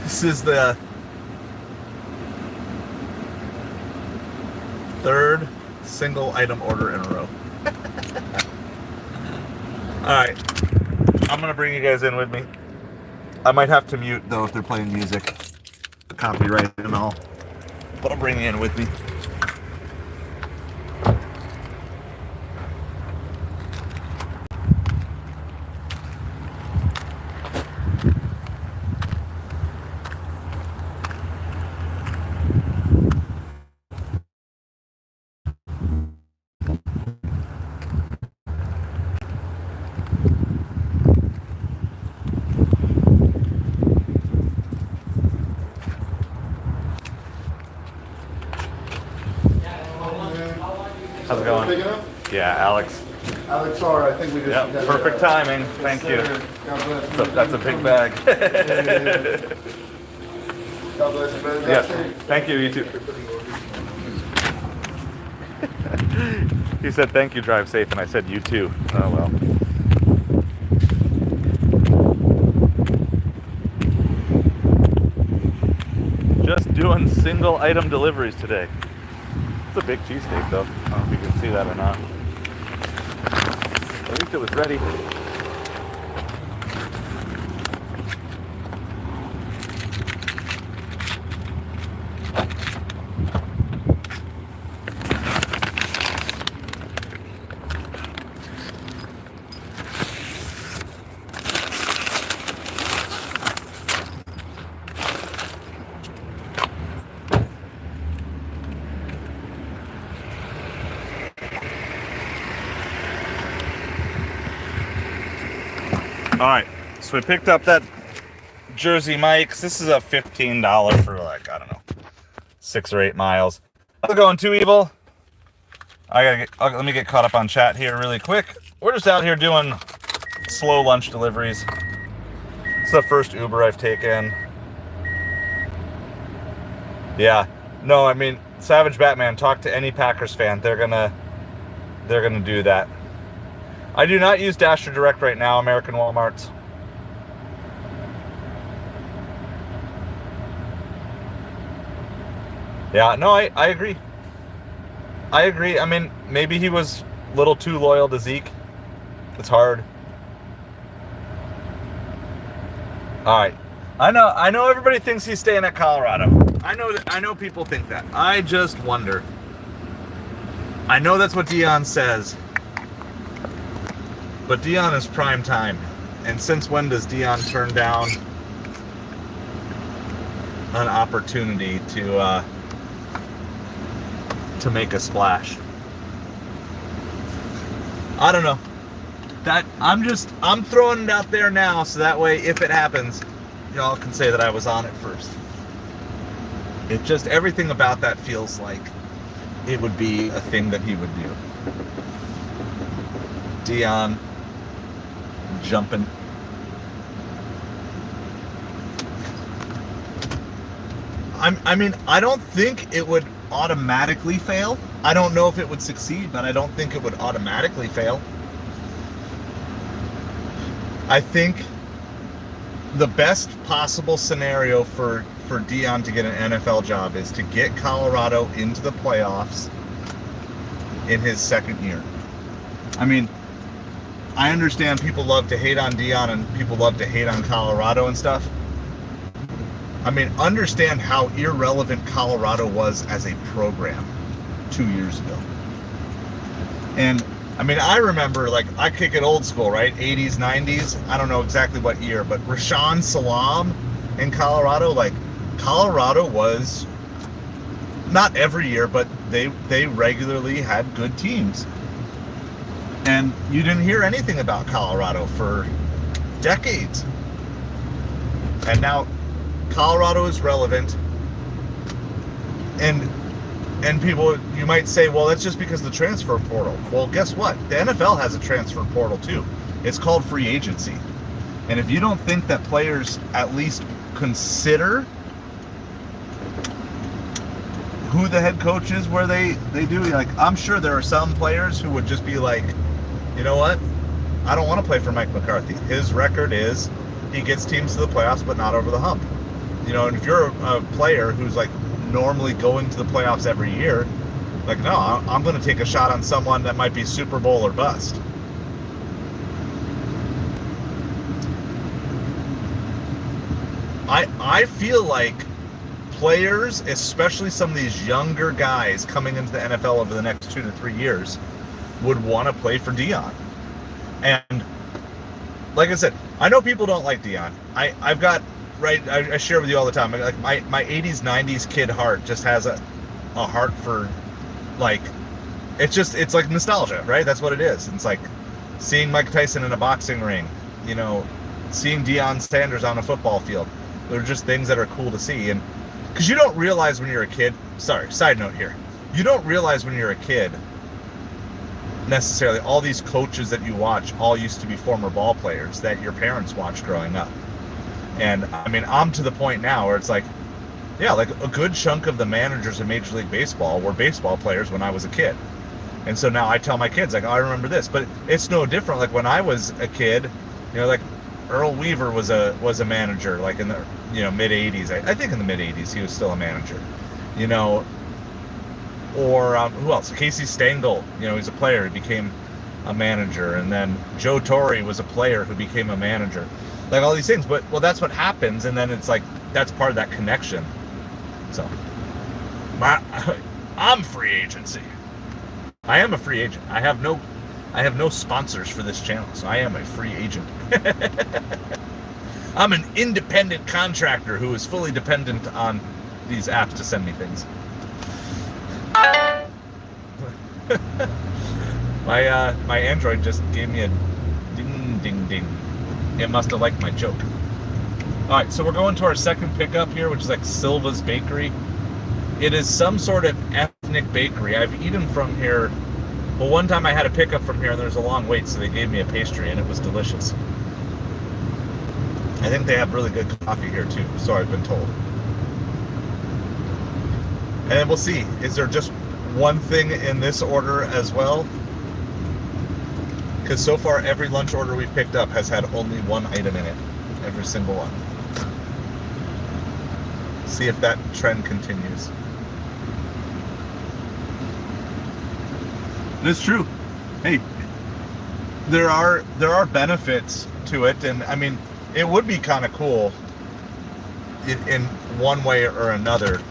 [SPEAKER 1] This is the 3rd single item order in a row. Alright. I'm going to bring you guys in with me. I might have to mute, though, if they're playing music. Copyright and all. But I'll bring you in with me. How's it going? Yeah, Alex.
[SPEAKER 3] Alex, sorry, I think we just...
[SPEAKER 1] Yeah, perfect timing. Thank you.
[SPEAKER 3] God bless.
[SPEAKER 1] That's a big bag.
[SPEAKER 3] God bless you, brother.
[SPEAKER 1] Yeah, thank you, you too. He said, thank you, drive safe, and I said, you too. Oh, well. Just doing single item deliveries today. It's a big cheesesteak, though. I don't know if you can see that or not. At least it was ready. All right, so we picked up that Jersey mics. This is a $15 for like, I don't know, 6 or 8 miles. How's it going, Too Evil? Let me get caught up on chat here really quick. We're just out here doing slow lunch deliveries. It's the first Uber I've taken. Yeah, no, I mean, Savage Batman, talk to any Packers fan. They're gonna do that. I do not use Dasher Direct right now, American Walmarts. Yeah, no, I agree. I agree. I mean, maybe he was a little too loyal to Zeke. It's hard. All right. I know everybody thinks he's staying at Colorado. I know people think that. I just wonder. I know that's what Dion says. But Dion is prime time. And since when does Dion turn down an opportunity to make a splash? I don't know. I'm throwing it out there now so that way if it happens, y'all can say that I was on it first. It just, everything about that feels like it would be a thing that he would do. Dion jumping. I mean, I don't think it would automatically fail. I don't know if it would succeed, but I don't think it would automatically fail. I think the best possible scenario for Dion to get an NFL job is to get Colorado into the playoffs in his second year. I mean, I understand people love to hate on Dion and people love to hate on Colorado and stuff. I mean, understand how irrelevant Colorado was as a program 2 years ago. And I mean, I remember, like, I kick it old school, right? 80s, 90s. I don't know exactly what year, but Rashawn Salam in Colorado, like, Colorado was, not every year, but they regularly had good teams. And you didn't hear anything about Colorado for decades. And now Colorado is relevant. And people, you might say, well, that's just because of the transfer portal. Well, guess what? The NFL has a transfer portal too. It's called free agency. And if you don't think that players at least consider who the head coach is where they do, like, I'm sure there are some players who would just be like, you know what? I don't want to play for Mike McCarthy. His record is he gets teams to the playoffs, but not over the hump. You know, and if you're a player who's like normally going to the playoffs every year, like, no, I'm going to take a shot on someone that might be Super Bowl or bust. I feel like players, especially some of these younger guys coming into the NFL over the next 2 to 3 years, would want to play for Dion. And like I said, I know people don't like Dion. I've got, right, I share with you all the time, like my 80s, 90s kid heart just has a heart for, like, it's like nostalgia, right? That's what it is. It's like seeing Mike Tyson in a boxing ring, you know, seeing Deion Sanders on a football field. They're just things that are cool to see. And because you don't realize when you're a kid, sorry, side note here, you don't realize when you're a kid necessarily all these coaches that you watch all used to be former ball players that your parents watched growing up. And I mean, I'm to the point now where it's like, yeah, like a good chunk of the managers in Major League Baseball were baseball players when I was a kid. And so now I tell my kids, like, oh, I remember this. But it's no different. Like when I was a kid, you know, like Earl Weaver was a manager, like in the mid '80s. I think in the mid '80s he was still a manager. You know, or who else? Casey Stengel. You know, he's a player. He became a manager, and then Joe Torre was a player who became a manager. Like all these things. But well, that's what happens, and then it's like that's part of that connection. So, I'm free agency. I am a free agent. I have no sponsors for this channel, so I am a free agent. I'm an independent contractor who is fully dependent on these apps to send me things. My Android just gave me a ding ding ding. It must have liked my joke. All right, so we're going to our second pickup here, which is like Silva's Bakery. It is some sort of ethnic bakery. I've eaten from here. Well, one time I had a pickup from here and there was a long wait, so they gave me a pastry and it was delicious. I think they have really good coffee here too, so I've been told. And then we'll see. Is there just one thing in this order as well? Because so far every lunch order we've picked up has had only one item in it. Every single one. See if that trend continues. It's true. Hey, there are benefits to it, and I mean, it would be kind of cool in one way or another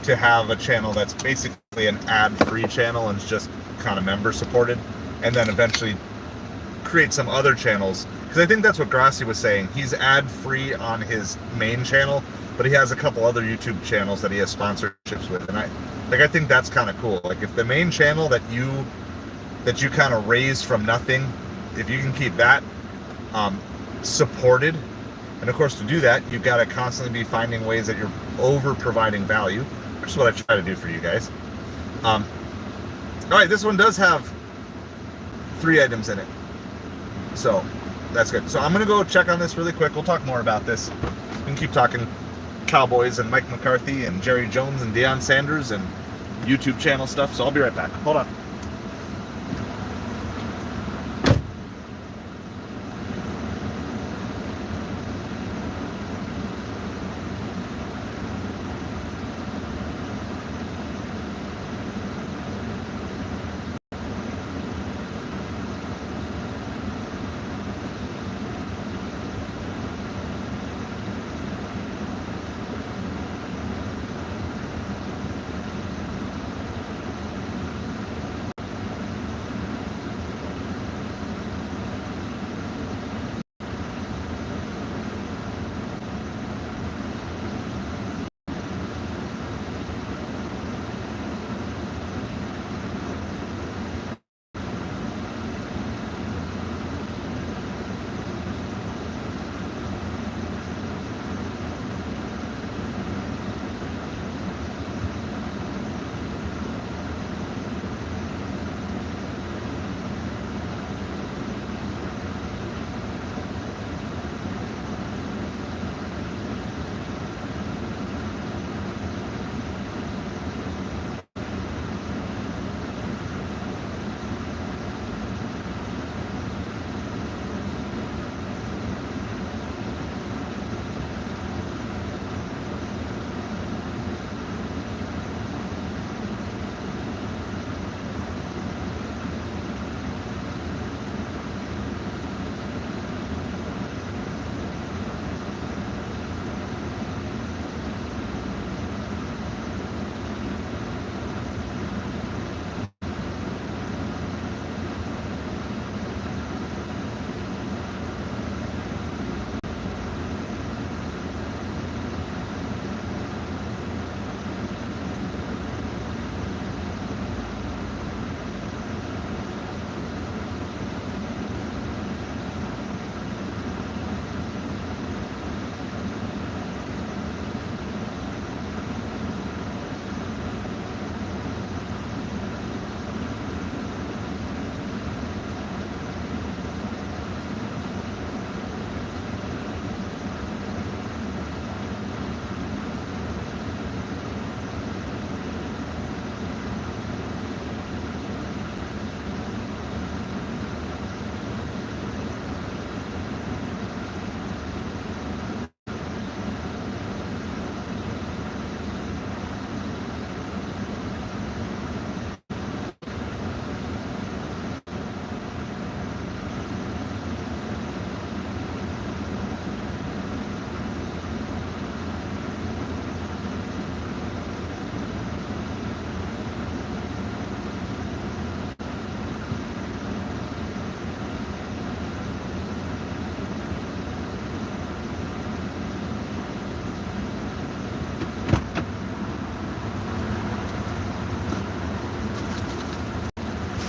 [SPEAKER 1] to have a channel that's basically an ad-free channel and it's just kind of member supported, and then eventually create some other channels. Because I think that's what Grassi was saying. He's ad-free on his main channel, but he has a couple other YouTube channels that he has sponsorships with, and I think that's kind of cool. Like if the main channel that you kind of raise from nothing, if you can keep that supported, and of course to do that you've got to constantly be finding ways that you're over providing value, which is what I try to do for you guys. All right, this one does have 3 items in it, so that's good. So I'm gonna go check on this really quick. We'll talk more about this. We can keep talking Cowboys and Mike McCarthy and Jerry Jones and Deion Sanders and YouTube channel stuff, so I'll be right back. Hold on.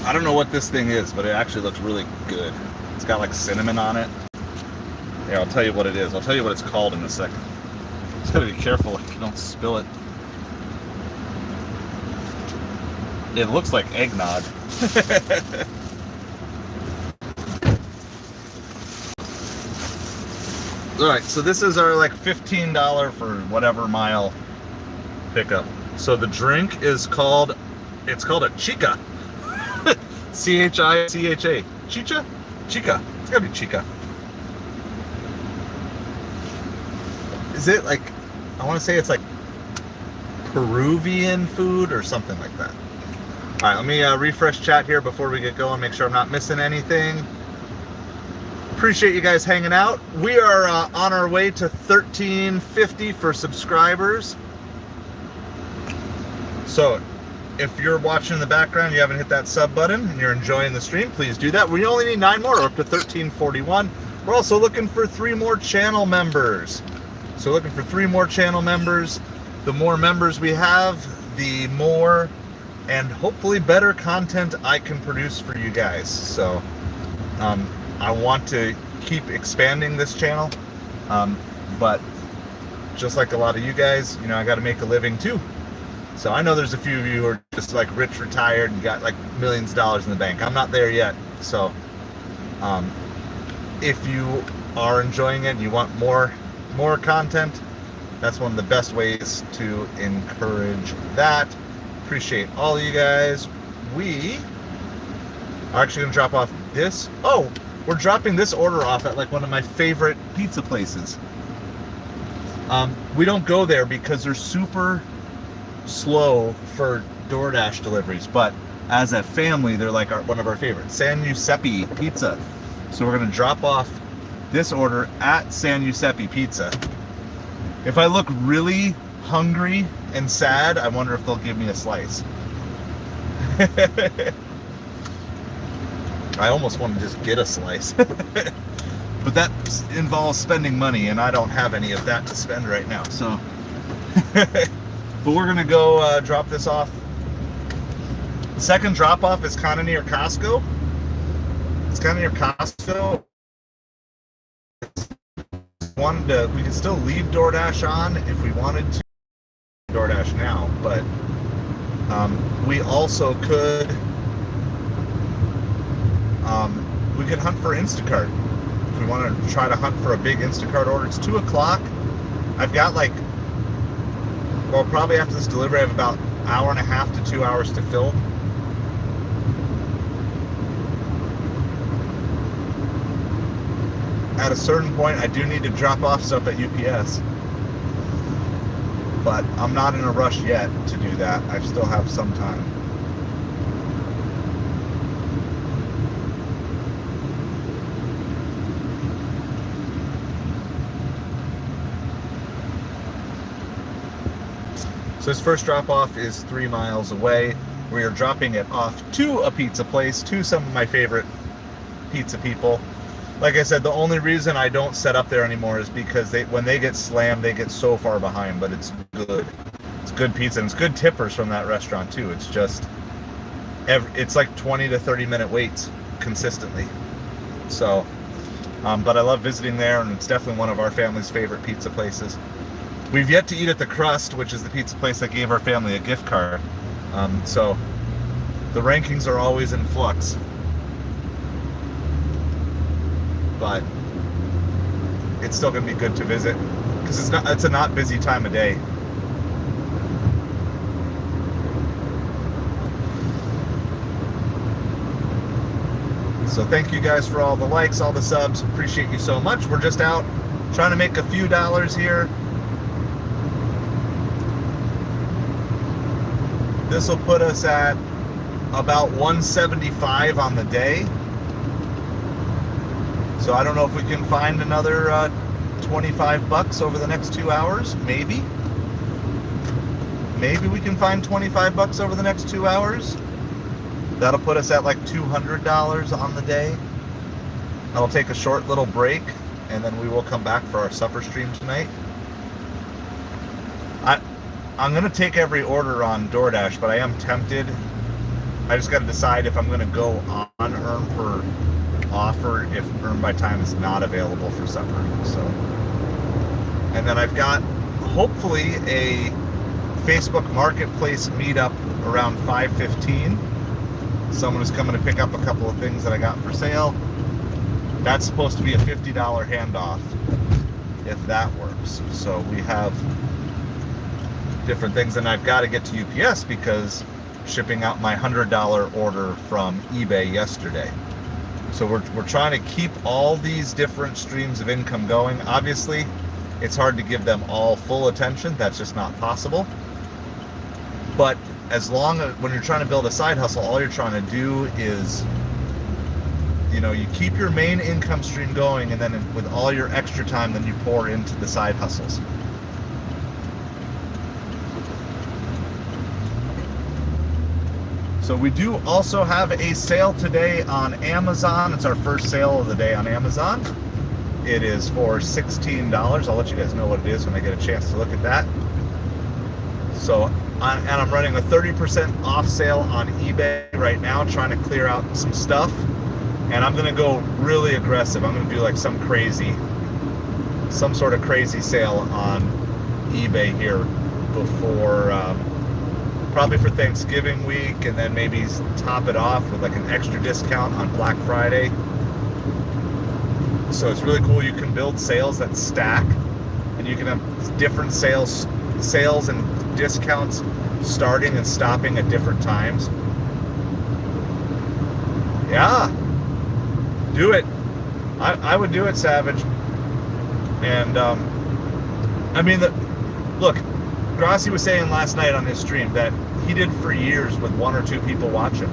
[SPEAKER 1] I don't know what this thing is, but it actually looks really good. It's got like cinnamon on it. Yeah, I'll tell you what it is. I'll tell you what it's called in a second. Just gotta be careful like you don't spill it. It looks like eggnog. Alright, so this is our like $15 for whatever mile pickup. So the drink is called, it's called a chica. C-H-I-C-H-A. Chicha? Chica. It's gotta be chica. Is it like, I want to say it's like Peruvian food or something like that. Alright, let me refresh chat here before we get going, make sure I'm not missing anything. Appreciate you guys hanging out. We are on our way to 1350 for subscribers. So, if you're watching in the background, you haven't hit that sub button, and you're enjoying the stream, please do that. We only need 9 more, up to 1341. We're also looking for 3 more channel members. So looking for 3 more channel members. The more members we have, the more and hopefully better content I can produce for you guys. So I want to keep expanding this channel, but just like a lot of you guys, you know, I got to make a living too. So I know there's a few of you who are just like rich, retired, and got like millions of dollars in the bank. I'm not there yet. So if you are enjoying it and you want more content, that's one of the best ways to encourage that. Appreciate all of you guys. We are actually going to drop off this. Oh, we're dropping this order off at like one of my favorite pizza places. We don't go there because they're super slow for DoorDash deliveries, but as a family, they're like one of our favorites. San Giuseppe Pizza. So we're going to drop off this order at San Giuseppe Pizza. If I look really hungry and sad, I wonder if they'll give me a slice. I almost want to just get a slice. But that involves spending money, and I don't have any of that to spend right now. So, but we're going to go drop this off. The second drop off is kind of near Costco. It's kind of near Costco. We could still leave DoorDash on if we wanted to. DoorDash now, but we also could hunt for Instacart if we want to try to hunt for a big Instacart order. It's 2 o'clock. I've got like, well, probably after this delivery I have about an hour and a half to 2 hours to fill. At a certain point, I do need to drop off stuff at UPS, but I'm not in a rush yet to do that. I still have some time. So this first drop off is 3 miles away. We are dropping it off to a pizza place, to some of my favorite pizza people. Like I said, the only reason I don't set up there anymore is because when they get slammed, they get so far behind, but it's good. It's good pizza, and it's good tippers from that restaurant too. It's just, it's like 20 to 30 minute waits consistently. So, but I love visiting there, and it's definitely one of our family's favorite pizza places. We've yet to eat at the Crust, which is the pizza place that gave our family a gift card. So the rankings are always in flux. But it's still going to be good to visit because it's a not busy time of day. So thank you guys for all the likes, all the subs. Appreciate you so much. We're just out trying to make a few dollars here. This will put us at about 175 on the day. So I don't know if we can find another 25 bucks over the next 2 hours. Maybe we can find 25 bucks over the next 2 hours. That'll put us at like $200 on the day. I'll take a short little break, and then we will come back for our supper stream tonight. I'm gonna take every order on DoorDash, but I am tempted. I just got to decide if I'm going to go on earn per offer if earn by time is not available for supper. So, and then I've got hopefully a Facebook Marketplace meetup around 5:15. Someone is coming to pick up a couple of things that I got for sale. That's supposed to be a $50 handoff, if that works. So we have different things, and I've got to get to UPS because shipping out my $100 order from eBay yesterday. So we're trying to keep all these different streams of income going. Obviously, it's hard to give them all full attention. That's just not possible. But as long as when you're trying to build a side hustle, all you're trying to do is, you keep your main income stream going, and then with all your extra time, then you pour into the side hustles. So we do also have a sale today on Amazon. It's our first sale of the day on Amazon. It is for $16. I'll let you guys know what it is when I get a chance to look at that. So, and I'm running a 30% off sale on eBay right now, trying to clear out some stuff. And I'm gonna go really aggressive. I'm gonna do like some sort of crazy sale on eBay here before, probably for Thanksgiving week, and then maybe top it off with like an extra discount on Black Friday. So it's really cool. You can build sales that stack, and you can have different sales and discounts starting and stopping at different times. Yeah, do it. I would do it, Savage. And look, Grassi was saying last night on his stream that he did for years with 1 or 2 people watching.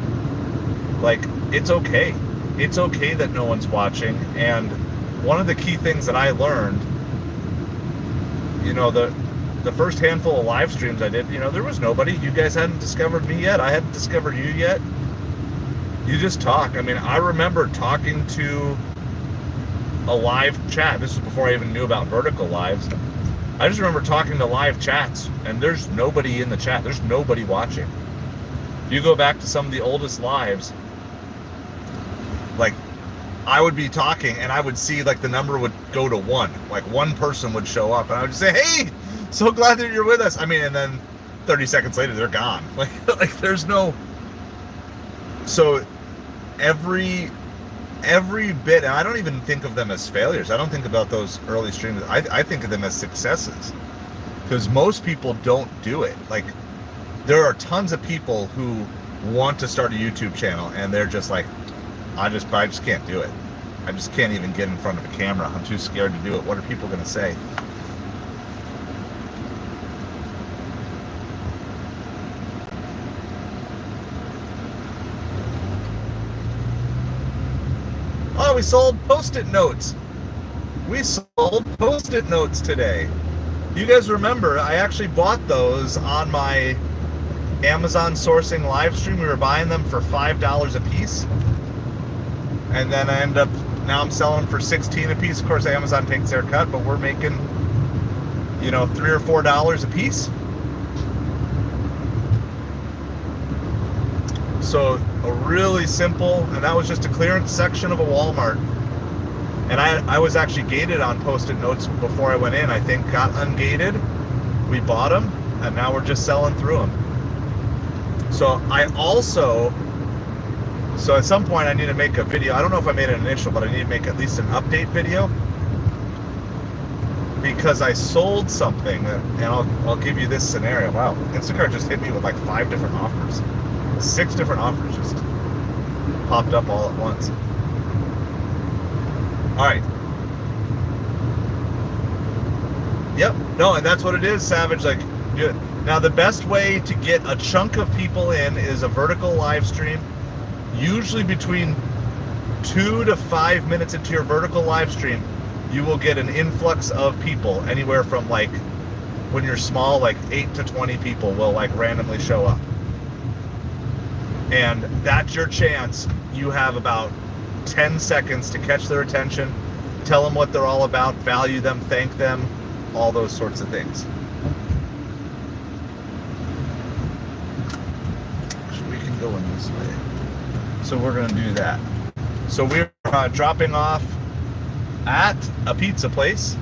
[SPEAKER 1] Like, it's okay. It's okay that no one's watching. And one of the key things that I learned, the first handful of live streams I did, there was nobody. You guys hadn't discovered me yet. I hadn't discovered you yet. You just talk. I remember talking to a live chat. This is before I even knew about vertical lives. I just remember talking to live chats, and there's nobody in the chat. There's nobody watching. You go back to some of the oldest lives, like, I would be talking, and I would see, like, the number would go to 1. Like, one person would show up, and I would just say, hey, so glad that you're with us. And then 30 seconds later, they're gone. Like there's no... So, every bit, and I don't even think of them as failures. I don't think about those early streams. I think of them as successes, because most people don't do it. Like, there are tons of people who want to start a YouTube channel, and they're just like, I just can't do it. I just can't even get in front of a camera. I'm too scared to do it. What are people going to say? Oh, we sold Post-it notes. We sold Post-it notes today. You guys remember, I actually bought those on my Amazon sourcing live stream. We were buying them for $5 a piece. And then now I'm selling them for $16 a piece. Of course, Amazon takes their cut, but we're making, $3 or $4 a piece. So a really simple, and that was just a clearance section of a Walmart. And I was actually gated on Post-it notes before I went in. I think got ungated. We bought them, and now we're just selling through them. So so at some point I need to make a video. I don't know if I made an initial, but I need to make at least an update video, because I sold something, and I'll give you this scenario. Wow, Instacart just hit me with like 5 different offers. 6 different offers just popped up all at once. All right. Yep. No, and that's what it is, Savage. Like, do it. Now, the best way to get a chunk of people in is a vertical live stream. Usually between 2 to 5 minutes into your vertical live stream, you will get an influx of people, anywhere from, like, when you're small, like 8 to 20 people will like randomly show up. And that's your chance. You have about 10 seconds to catch their attention, tell them what they're all about, value them, thank them, all those sorts of things. We can going this way. So we're going to do that. So we're dropping off at a pizza place,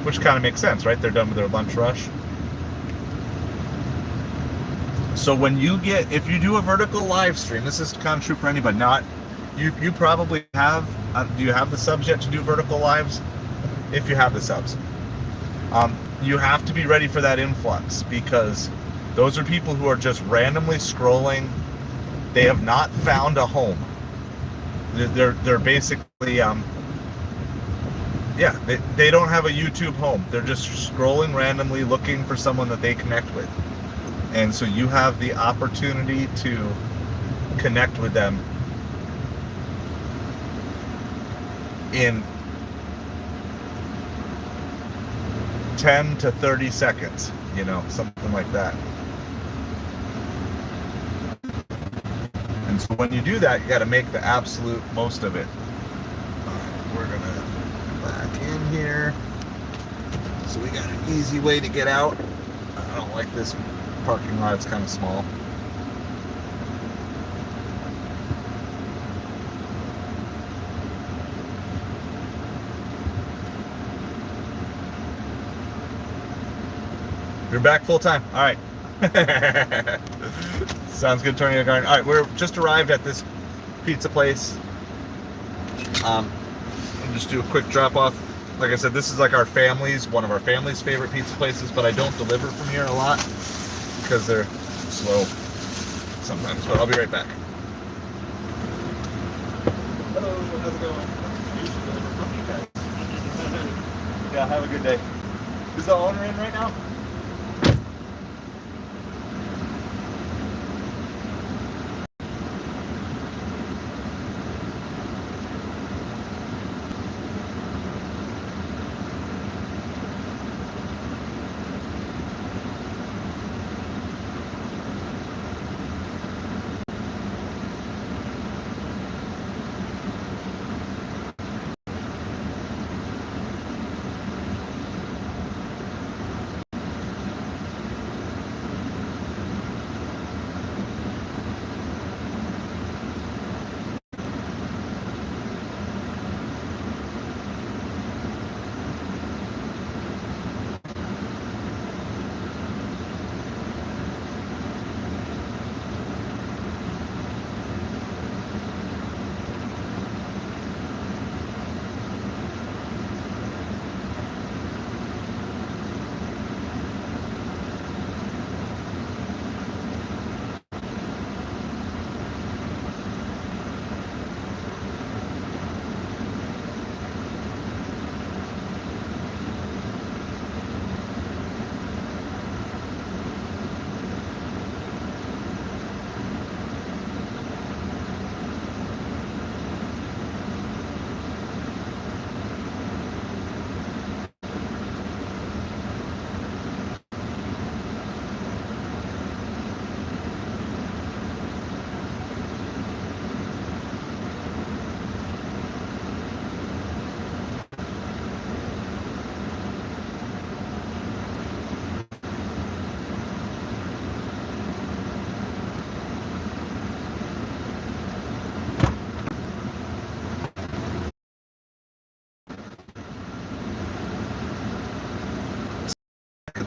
[SPEAKER 1] which kind of makes sense, right? They're done with their lunch rush. So when you get, if you do a vertical live stream, this is kind of true for anybody. Not you probably have. Do you have the subs yet to do vertical lives? If you have the subs, you have to be ready for that influx, because those are people who are just randomly scrolling. They have not found a home. They're basically they don't have a YouTube home. They're just scrolling randomly looking for someone that they connect with. And so you have the opportunity to connect with them in 10 to 30 seconds, something like that. And so when you do that, you got to make the absolute most of it. We're going to back in here. So we got an easy way to get out. I don't like this parking lot, it's kind of small. You're back full time. All right. Sounds good, Tony Garden. All right, we're just arrived at this pizza place. I'll just do a quick drop off. Like I said, this is like one of our family's favorite pizza places, but I don't deliver from here a lot because they're slow sometimes, but I'll be right back. Hello, how's it going? Usually deliver from you guys. Yeah, have a good day. Is the owner in right now?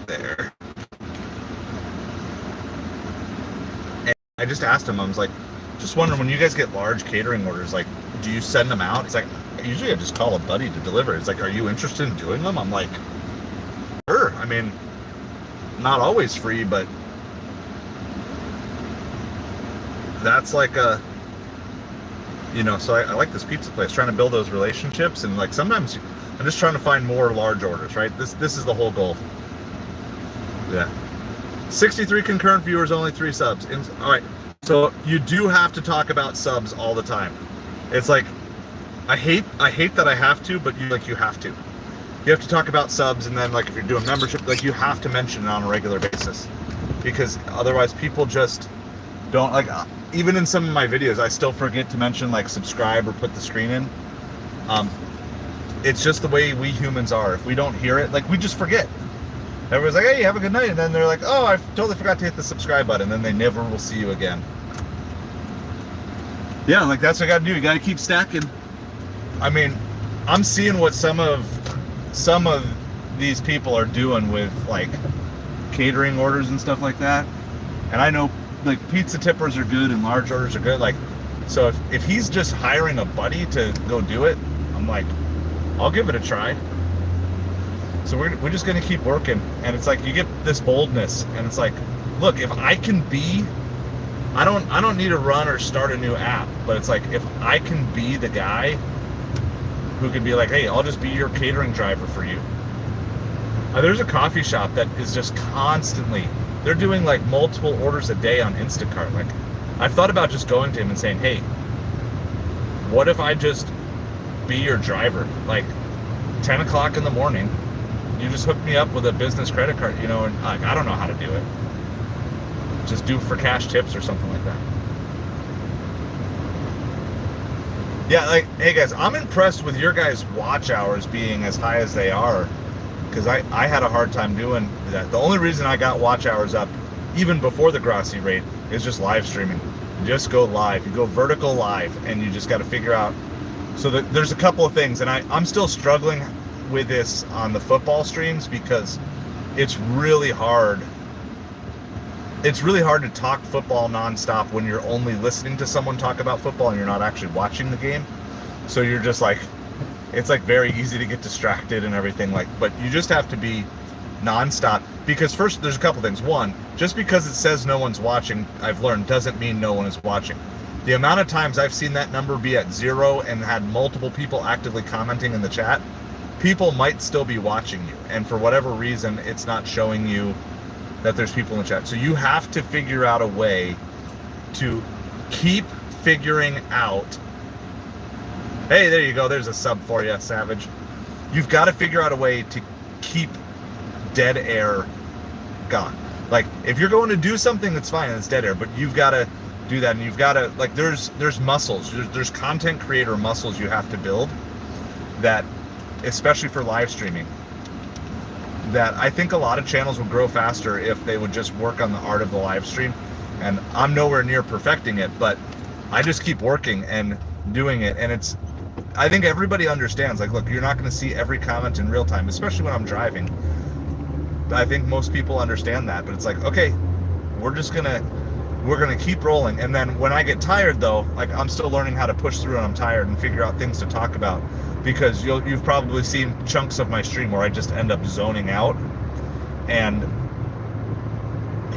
[SPEAKER 1] There. And I just asked him, I was like, just wondering, when you guys get large catering orders, like, do you send them out? He's like, usually I just call a buddy to deliver. It's like, are you interested in doing them? I'm like, sure. I mean, not always free, but that's like a, so I like this pizza place, trying to build those relationships. And like, sometimes I'm just trying to find more large orders, right? This is the whole goal. Yeah. 63 concurrent viewers, only 3 subs. All right. So you do have to talk about subs all the time. It's like, I hate that I have to, but you have to. You have to talk about subs, and then like if you're doing membership, like you have to mention it on a regular basis, because otherwise people just don't like. Even in some of my videos, I still forget to mention like subscribe or put the screen in. It's just the way we humans are. If we don't hear it, like we just forget. Everyone's like, hey, have a good night. And then they're like, oh, I totally forgot to hit the subscribe button. And then they never will see you again. Yeah, like that's what I got to do. You got to keep stacking. I mean, I'm seeing what some of these people are doing with like catering orders and stuff like that. And I know like pizza tippers are good and large orders are good. Like, so if he's just hiring a buddy to go do it, I'm like, I'll give it a try. So we're just gonna keep working. And it's like you get this boldness, and it's like, look, if I can be, I don't need to run or start a new app, but it's like if I can be the guy who can be like, hey, I'll just be your catering driver for you. There's a coffee shop that is just constantly, they're doing like multiple orders a day on Instacart. Like, I've thought about just going to him and saying, hey, what if I just be your driver? Like 10 o'clock in the morning, you just hook me up with a business credit card, you know, and like, I don't know how to do it. Just do for cash tips or something like that. Yeah, like, hey guys, I'm impressed with your guys' watch hours being as high as they are, because I had a hard time doing that. The only reason I got watch hours up, even before the Grossi rate, is just live streaming. You just go live. You go vertical live, and you just got to figure out. So there's a couple of things, and I'm still struggling with this on the football streams because it's really hard. It's really hard to talk football nonstop when you're only listening to someone talk about football and you're not actually watching the game. So you're just like, it's like very easy to get distracted and everything. Like, but you just have to be nonstop, because first there's a couple things. One, just because it says no one's watching, I've learned, doesn't mean no one is watching. The amount of times I've seen that number be at 0 and had multiple people actively commenting in the chat, people might still be watching you, and for whatever reason it's not showing you that there's people in the chat. So you have to figure out a way to keep figuring out. Hey, there you go, there's a sub for you, Savage. You've got to figure out a way to keep dead air gone. Like, if you're going to do something, that's fine, it's dead air, but you've got to do that, and you've got to, like, there's muscles, there's content creator muscles you have to build, that especially for live streaming, that I think a lot of channels would grow faster if they would just work on the art of the live stream. And I'm nowhere near perfecting it, but I just keep working and doing it. And it's, I think everybody understands, like, look, you're not going to see every comment in real time, especially when I'm driving. I think most people understand that, but it's like, okay, we're gonna keep rolling. And then when I get tired, though, like, I'm still learning how to push through and I'm tired and figure out things to talk about, because you've probably seen chunks of my stream where I just end up zoning out. And,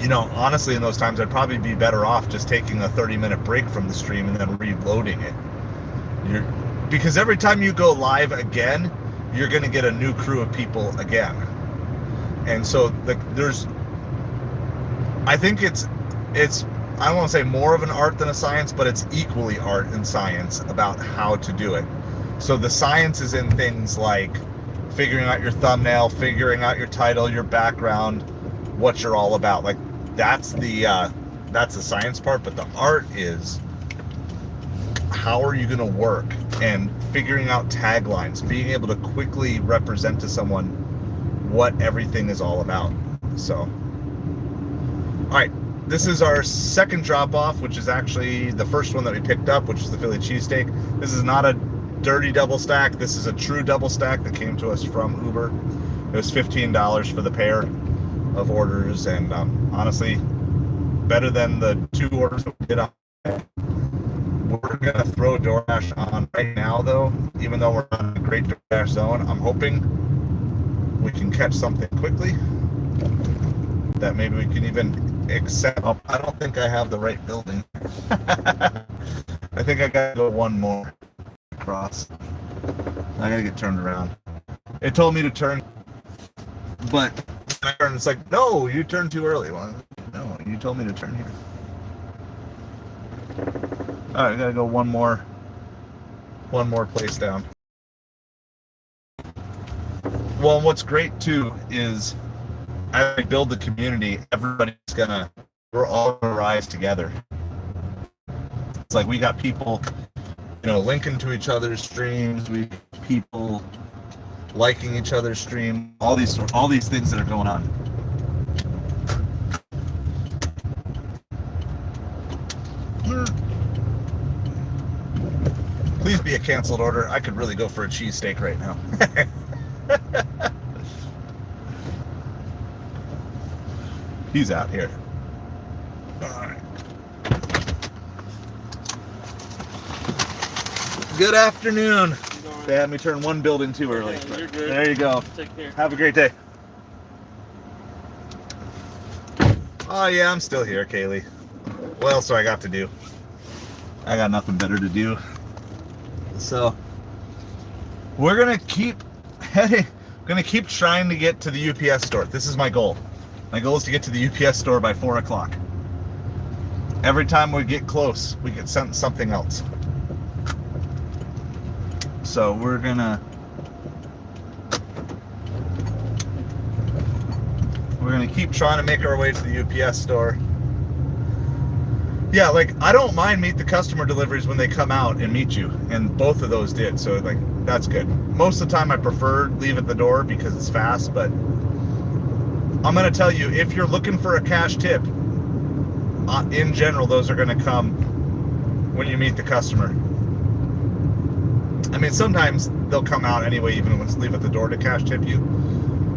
[SPEAKER 1] you know, honestly, in those times, I'd probably be better off just taking a 30-minute break from the stream and then reloading it. Because every time you go live again, you're going to get a new crew of people again. And so I think it's I don't want to say more of an art than a science, but it's equally art and science about how to do it. So the science is in things like figuring out your thumbnail, figuring out your title, your background, what you're all about. Like, that's the science part, but the art is how are you going to work, and figuring out taglines, being able to quickly represent to someone what everything is all about. So, all right, this is our second drop off, which is actually the first one that we picked up, which is the Philly cheesesteak. This is not a dirty double stack. This is a true double stack that came to us from Uber. It was $15 for the pair of orders, and honestly, better than the 2 orders that we did on. We're gonna throw DoorDash on right now, though, even though we're on a great DoorDash zone. I'm hoping we can catch something quickly that maybe we can even accept. Oh, I don't think I have the right building. I think I gotta go one more across. I gotta get turned around. It told me to turn, but it's like, no, you turned too early. Well, no, you told me to turn here. All right, I gotta go one more place down. Well, and what's great too is as we build the community, we're all gonna rise together. It's like we got people, you know, linking to each other's streams. We have people liking each other's stream, all these things that are going on. Please be a canceled order. I could really go for a cheesesteak right now. He's out here. All right. Good afternoon. They had me turn one building too early.
[SPEAKER 4] Yeah, you're good.
[SPEAKER 1] There you go.
[SPEAKER 4] Take care.
[SPEAKER 1] Have a great day. Oh yeah, I'm still here, Kaylee. What else do I got to do? I got nothing better to do. So we're gonna keep heading. Gonna keep trying to get to the UPS store. This is my goal. My goal is to get to the UPS store by 4 o'clock. Every time we get close, we get sent something else. So we're gonna keep trying to make our way to the UPS store. Yeah, like I don't mind meet the customer deliveries when they come out and meet you, and both of those did. So like that's good. Most of the time I prefer leave at the door because it's fast, but I'm gonna tell you, if you're looking for a cash tip, in general, those are gonna come when you meet the customer. I mean, sometimes they'll come out anyway, even when it's leave at the door to cash tip you.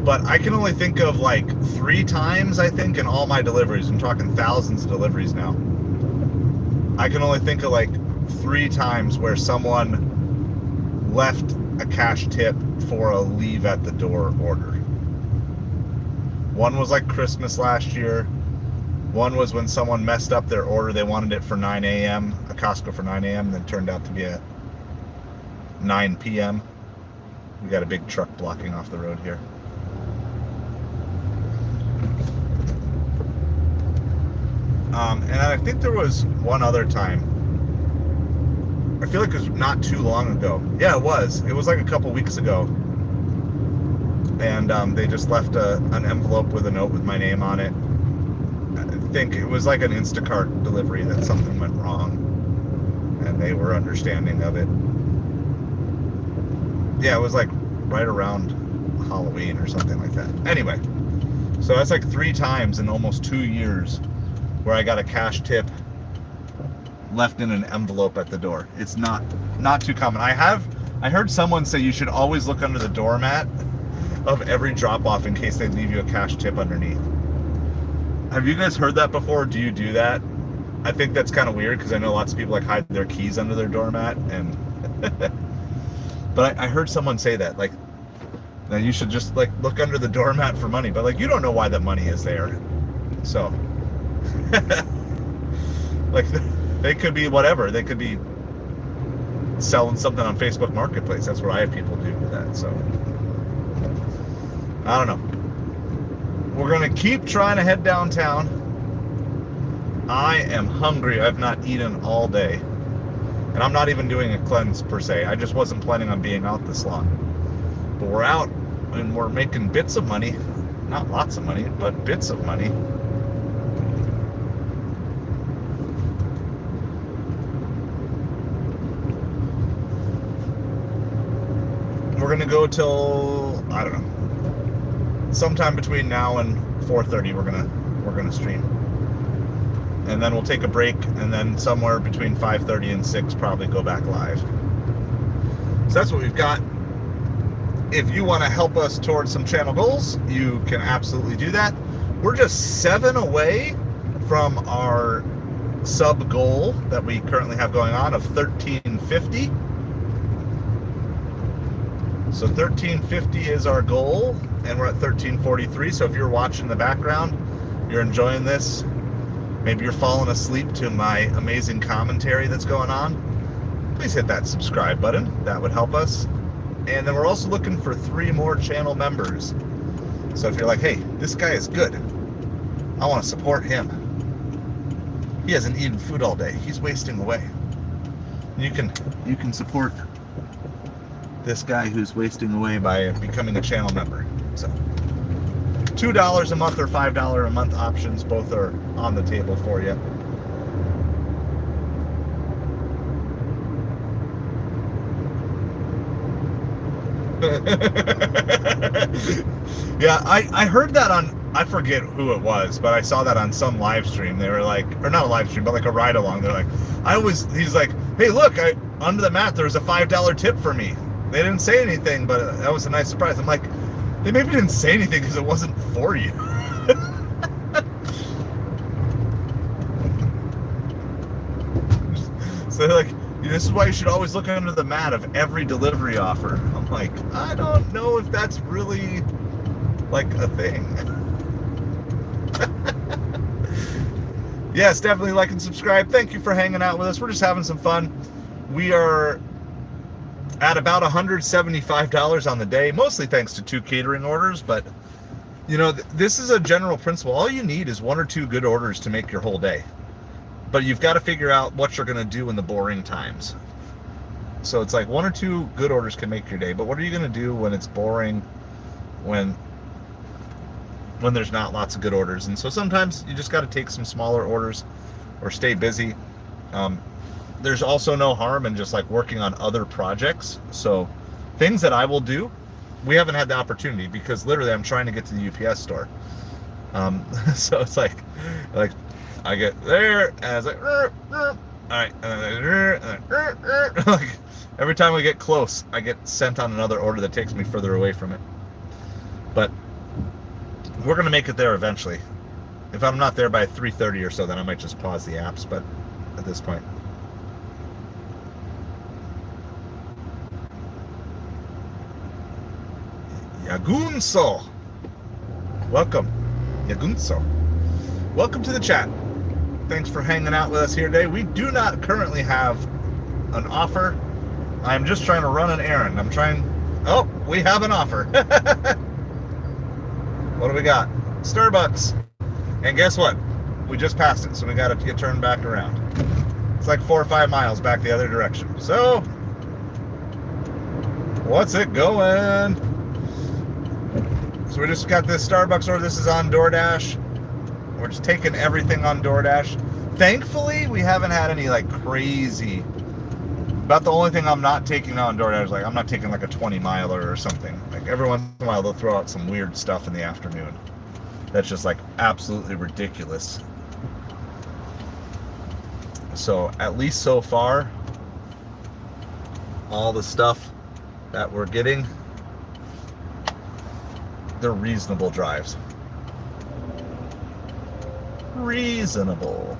[SPEAKER 1] But I can only think of like 3 times, I think, in all my deliveries. I'm talking thousands of deliveries now. I can only think of like 3 times where someone left a cash tip for a leave at the door order. One was like Christmas last year. One was when someone messed up their order. They wanted it for 9 a.m., a Costco for 9 a.m., and then turned out to be at 9 p.m. We got a big truck blocking off the road here. And I think there was one other time. I feel like it was not too long ago. Yeah, it was. It was like a couple weeks ago. And they just left an envelope with a note with my name on it. I think it was like an Instacart delivery that something went wrong. And they were understanding of it. Yeah, it was like right around Halloween or something like that. Anyway, so that's like 3 times in almost 2 years where I got a cash tip left in an envelope at the door. It's not too common. I heard someone say you should always look under the doormat of every drop-off in case they leave you a cash tip underneath. Have you guys heard that before? Do you do that? I think that's kind of weird because I know lots of people like hide their keys under their doormat, and but I heard someone say that, like, that you should just like look under the doormat for money, but like you don't know why that money is there. So like they could be whatever. They could be selling something on Facebook Marketplace. That's what I have people do with that. So I don't know. We're gonna keep trying to head downtown. I am hungry. I've not eaten all day. And I'm not even doing a cleanse per se. I just wasn't planning on being out this long. But we're out and we're making bits of money. Not lots of money, but bits of money. We're gonna go till, I don't know, sometime between now and 4:30 we're gonna stream. And then we'll take a break, and then somewhere between 5:30 and 6 probably go back live. So that's what we've got. If you want to help us towards some channel goals, you can absolutely do that. We're just 7 away from our sub goal that we currently have going on of 1350. So 1350 is our goal, and we're at 1343. So if you're watching the background, you're enjoying this, maybe you're falling asleep to my amazing commentary that's going on, please hit that subscribe button. That would help us. And then we're also looking for 3 more channel members. So if you're like, hey, this guy is good, I want to support him. He hasn't eaten food all day. He's wasting away. You can support this guy who's wasting away by becoming a channel member. So $2 a month or $5 a month options, both are on the table for you. Yeah, I heard that on, I forget who it was, but I saw that on some live stream. They were like, or not a live stream, but like a ride along. They're like, he's like, hey, look, under the mat, there was a $5 tip for me. They didn't say anything, but that was a nice surprise. I'm like, they maybe didn't say anything because it wasn't for you. So they're like, this is why you should always look under the mat of every delivery offer. I'm like, I don't know if that's really like a thing. Yes, definitely like and subscribe. Thank you for hanging out with us. We're just having some fun. We are at about $175 on the day, mostly thanks to 2 catering orders. But, you know, this is a general principle. All you need is 1 or 2 good orders to make your whole day. But you've got to figure out what you're going to do in the boring times. So it's like 1 or 2 good orders can make your day. But what are you going to do when it's boring, when there's not lots of good orders? And so sometimes you just got to take some smaller orders or stay busy. There's also no harm in just like working on other projects. So things that I will do, we haven't had the opportunity because literally I'm trying to get to the UPS store. So it's like I get there and I was like, all right, and like every time we get close, I get sent on another order that takes me further away from it. But we're gonna make it there eventually. If I'm not there by 3:30 or so, then I might just pause the apps. But at this point, Yagunso, welcome, Yagunso. Welcome to the chat. Thanks for hanging out with us here today. We do not currently have an offer. I'm just trying to run an errand. Oh, we have an offer. What do we got? Starbucks. And guess what? We just passed it, so we got to get turned back around. It's like 4 or 5 miles back the other direction. So, what's it going? So we just got this Starbucks order. This is on DoorDash. We're just taking everything on DoorDash. Thankfully, we haven't had any like crazy. About the only thing I'm not taking on DoorDash is like I'm not taking like a 20-miler or something. Like every once in a while they'll throw out some weird stuff in the afternoon. That's just like absolutely ridiculous. So at least so far, all the stuff that we're getting, they're reasonable drives. Reasonable.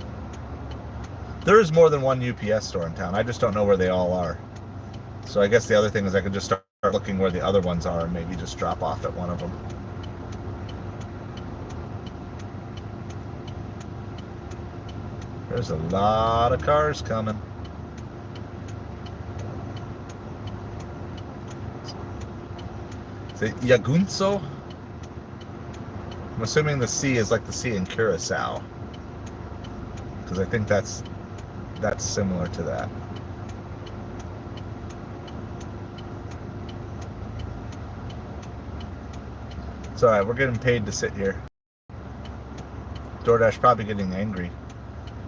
[SPEAKER 1] There is more than one UPS store in town. I just don't know where they all are. So I guess the other thing is I could just start looking where the other ones are and maybe just drop off at one of them. There's a lot of cars coming. Is it Yagunso? I'm assuming the C is like the C in Curacao, because I think that's similar to that. It's alright, we're getting paid to sit here. DoorDash probably getting angry.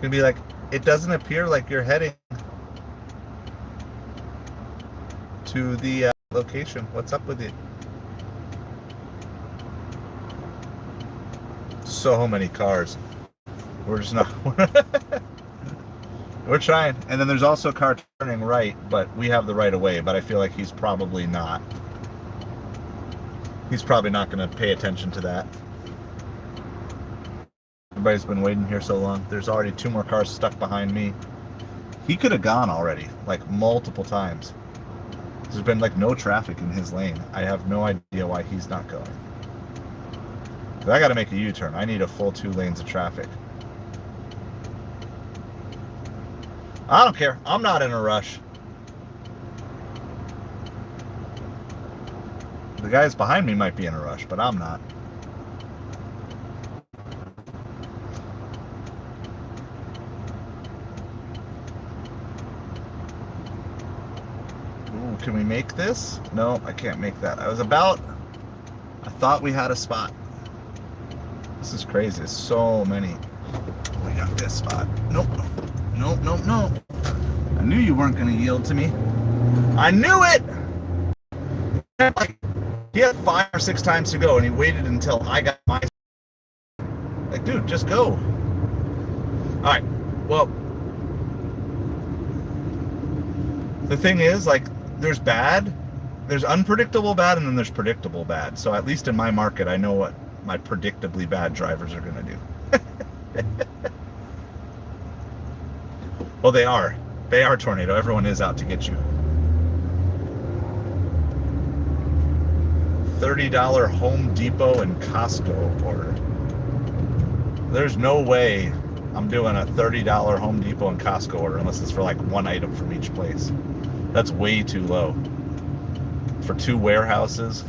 [SPEAKER 1] Gonna be like, it doesn't appear like you're heading to the location. What's up with it? So many cars. We're just not. We're trying. And then there's also a car turning right, but we have the right of way. But I feel like he's probably not. He's probably not going to pay attention to that. Everybody's been waiting here so long. There's already 2 more cars stuck behind me. He could have gone already, like multiple times. There's been like no traffic in his lane. I have no idea why he's not going. But I got to make a U-turn. I need a full 2 lanes of traffic. I don't care. I'm not in a rush. The guys behind me might be in a rush, but I'm not. Ooh, can we make this? No, I can't make that. I thought we had a spot. This is crazy. There's so many. We got this spot. Nope. Nope, nope, nope. I knew you weren't going to yield to me. I knew it! He had 5 or 6 times to go, and he waited until I got my. Like, dude, just go. All right. Well, the thing is, like, there's unpredictable bad, and then there's predictable bad. So at least in my market, I know what my predictably bad drivers are going to do. Well, they are. They are, Tornado. Everyone is out to get you. $30 Home Depot and Costco order. There's no way I'm doing a $30 Home Depot and Costco order unless it's for like one item from each place. That's way too low. For 2 warehouses.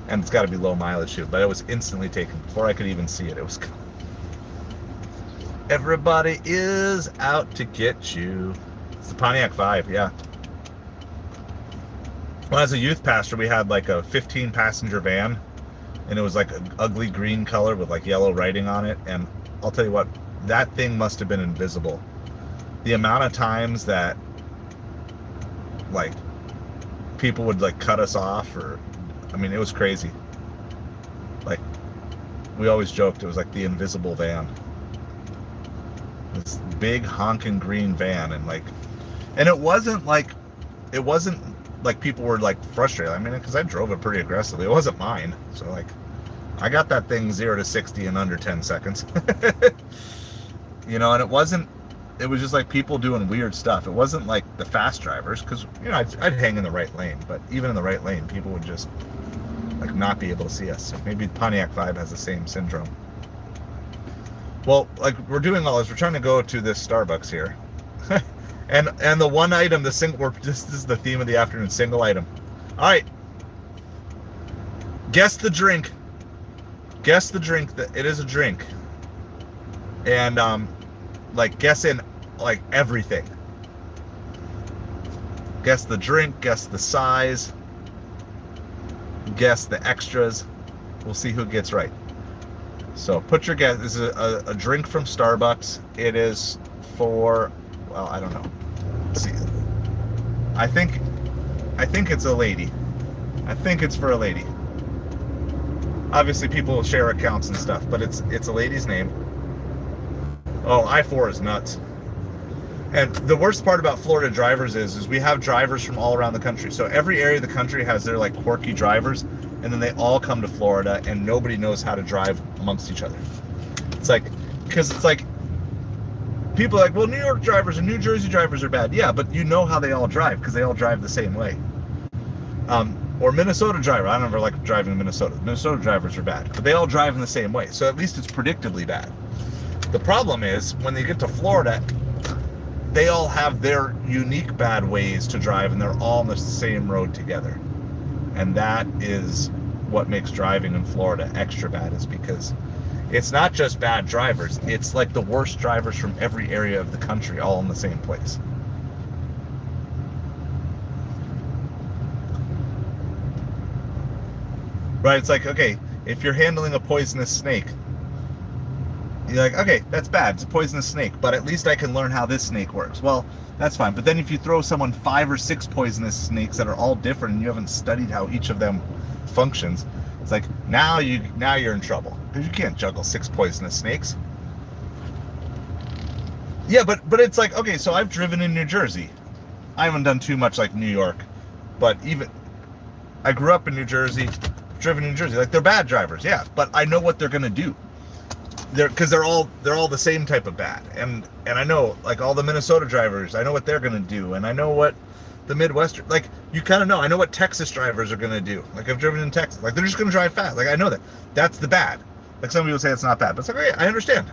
[SPEAKER 1] And it's got to be low mileage too. But it was instantly taken before I could even see it. It was. Everybody is out to get you. It's the Pontiac 5, yeah. Well, as a youth pastor, we had like a 15-passenger van, and it was like an ugly green color with like yellow writing on it. And I'll tell you what, that thing must have been invisible. The amount of times that like people would like cut us off, or I mean, it was crazy. Like, we always joked it was like the invisible van. This big honking green van, and it wasn't like people were like frustrated. I mean, because I drove it pretty aggressively. It wasn't mine, so like I got that thing 0 to 60 in under 10 seconds. You know, and it was just like people doing weird stuff. It wasn't like the fast drivers, because you know I'd hang in the right lane, but even in the right lane, people would just like not be able to see us. So maybe Pontiac 5 has the same syndrome. Well, like, we're doing all this. We're trying to go to this Starbucks here. and the one item, this is the theme of the afternoon, single item. All right. Guess the drink. Guess the drink. It is a drink. And, like, guess in, like, everything. Guess the drink. Guess the size. Guess the extras. We'll see who gets right. So put your guess. This is a drink from Starbucks. It is for, well, I don't know. Let's see. I think it's a lady. I think it's for a lady. Obviously, people share accounts and stuff, but it's a lady's name. Oh, I-4 is nuts. And the worst part about Florida drivers is we have drivers from all around the country. So every area of the country has their like quirky drivers, and then they all come to Florida, and nobody knows how to drive amongst each other. It's like, because it's like, people are like, well, New York drivers and New Jersey drivers are bad. Yeah, but you know how they all drive, because they all drive the same way. Or Minnesota driver. I don't ever like driving in Minnesota. Minnesota drivers are bad, but they all drive in the same way. So at least it's predictably bad. The problem is when they get to Florida, they all have their unique bad ways to drive, and they're all on the same road together. And that is what makes driving in Florida extra bad, is because it's not just bad drivers. It's like the worst drivers from every area of the country all in the same place. Right? It's like, okay, if you're handling a poisonous snake, you're like, okay, that's bad. It's a poisonous snake, but at least I can learn how this snake works. Well, that's fine. But then if you throw someone 5 or 6 poisonous snakes that are all different, and you haven't studied how each of them functions, it's like, now you're in trouble, because you can't juggle 6 poisonous snakes. Yeah, but it's like, okay, so I've driven in New Jersey. I haven't done too much like New York, but even I grew up in New Jersey, driven in New Jersey. Like, they're bad drivers, yeah, but I know what they're gonna do. Because they're all the same type of bad, and I know, like, all the Minnesota drivers, I know what they're gonna do, and I know what the Midwestern, like, you kind of know. I know what Texas drivers are gonna do. Like, I've driven in Texas, like, they're just gonna drive fast. Like, I know that's the bad. Like, some people say it's not bad, but it's like, okay, I understand.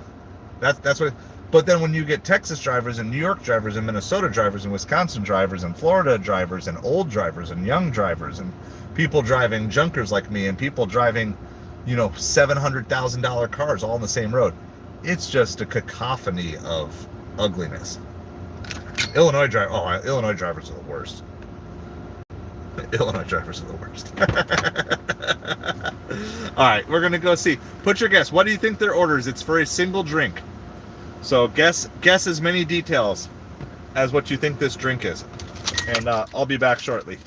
[SPEAKER 1] That's what. But then when you get Texas drivers and New York drivers and Minnesota drivers and Wisconsin drivers and Florida drivers and old drivers and young drivers and people driving junkers like me and people driving, you know, $700,000 cars all on the same road, it's just a cacophony of ugliness. Illinois drivers are the worst. Illinois drivers are the worst. All right, we're gonna go see. Put your guess. What do you think their order is? It's for a single drink. So guess as many details as what you think this drink is. and I'll be back shortly.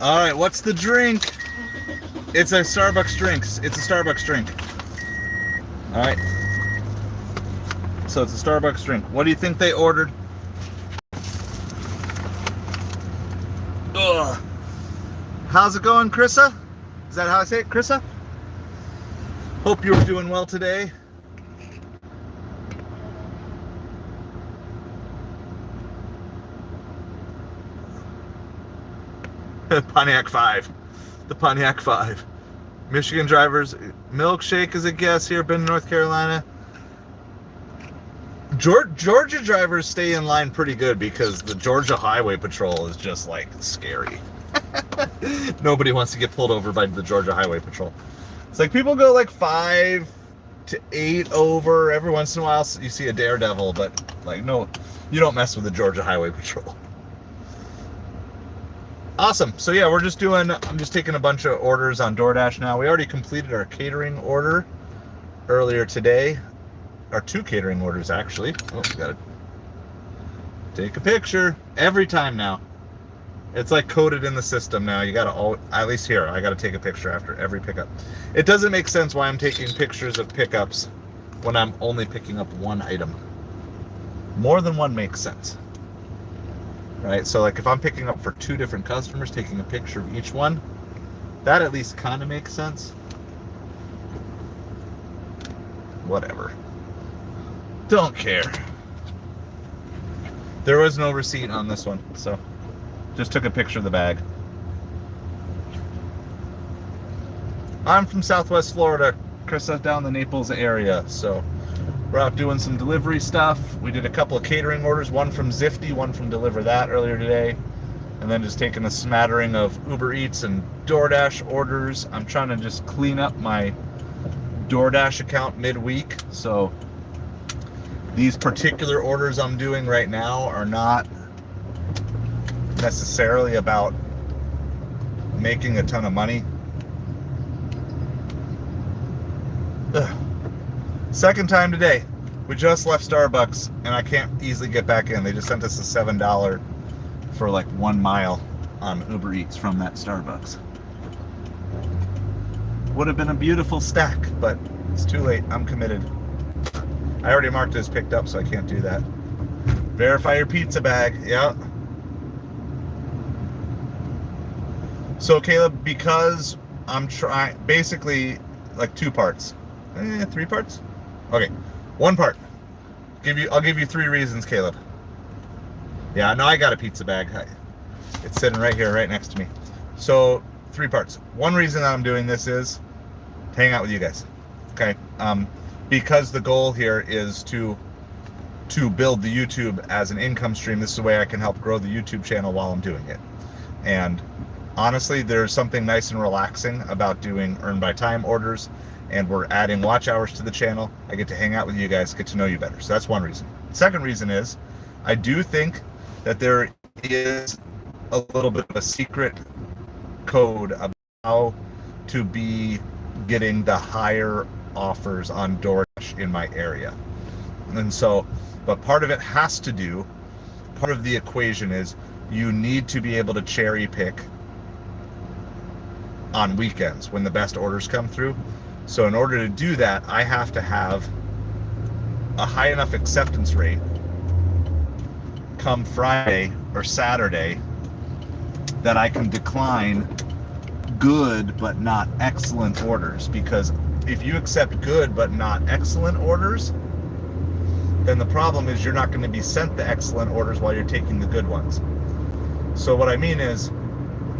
[SPEAKER 1] All right, what's the drink? It's a Starbucks drink. It's a Starbucks drink. All right. So it's a Starbucks drink. What do you think they ordered? Ugh. How's it going, Chrissa? Is that how I say it, Chrissa? Hope you're doing well today. Pontiac 5. The Pontiac 5. Michigan drivers. Milkshake is a guess here. Been to North Carolina. Georgia drivers stay in line pretty good because the Georgia Highway Patrol is just like scary. Nobody wants to get pulled over by the Georgia Highway Patrol. It's like people go like 5 to 8 over. Every once in a while you see a daredevil, but like no, you don't mess with the Georgia Highway Patrol. Awesome. So yeah, I'm just taking a bunch of orders on DoorDash now. We already completed our catering order earlier today. Our 2 catering orders actually. Oh, we gotta take a picture every time now. It's like coded in the system now. You gotta, at least here, I gotta take a picture after every pickup. It doesn't make sense why I'm taking pictures of pickups when I'm only picking up one item. More than one makes sense, right? So like if I'm picking up for 2 different customers, taking a picture of each one, that at least kind of makes sense. Whatever. Don't care. There was no receipt on this one, so just took a picture of the bag. I'm from Southwest Florida. Chris is down the Naples area, so we're out doing some delivery stuff. We did a couple of catering orders, one from Zifty, one from Deliverthat earlier today, and then just taking a smattering of Uber Eats and DoorDash orders. I'm trying to just clean up my DoorDash account midweek, so these particular orders I'm doing right now are not necessarily about making a ton of money. Ugh. Second time today. We just left Starbucks and I can't easily get back in. They just sent us a $7 for like 1 mile on Uber Eats from that Starbucks. Would have been a beautiful stack, but it's too late. I'm committed. I already marked it as picked up, so I can't do that. Verify your pizza bag. Yeah. So Caleb, because I'm trying, basically like 2 parts. 3 parts? Okay, 1 part. I'll give you 3 reasons, Caleb. Yeah, no, I got a pizza bag. It's sitting right here, right next to me. So 3 parts. 1 reason that I'm doing this is to hang out with you guys. Okay. Because the goal here is to build the YouTube as an income stream. This is the way I can help grow the YouTube channel while I'm doing it. And honestly, there's something nice and relaxing about doing earn by time orders, and we're adding watch hours to the channel. I get to hang out with you guys, get to know you better. So that's 1 reason. Second reason is I do think that there is a little bit of a secret code about how to be getting the higher offers on DoorDash in my area. And so, but part of it has to do, part of the equation is you need to be able to cherry pick on weekends when the best orders come through. So in order to do that, I have to have a high enough acceptance rate come Friday or Saturday that I can decline good but not excellent orders. Because if you accept good but not excellent orders, then the problem is you're not going to be sent the excellent orders while you're taking the good ones. So what I mean is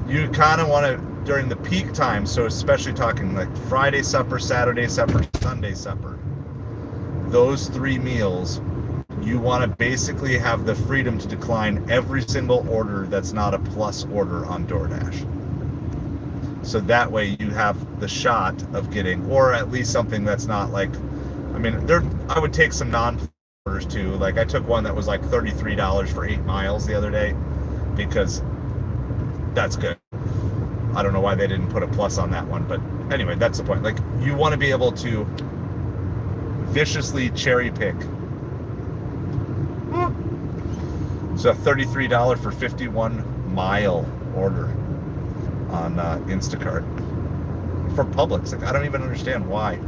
[SPEAKER 1] you kind of want to, during the peak time, so especially talking like Friday supper, Saturday supper, Sunday supper, those 3 meals, you want to basically have the freedom to decline every single order that's not a plus order on DoorDash. So that way you have the shot of getting, or at least something that's not like, I mean, I would take some non-orders too. Like I took one that was like $33 for 8 miles the other day, because that's good. I don't know why they didn't put a plus on that one, but anyway, that's the point. Like you want to be able to viciously cherry pick. So a $33 for 51 mile order on Instacart for Publix. Like I don't even understand why.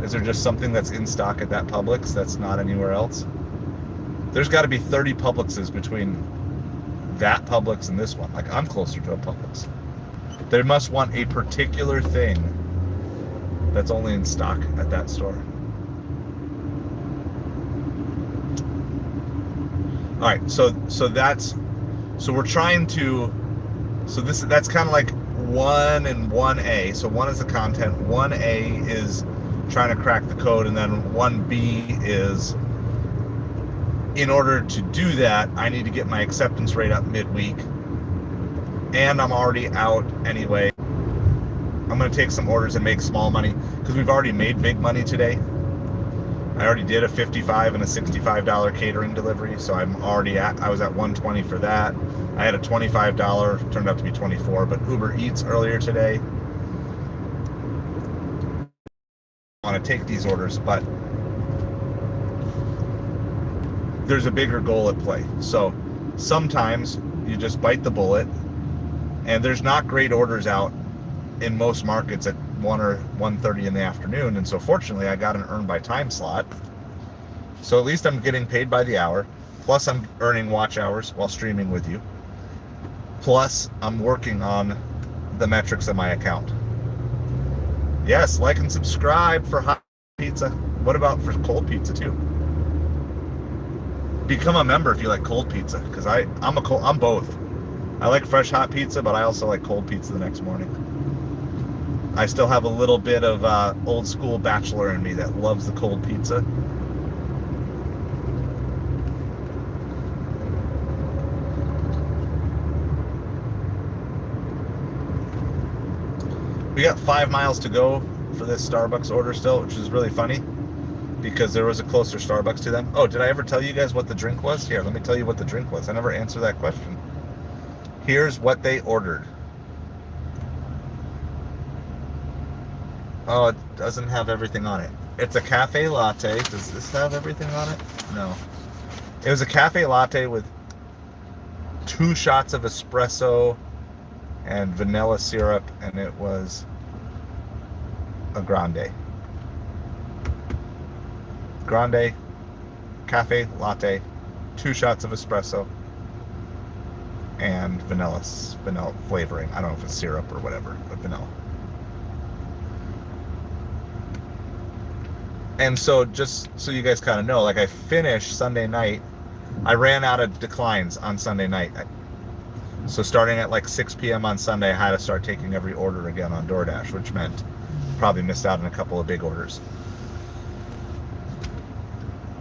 [SPEAKER 1] Is there just something that's in stock at that Publix that's not anywhere else? There's got to be 30 Publixes between that Publix and this one. Like I'm closer to a Publix. They must want a particular thing that's only in stock at that store. All right, so we're trying to, that's kind of like 1 and 1A. So 1 is the content, 1A is trying to crack the code, and then 1B is, in order to do that, I need to get my acceptance rate up midweek. And I'm already out anyway. I'm going to take some orders and make small money, because we've already made big money today. I already did a $55 and a $65 catering delivery, so I was at $120 for that. I had a $25, turned out to be $24, but Uber Eats earlier today. I want to take these orders, but there's a bigger goal at play. So sometimes you just bite the bullet, and there's not great orders out in most markets at 1 or 1:30 in the afternoon. And so fortunately I got an earn by time slot. So at least I'm getting paid by the hour. Plus I'm earning watch hours while streaming with you. Plus I'm working on the metrics of my account. Yes, like and subscribe for hot pizza. What about for cold pizza too? Become a member if you like cold pizza, because I'm both. I like fresh hot pizza, but I also like cold pizza the next morning. I still have a little bit of old school bachelor in me that loves the cold pizza. We got 5 miles to go for this Starbucks order still, which is really funny because there was a closer Starbucks to them. Oh, did I ever tell you guys what the drink was? Here, let me tell you what the drink was. I never answered that question. Here's what they ordered. Oh, it doesn't have everything on it. It's a cafe latte. Does this have everything on it? No. It was a cafe latte with 2 shots of espresso and vanilla syrup, and it was a grande cafe latte, 2 shots of espresso, and vanilla flavoring. I don't know if it's syrup or whatever, but vanilla. And so just so you guys kind of know, like I finished Sunday night, I ran out of declines on Sunday night. So starting at like 6 p.m. on Sunday, I had to start taking every order again on DoorDash, which meant probably missed out on a couple of big orders.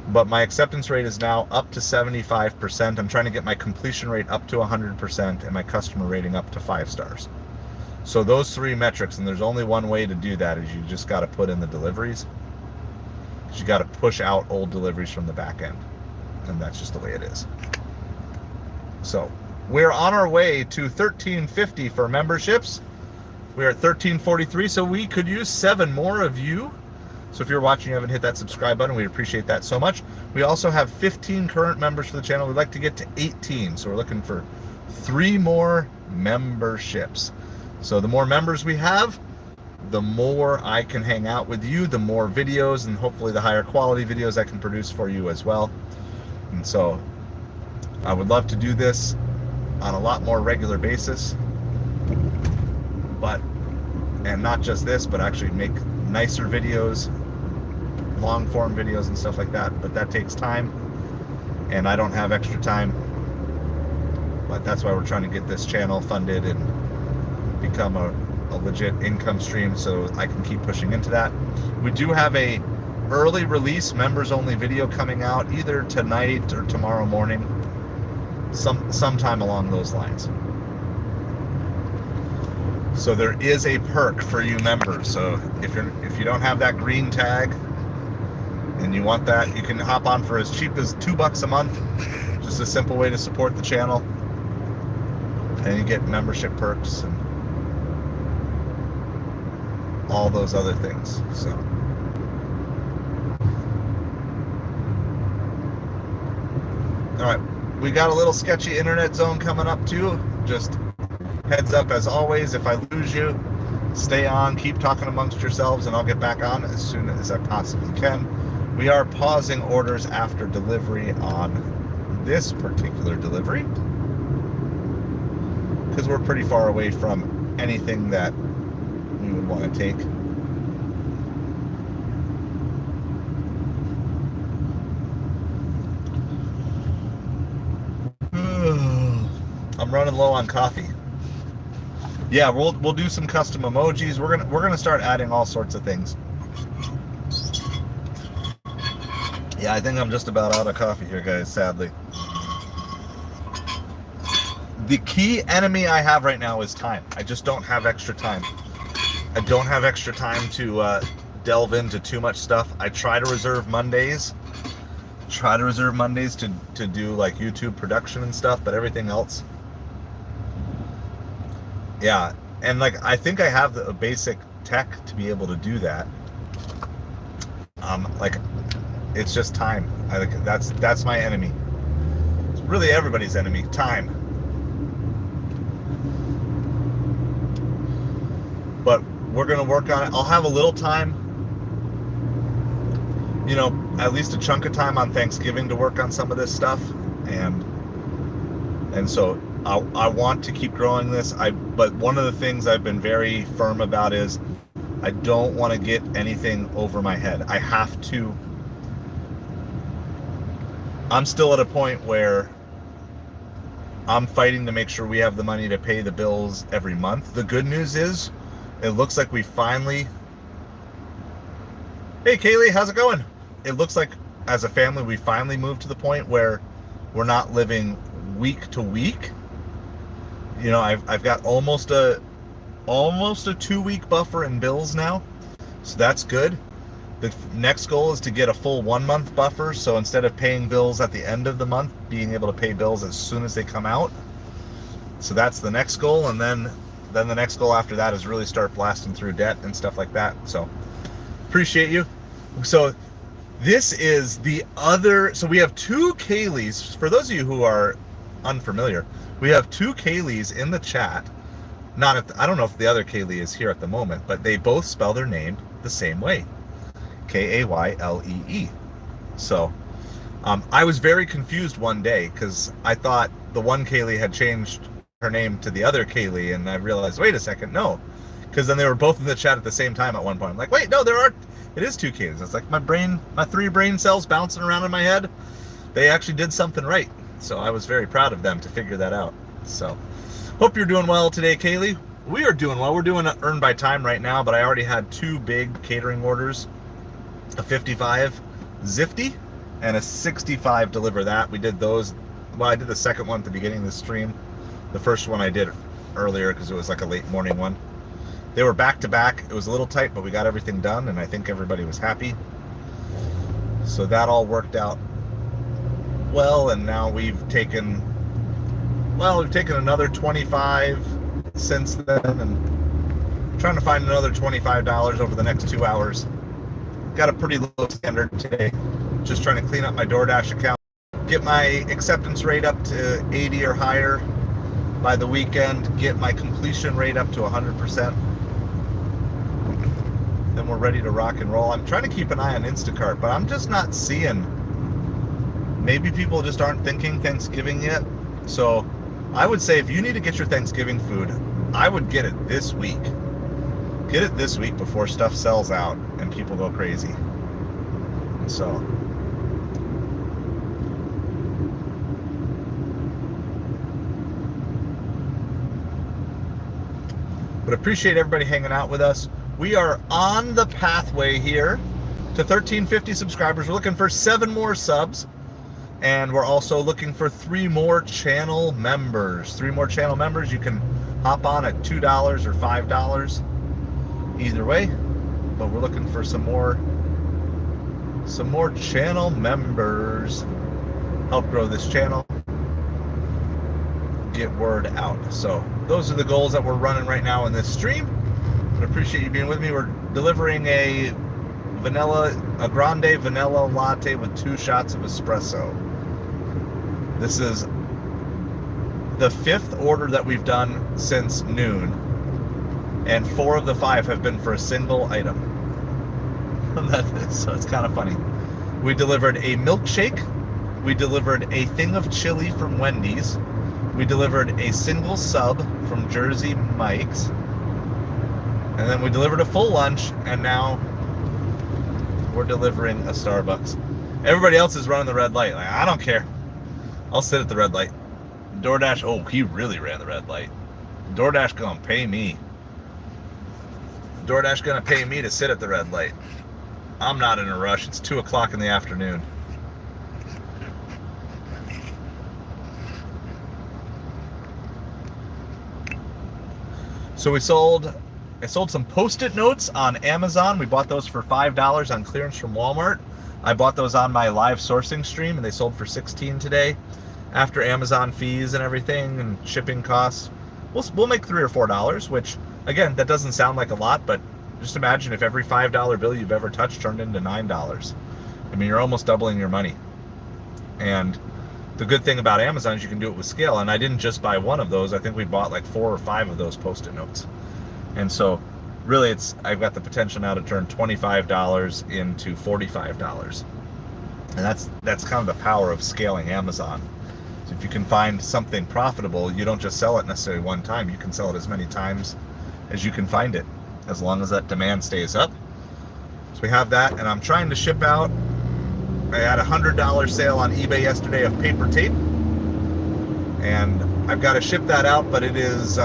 [SPEAKER 1] But my acceptance rate is now up to 75%. I'm trying to get my completion rate up to 100% and my customer rating up to 5 stars. So those 3 metrics, and there's only one way to do that, is you just got to put in the deliveries. You got to push out old deliveries from the back end. And that's just the way it is. So we're on our way to $13.50 for memberships. We're at $13.43, so we could use 7 more of you. So if you're watching, you haven't hit that subscribe button, we appreciate that so much. We also have 15 current members for the channel. We'd like to get to 18, so we're looking for 3 more memberships. So the more members we have, the more I can hang out with you, the more videos, and hopefully the higher quality videos I can produce for you as well. And so I would love to do this on a lot more regular basis, and not just this, but actually make nicer videos, long form videos and stuff like that. But that takes time, and I don't have extra time. But that's why we're trying to get this channel funded and become a legit income stream so I can keep pushing into that. We do have a early release members only video coming out either tonight or tomorrow morning, sometime along those lines. So there is a perk for you members. So if you don't have that green tag and you want that, you can hop on for as cheap as $2 a month. Just a simple way to support the channel, and you get membership perks and all those other things. So all right, we got a little sketchy internet zone coming up too. Just heads up, as always, if I lose you, stay on, keep talking amongst yourselves, and I'll get back on as soon as I possibly can. We are pausing orders after delivery on this particular delivery because we're pretty far away from anything that we would want to take. I'm running low on coffee. Yeah, we'll do some custom emojis. We're gonna start adding all sorts of things. Yeah, I think I'm just about out of coffee here, guys, sadly. The key enemy I have right now is time. I just don't have extra time. I don't have extra time to delve into too much stuff. I try to reserve Mondays. To do like YouTube production and stuff, but everything else. Yeah, and like I think I have the basic tech to be able to do that. Like it's just time. That's my enemy. It's really everybody's enemy, time. But we're going to work on it. I'll have a little time, you know, at least a chunk of time on Thanksgiving to work on some of this stuff. And so I want to keep growing this. But one of the things I've been very firm about is I don't want to get anything over my head. I'm still at a point where I'm fighting to make sure we have the money to pay the bills every month. The good news is it looks like we finally... Hey, Kaylee, how's it going? It looks like as a family, we finally moved to the point where we're not living week to week. You know, I've got almost a 2-week buffer in bills now. So that's good. The next goal is to get a full 1-month buffer. So instead of paying bills at the end of the month, being able to pay bills as soon as they come out. So that's the next goal. And then the next goal after that is really start blasting through debt and stuff like that. So appreciate you. So this is the other, so we have 2 Kayleys. For those of you who are unfamiliar, we have 2 Kayleys in the chat. I don't know if the other Kaylee is here at the moment, but they both spell their name the same way. Kaylee. So I was very confused one day because I thought the one Kaylee had changed her name to the other Kaylee, and I realized, wait a second, no. Because then they were both in the chat at the same time at one point. I'm like, wait, no, it is 2 Kayleys. It's like my 3 brain cells bouncing around in my head. They actually did something right. So I was very proud of them to figure that out. So hope you're doing well today, Kaylee. We are doing well. We're doing Earn by Time right now, but I already had 2 big catering orders. A 55 Zifty and a 65 Deliverthat. We did those. Well, I did the second one at the beginning of the stream. The first one I did earlier because it was like a late morning one. They were back to back. It was a little tight, but we got everything done, and I think everybody was happy. So that all worked out well, and now we've taken another 25 since then, and trying to find another $25 over the next 2 hours. Got a pretty low standard today. Just trying to clean up my DoorDash account, get my acceptance rate up to 80 or higher by the weekend, get my completion rate up to 100%. Then we're ready to rock and roll. I'm trying to keep an eye on Instacart, but I'm just not seeing. Maybe people just aren't thinking Thanksgiving yet. So I would say if you need to get your Thanksgiving food, I would get it this week. Get it this week before stuff sells out and people go crazy. So but appreciate everybody hanging out with us. We are on the pathway here to 1350 subscribers. We're looking for 7 more subs, and we're also looking for 3 more channel members. 3 more channel members. You can hop on at $2 or $5. Either way, but we're looking for some more channel members. Help grow this channel, get word out. So those are the goals that we're running right now in this stream. I appreciate you being with me. We're delivering a grande vanilla latte with 2 shots of espresso. This is the 5th order that we've done since noon, and 4 of the 5 have been for a single item. So it's kind of funny. We delivered a milkshake. We delivered a thing of chili from Wendy's. We delivered a single sub from Jersey Mike's. And then we delivered a full lunch, and now we're delivering a Starbucks. Everybody else is running the red light. Like, I don't care. I'll sit at the red light. DoorDash, oh, he really ran the red light. DoorDash gonna pay me. DoorDash gonna pay me to sit at the red light. I'm not in a rush. It's 2 o'clock in the afternoon. So I sold some Post-it notes on Amazon. We bought those for $5 on clearance from Walmart. I bought those on my live sourcing stream, and they sold for $16 today. After Amazon fees and everything and shipping costs, we'll make $3 or $4, which, again, that doesn't sound like a lot, but just imagine if every $5 bill you've ever touched turned into $9. I mean, you're almost doubling your money. And the good thing about Amazon is you can do it with scale. And I didn't just buy one of those. I think we bought like 4 or 5 of those Post-it notes. And so really I've got the potential now to turn $25 into $45. And that's kind of the power of scaling Amazon. So if you can find something profitable, you don't just sell it necessarily one time. You can sell it as many times as you can find it, as long as that demand stays up. So we have that, and I'm trying to ship out. I had a $100 sale on eBay yesterday of paper tape, and I've got to ship that out, but it is,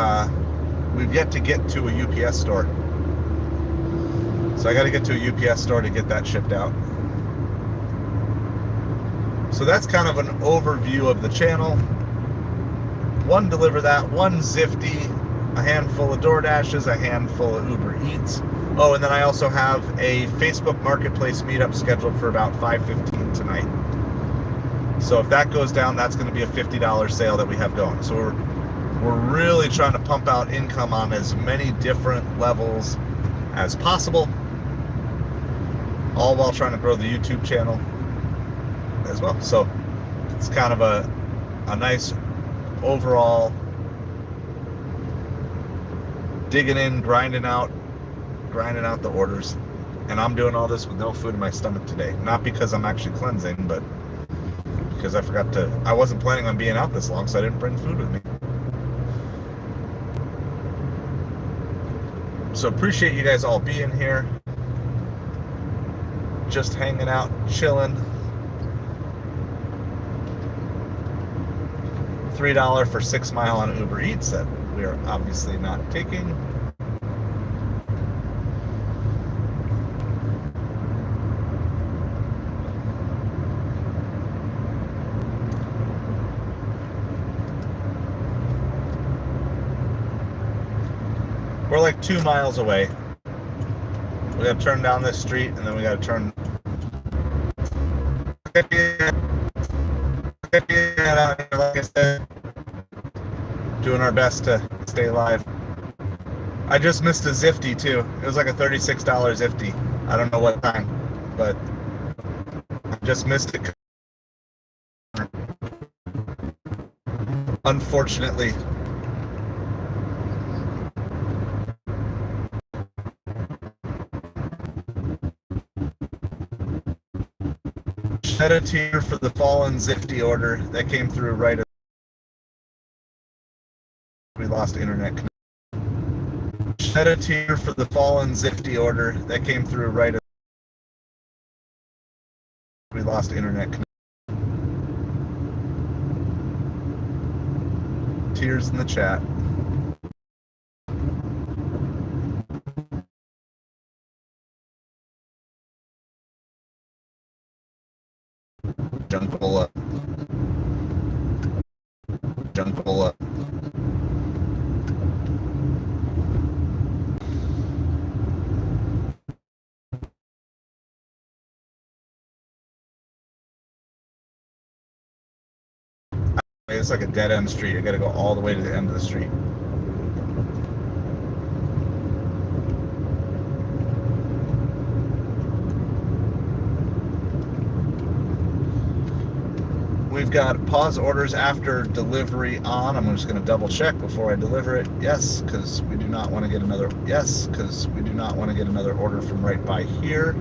[SPEAKER 1] we've yet to get to a UPS store. So I got to get to a UPS store to get that shipped out. So that's kind of an overview of the channel. One Deliverthat, one Zifty, a handful of DoorDashes, a handful of Uber Eats. Oh, and then I also have a Facebook Marketplace meetup scheduled for about 5:15 tonight. So if that goes down, that's going to be a $50 sale that we have going. So we're really trying to pump out income on as many different levels as possible, all while trying to grow the YouTube channel as well. So it's kind of a nice overall digging in, grinding out the orders. And I'm doing all this with no food in my stomach today. Not because I'm actually cleansing, but because I wasn't planning on being out this long, so I didn't bring food with me. So appreciate you guys all being here. Just hanging out, chilling. $3 for 6 Mile on Uber Eats that we are obviously not taking. We're like 2 miles away. We gotta turn down this street, and then we gotta turn. Like I said, doing our best to stay alive. I just missed a Zifty too. It was like a $36 Zifty. I don't know what time, but I just missed it. Unfortunately. Shed a tear for the fallen Zifty order that came through right as we lost internet connection. Shed a tear for the fallen Zifty order that came through right as we lost internet connection. Tears in the chat. Jungle up. Jungle up. It's like a dead end street. I gotta go all the way to the end of the street. We've got pause orders after delivery on. I'm just going to double check before I deliver it. Yes, because we do not want to get another. Yes, because we do not want to get another order from right by here.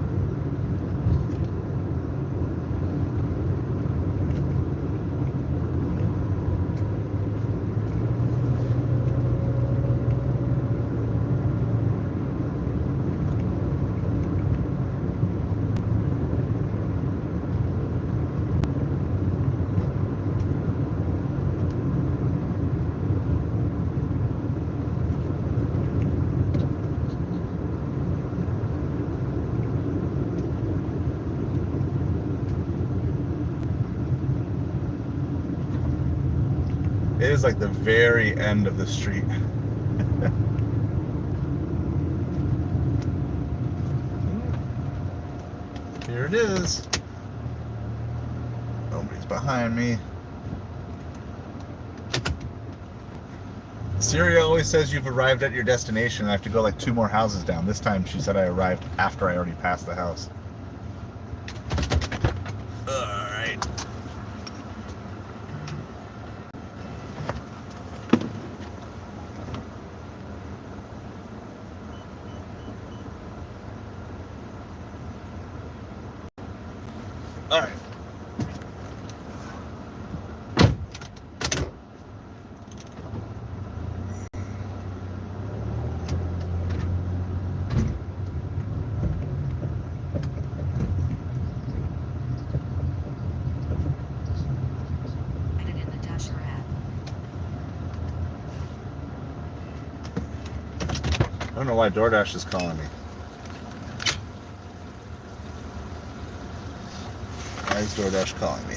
[SPEAKER 1] It is like the very end of the street. Here it is. Nobody's behind me. Siri always says you've arrived at your destination. I have to go like 2 more houses down. This time she said I arrived after I already passed the house. Alright. All right.
[SPEAKER 2] Edit in the Dasher app.
[SPEAKER 1] I don't know why DoorDash is calling me. Why is DoorDash calling me?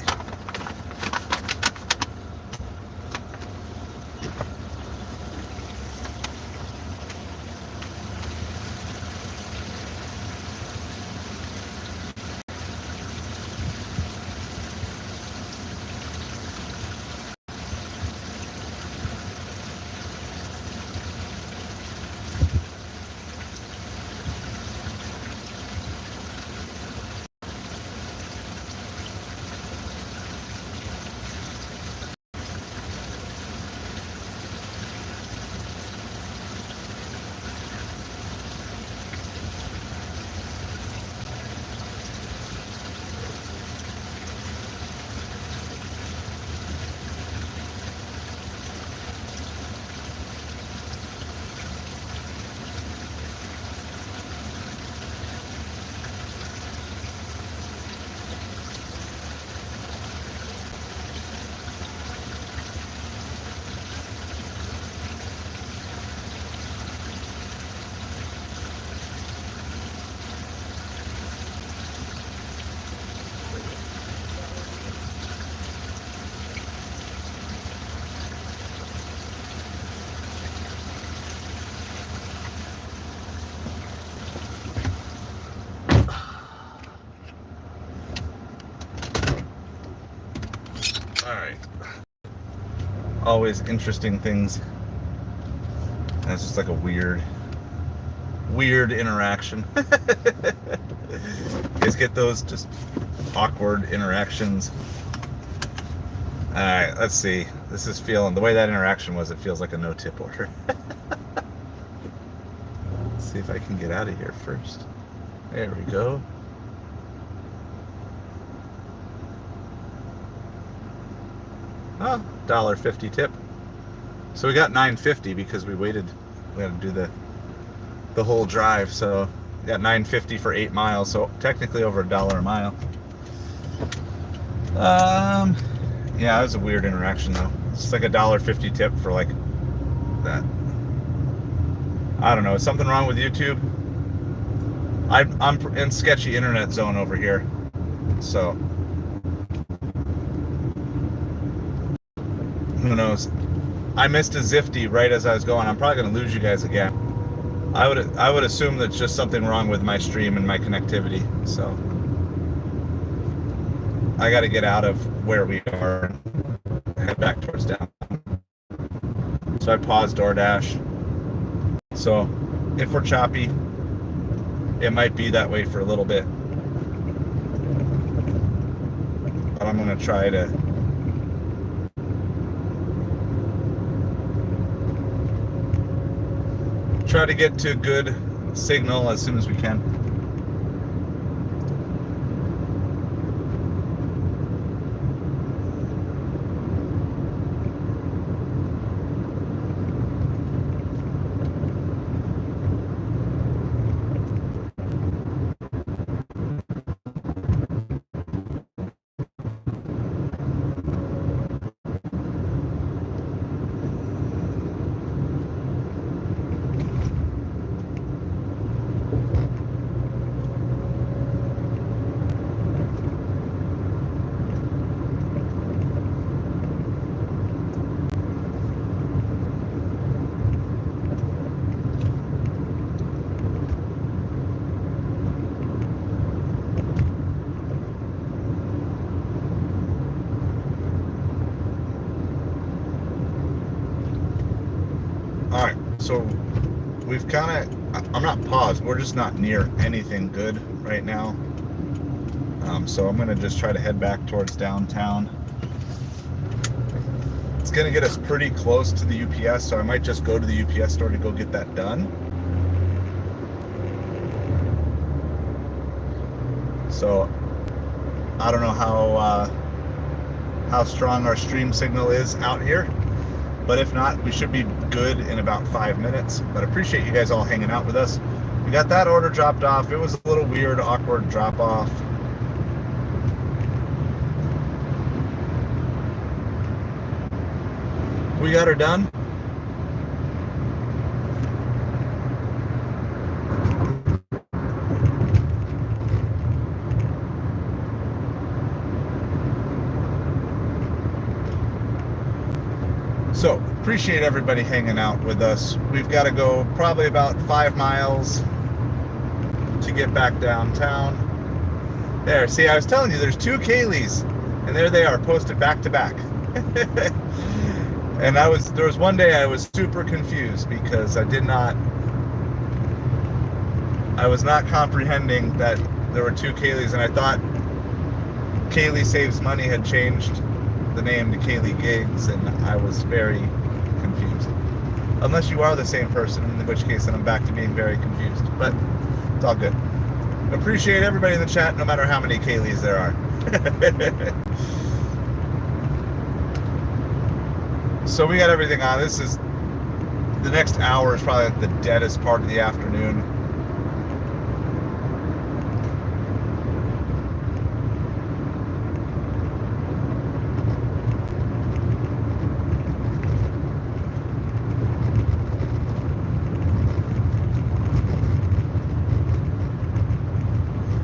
[SPEAKER 1] All right. Always interesting things. That's just like a weird interaction. You guys get those just awkward interactions? All right, let's see. This is feeling, the way that interaction was, it feels like a no-tip order. Let's see if I can get out of here first. There we go. Oh, $1.50 tip. So we got $9.50 because we waited. We had to do the whole drive. So we got $9.50 for 8 miles. So technically over $1 a mile. Yeah, it was a weird interaction though. It's like a $1.50 tip for like that. I don't know. Is something wrong with YouTube? I'm in sketchy internet zone over here. So who knows? I missed a Zifty right as I was going. I'm probably going to lose you guys again. I would assume that's just something wrong with my stream and my connectivity. So I got to get out of where we are and head back towards down. So I paused DoorDash. So if we're choppy, it might be that way for a little bit. But I'm going to try to get to good signal as soon as we can. All right, so we've kind of, I'm not paused, we're just not near anything good right now. So I'm going to just try to head back towards downtown. It's going to get us pretty close to the UPS, so I might just go to the UPS store to go get that done. So I don't know how strong our stream signal is out here, but if not, we should be good in about 5 minutes. But appreciate you guys all hanging out with us. We got that order dropped off. It was a little weird, awkward drop off. We got her done. So, appreciate everybody hanging out with us. We've got to go probably about 5 miles to get back downtown. There, see, I was telling you, there's 2 Kayleys, and there they are, posted back to back. And there was one day I was super confused because I was not comprehending that there were 2 Kayleys, and I thought Kaylee Saves Money had changed the name to Kaylee Gigs, and I was very confused. Unless you are the same person, in which case then I'm back to being very confused. But it's all good. Appreciate everybody in the chat, no matter how many Kayleys there are. So we got everything on. This is the next hour is probably the deadest part of the afternoon.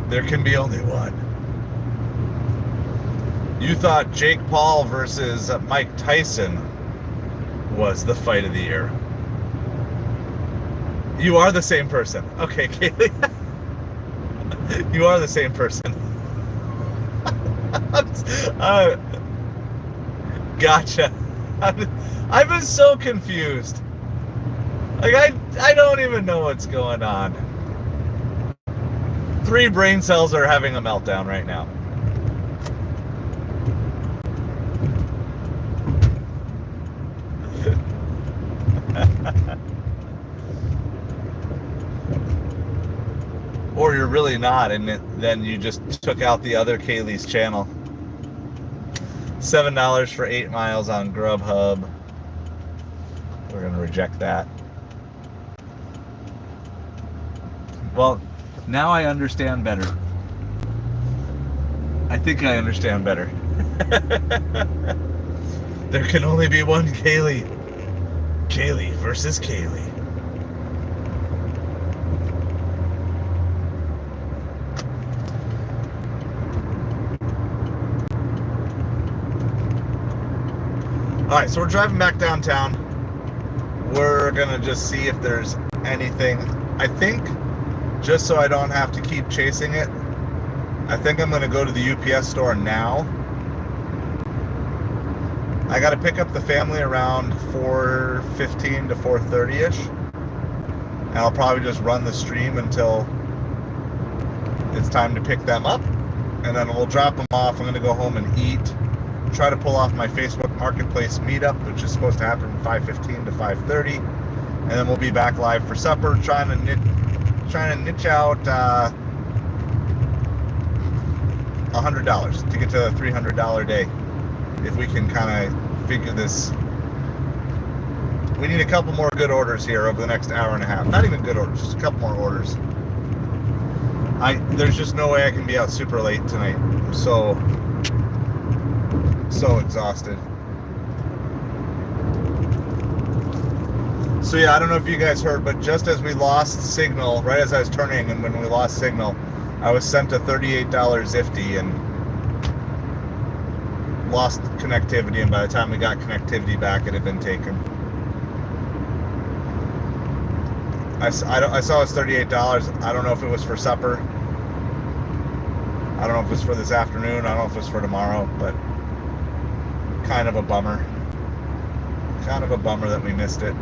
[SPEAKER 1] There can be only one. You thought Jake Paul versus Mike Tyson was the fight of the year. You are the same person. Okay, Kaylee. You are the same person. Gotcha. I've been so confused. Like, I don't even know what's going on. 3 brain cells are having a meltdown right now. Or you're really not, and then you just took out the other Kaylee's channel. $7 for 8 miles on Grubhub. We're going to reject that. Well, now I understand better. I think I understand better. There can only be one Kaylee. Kaylee versus Kaylee. Alright, so we're driving back downtown. We're gonna just see if there's anything. I think, just so I don't have to keep chasing it, I think I'm gonna go to the UPS store now. I gotta pick up the family around 4:15 to 4:30-ish. And I'll probably just run the stream until it's time to pick them up. And then we'll drop them off. I'm gonna go home and eat. Try to pull off my Facebook Marketplace meetup, which is supposed to happen from 5:15 to 5:30, and then we'll be back live for supper, trying to niche out $100 to get to a $300 day. If we can kind of figure this, we need a couple more good orders here over the next hour and a half. Not even good orders, just a couple more orders. There's just no way I can be out super late tonight. I'm so exhausted. So yeah, I don't know if you guys heard, but just as we lost signal, right as I was turning, and when we lost signal, I was sent a $38 Zifty and lost connectivity, and by the time we got connectivity back, it had been taken. I saw it's $38. I don't know if it was for supper. I don't know if it was for this afternoon. I don't know if it was for tomorrow, but kind of a bummer. Kind of a bummer that we missed it.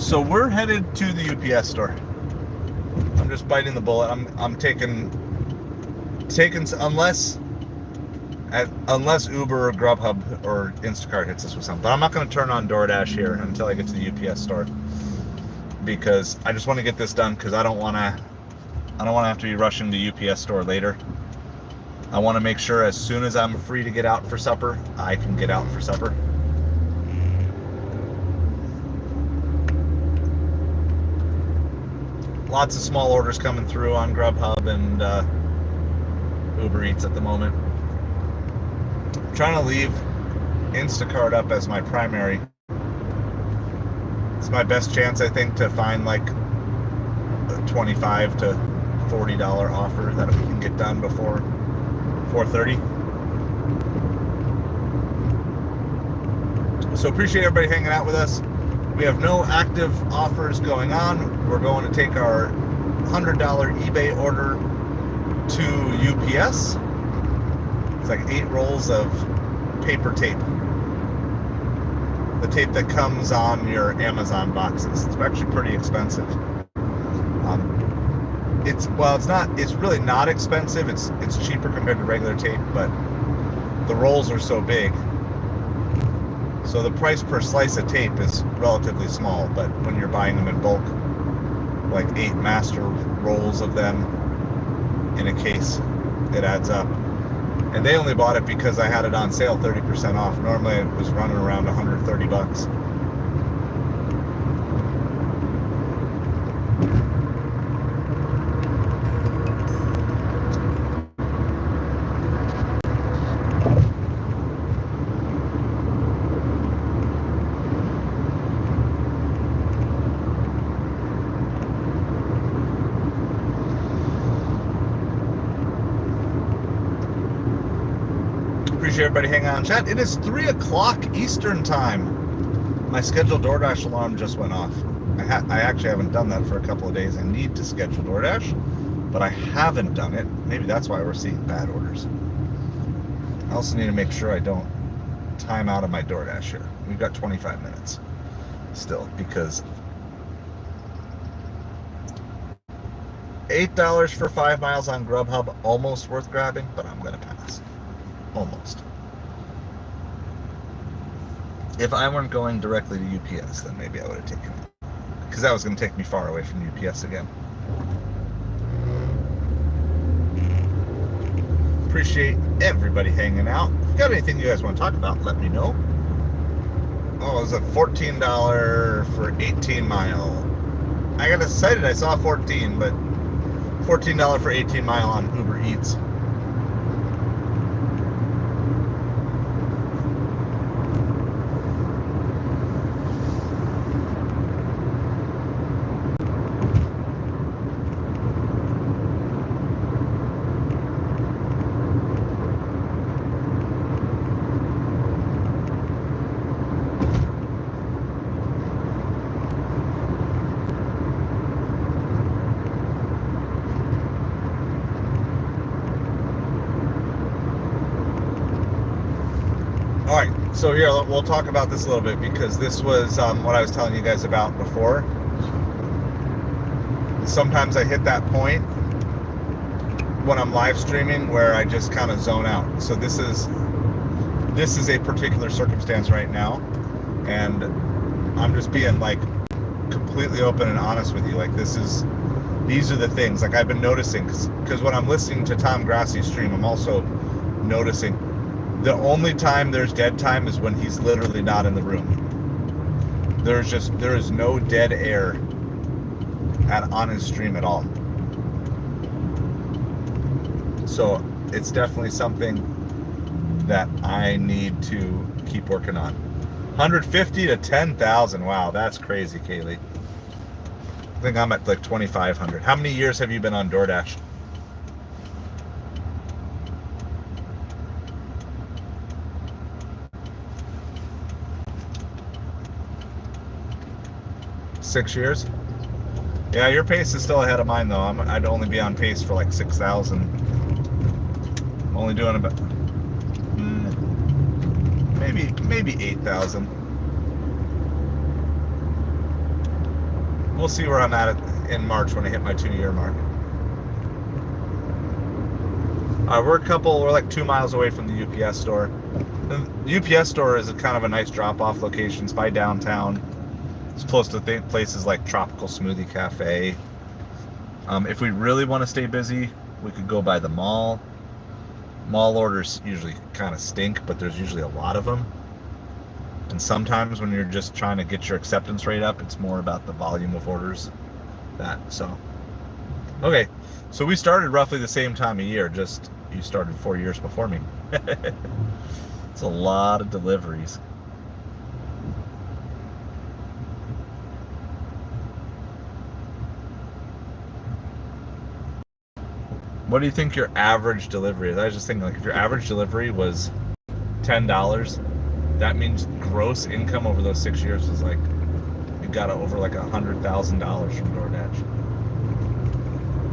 [SPEAKER 1] So we're headed to the UPS store. I'm just biting the bullet. I'm taking unless Uber or Grubhub or Instacart hits us with something. But I'm not going to turn on DoorDash here until I get to the UPS store, because I just want to get this done, because I don't want to have to be rushing to UPS store later. I want to make sure as soon as I'm free to get out for supper, I can get out for supper. Lots of small orders coming through on Grubhub and Uber Eats at the moment. I'm trying to leave Instacart up as my primary. It's my best chance, I think, to find like a $25 to $40 offer that we can get done before 4:30. So appreciate everybody hanging out with us. We have no active offers going on. We're going to take our $100 eBay order to UPS. It's like 8 rolls of paper tape. The tape that comes on your Amazon boxes. It's actually pretty expensive. It's really not expensive. It's cheaper compared to regular tape, but the rolls are so big. So the price per slice of tape is relatively small, but when you're buying them in bulk, like 8 master rolls of them in a case, it adds up. And they only bought it because I had it on sale 30% off. Normally it was running around $130. Appreciate everybody hanging out in chat. It is 3 o'clock Eastern time. My scheduled DoorDash alarm just went off. I actually haven't done that for a couple of days. I need to schedule DoorDash, but I haven't done it. Maybe that's why we're seeing bad orders. I also need to make sure I don't time out of my DoorDash here. We've got 25 minutes still, because $8 for 5 miles on Grubhub, almost worth grabbing, but I'm going to pass. Almost. If I weren't going directly to UPS, then maybe I would have taken it, because that was going to take me far away from UPS again. Appreciate everybody hanging out. If you got anything you guys want to talk about, let me know. Oh, it was a $14 for 18 mile. I got excited. I saw 14, but $14 for 18 mile on Uber Eats. So here, we'll talk about this a little bit, because this was what I was telling you guys about before. Sometimes I hit that point when I'm live streaming where I just kind of zone out. So this is a particular circumstance right now, and I'm just being like completely open and honest with you. Like these are the things like I've been noticing, because when I'm listening to Tom Grassi's stream, I'm also noticing the only time there's dead time is when he's literally not in the room. There is no dead air on his stream at all. So it's definitely something that I need to keep working on. 150 to 10,000. Wow, that's crazy, Kaylee. I think I'm at like 2,500. How many years have you been on DoorDash? Six years? Yeah, your pace is still ahead of mine though. I'd only be on pace for like 6,000. I'm only doing about maybe 8,000. we'll see where I'm at in March when I hit my 2-year mark. We're like 2 miles away from the UPS store. The UPS store is kind of a nice drop-off location. It's by downtown. It's close to places like Tropical Smoothie Cafe. If we really want to stay busy, we could go by the mall. Mall orders usually kind of stink, but there's usually a lot of them. And sometimes when you're just trying to get your acceptance rate up, it's more about the volume of orders. Okay, so we started roughly the same time of year, just you started 4 years before me. It's a lot of deliveries. What do you think your average delivery is? I was just thinking, like, if your average delivery was $10, that means gross income over those 6 years was like, you got over like $100,000 from DoorDash.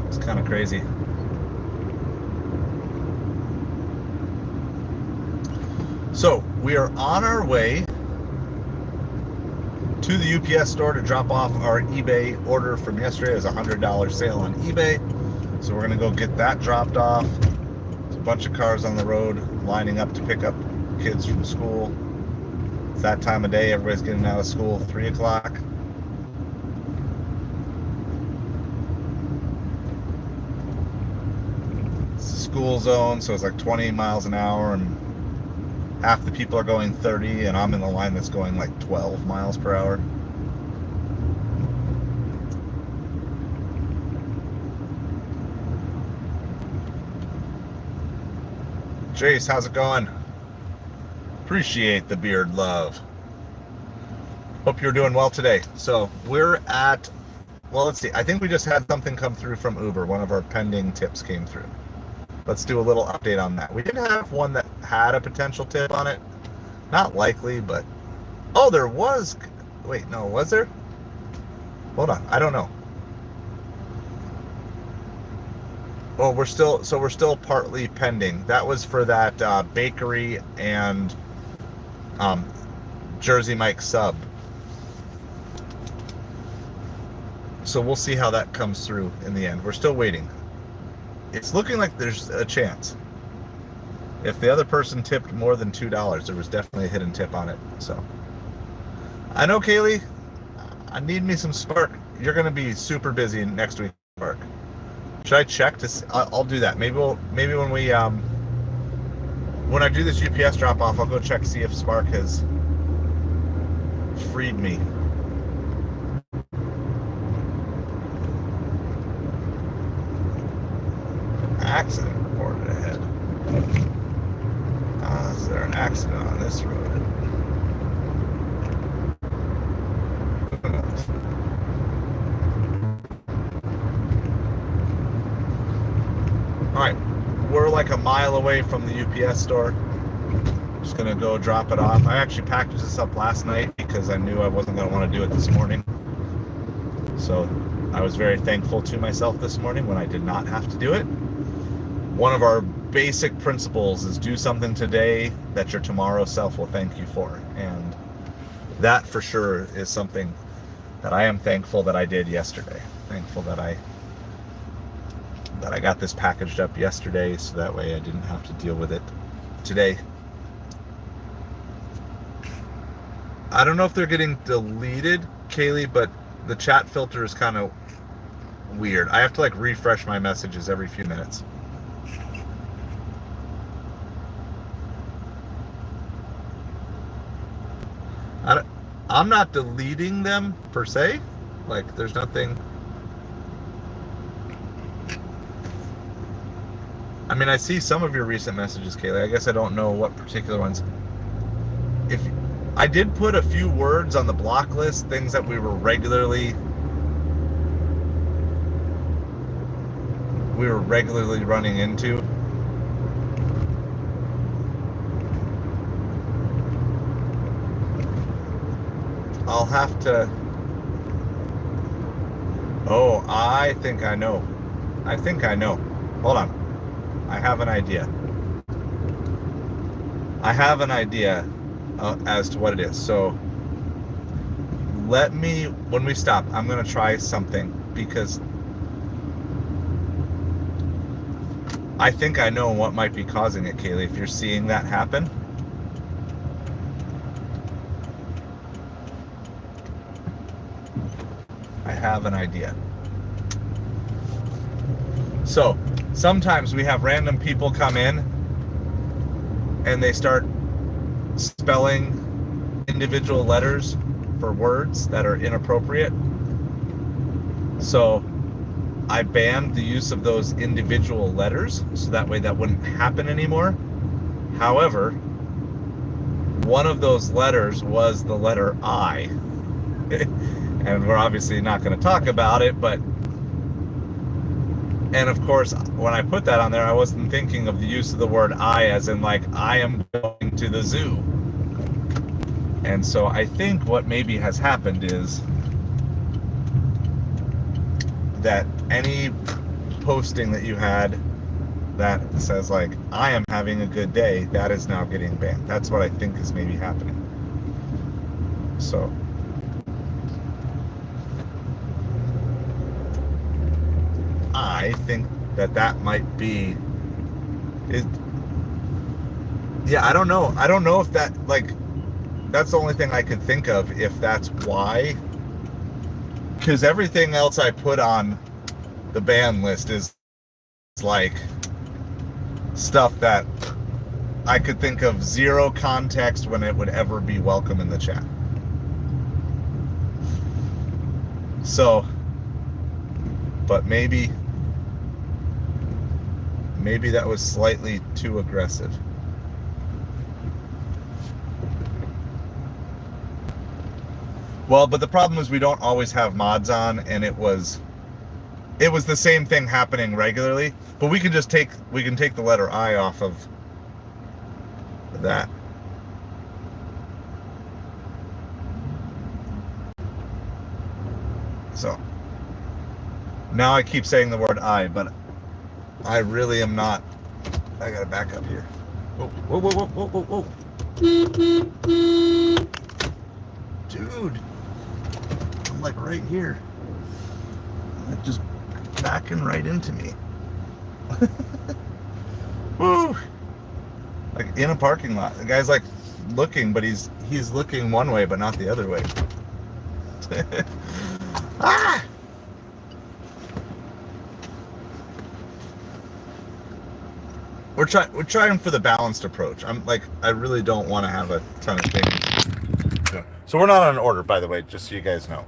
[SPEAKER 1] It's kind of crazy. So we are on our way to the UPS store to drop off our eBay order from yesterday. It was a $100 sale on eBay. So we're gonna go get that dropped off. There's a bunch of cars on the road lining up to pick up kids from school. It's that time of day, everybody's getting out of school, 3 o'clock. It's a school zone, so it's like 20 miles an hour, and half the people are going 30, and I'm in the line that's going like 12 miles per hour. Jace, how's it going? Appreciate the beard love. Hope you're doing well today. So we're at, well, let's see. I think we just had something come through from Uber. One of our pending tips came through. Let's do a little update on that. We did have one that had a potential tip on it. Not likely, but, oh, there was. Wait, no, was there? Hold on, I don't know. Well, we're still partly pending. That was for that bakery and Jersey Mike sub. So we'll see how that comes through in the end. We're still waiting. It's looking like there's a chance. If the other person tipped more than $2, there was definitely a hidden tip on it. So I know, Kaylee, I need me some Spark. You're going to be super busy next week, Spark. Should I check to see? I'll do that. Maybe when we when I do this UPS drop off, I'll go check to see if Spark has freed me. Accident reported ahead. Is there an accident on this road? Who knows? Alright, we're like a mile away from the UPS store. Just gonna go drop it off. I actually packaged this up last night because I knew I wasn't gonna want to do it this morning. So I was very thankful to myself this morning when I did not have to do it. One of our basic principles is do something today that your tomorrow self will thank you for. And that for sure is something that I am thankful that I did yesterday. Thankful that I got this packaged up yesterday, so that way I didn't have to deal with it today. I don't know if they're getting deleted, Kaylee, but the chat filter is kind of weird. I have to like refresh my messages every few minutes. I'm not deleting them per se. Like, there's nothing. I mean, I see some of your recent messages, Kaylee. I guess I don't know what particular ones. If I did put a few words on the block list, things that we were regularly running into. I'll have to. Oh, I think I know. Hold on. I have an idea. As to what it is. So when we stop, I'm going to try something because I think I know what might be causing it, Kaylee. If you're seeing that happen, I have an idea. So sometimes we have random people come in and they start spelling individual letters for words that are inappropriate. So I banned the use of those individual letters so that way that wouldn't happen anymore. However, one of those letters was the letter I. And we're obviously not going to talk about it, but and of course, when I put that on there, I wasn't thinking of the use of the word I as in like, I am going to the zoo. And so I think what maybe has happened is that any posting that you had that says like, I am having a good day, that is now getting banned. That's what I think is maybe happening. So I think that might be it. Yeah, I don't know. I don't know if that, like, that's the only thing I could think of, if that's why. Because everything else I put on the ban list is like stuff that I could think of zero context when it would ever be welcome in the chat. So, but maybe that was slightly too aggressive. Well, but the problem is we don't always have mods on, and it was the same thing happening regularly, but we can take the letter I off of that. So now I keep saying the word I, but I really am not. I gotta back up here. Whoa, whoa, whoa, whoa, whoa, whoa, whoa. Dude, I'm like right here. Like just backing right into me. Woo! Like in a parking lot. The guy's like looking, but he's looking one way, but not the other way. Ah! We're trying for the balanced approach. I really don't want to have a ton of things. So we're not on order, by the way, just so you guys know.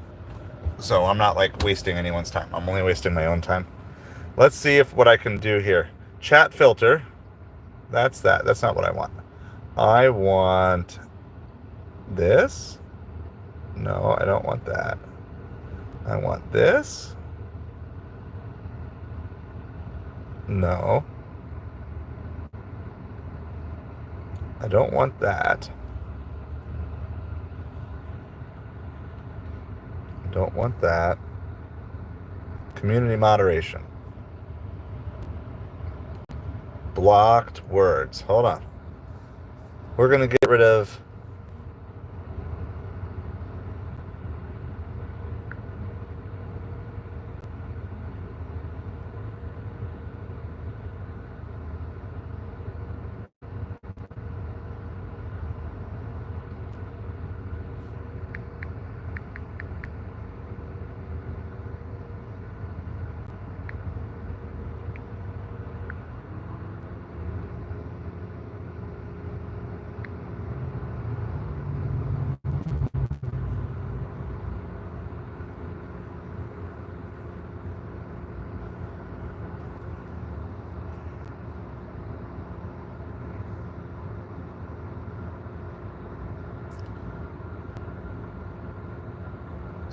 [SPEAKER 1] So I'm not like wasting anyone's time. I'm only wasting my own time. Let's see what I can do here. Chat filter. That's that. That's not what I want. I want this. No, I don't want that. I want this. No. I don't want that. I don't want that. Community moderation. Blocked words. Hold on. We're going to get rid of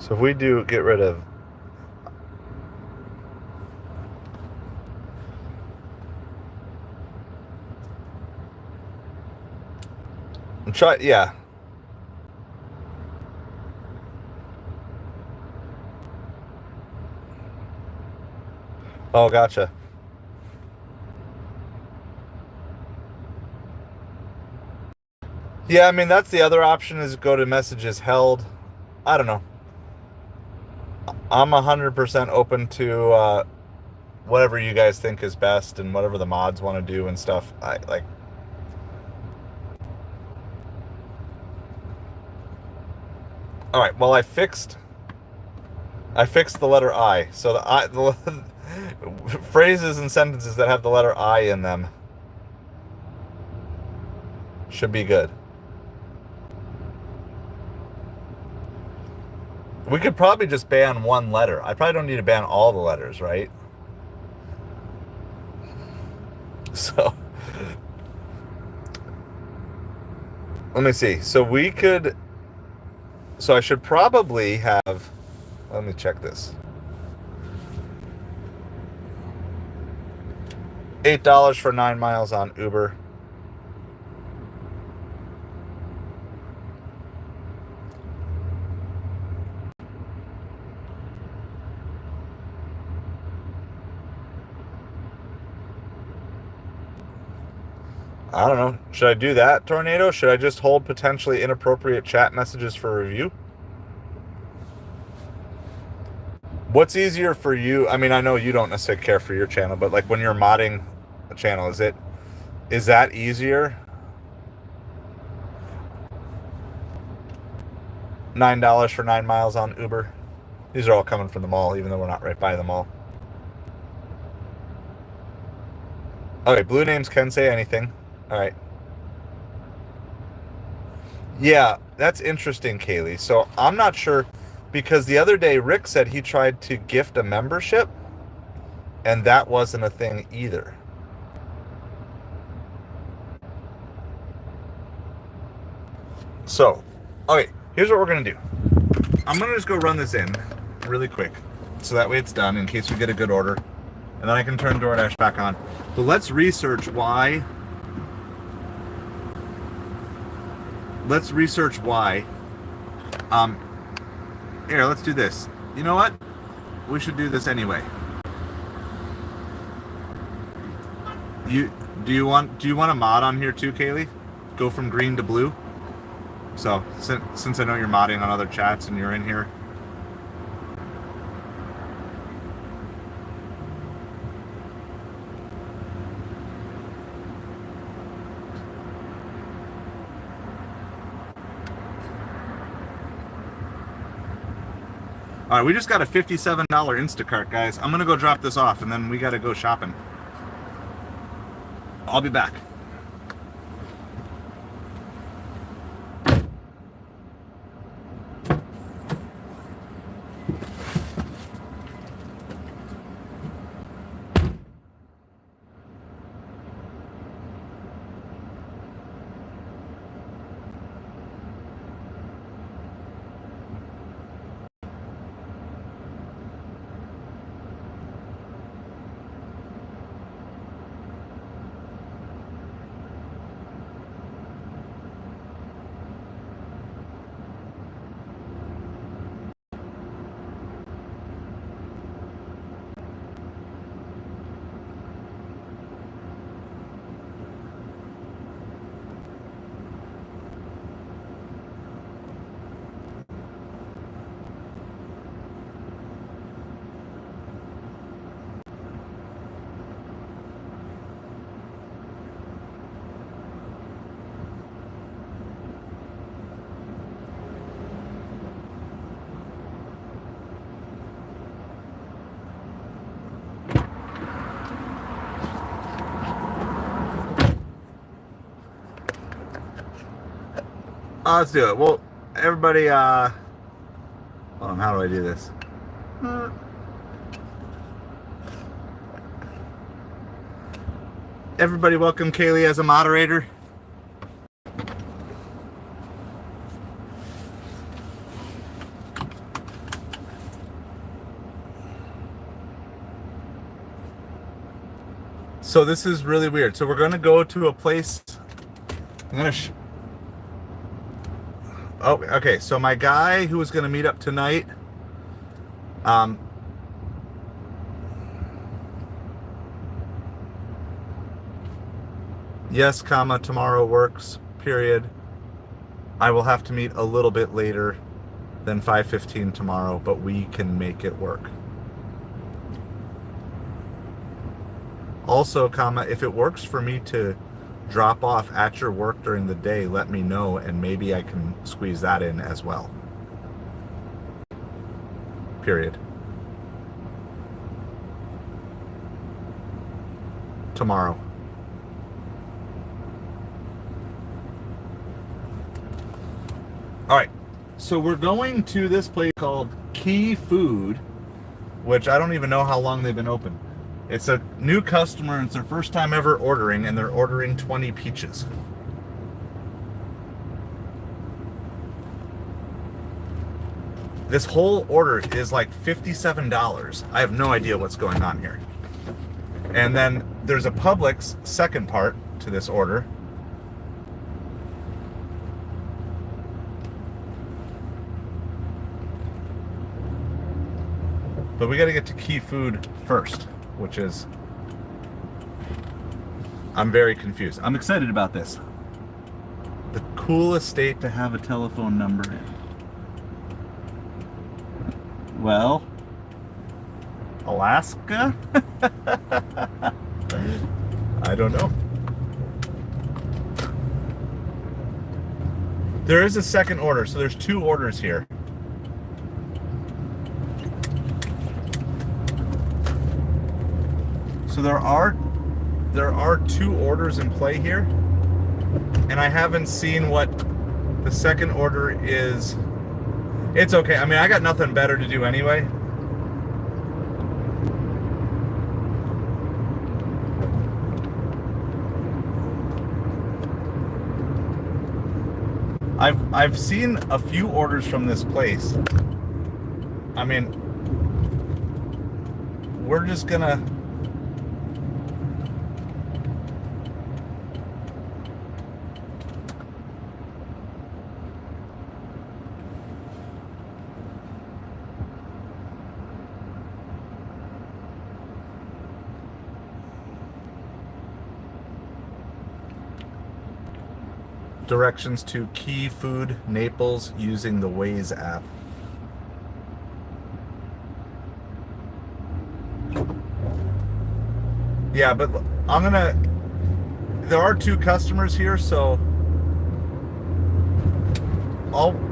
[SPEAKER 1] So if we do get rid of yeah. Oh, gotcha. Yeah, I mean, that's the other option, is go to messages held. I don't know. I'm 100% open to whatever you guys think is best and whatever the mods want to do and stuff. I like. All right. Well, I fixed the letter I. So the phrases and sentences that have the letter I in them should be good. We could probably just ban one letter. I probably don't need to ban all the letters, right? So let me see. So I should probably have, let me check this. $8 for 9 miles on Uber. I don't know. Should I do that, Tornado? Should I just hold potentially inappropriate chat messages for review? What's easier for you? I mean, I know you don't necessarily care for your channel, but like when you're modding a channel, is that easier? $9 for 9 miles on Uber. These are all coming from the mall, even though we're not right by the mall. Okay, blue names can say anything. All right. Yeah, that's interesting, Kaylee. So I'm not sure, because the other day Rick said he tried to gift a membership, and that wasn't a thing either. So, okay, here's what we're going to do. I'm going to just go run this in really quick, so that way it's done in case we get a good order, and then I can turn DoorDash back on. But let's research why. Here, let's do this. You know what? We should do this anyway. Do you want a mod on here too, Kaylee? Go from green to blue. So since I know you're modding on other chats and you're in here. All right, we just got a $57 Instacart, guys. I'm gonna go drop this off, and then we gotta go shopping. I'll be back. Let's do it. Well, everybody, hold on, how do I do this? Everybody welcome Kaylee as a moderator. So this is really weird. So we're going to go to a place. I'm going to oh, okay. So my guy who was going to meet up tonight, yes, comma, tomorrow works, period. I will have to meet a little bit later then 5:15 tomorrow, but we can make it work. Also, if it works for me to drop off at your work during the day, let me know, and maybe I can squeeze that in as well. Period. Tomorrow. All right. So we're going to this place called Key Food, which I don't even know how long they've been open. It's a new customer, and it's their first time ever ordering, and they're ordering 20 peaches. This whole order is like $57. I have no idea what's going on here. And then there's a Publix second part to this order. But we got to get to Key Food first, which is, I'm very confused. I'm excited about this. The coolest state to have a telephone number in. Well, Alaska? I don't know. There is a second order, so there's 2 orders here. So there are 2 orders in play here, and I haven't seen what the second order is. It's okay. I mean, I got nothing better to do anyway. I've seen a few orders from this place. I mean, we're just gonna directions to Key Food Naples using the Waze app. Yeah, but there are 2 customers here, so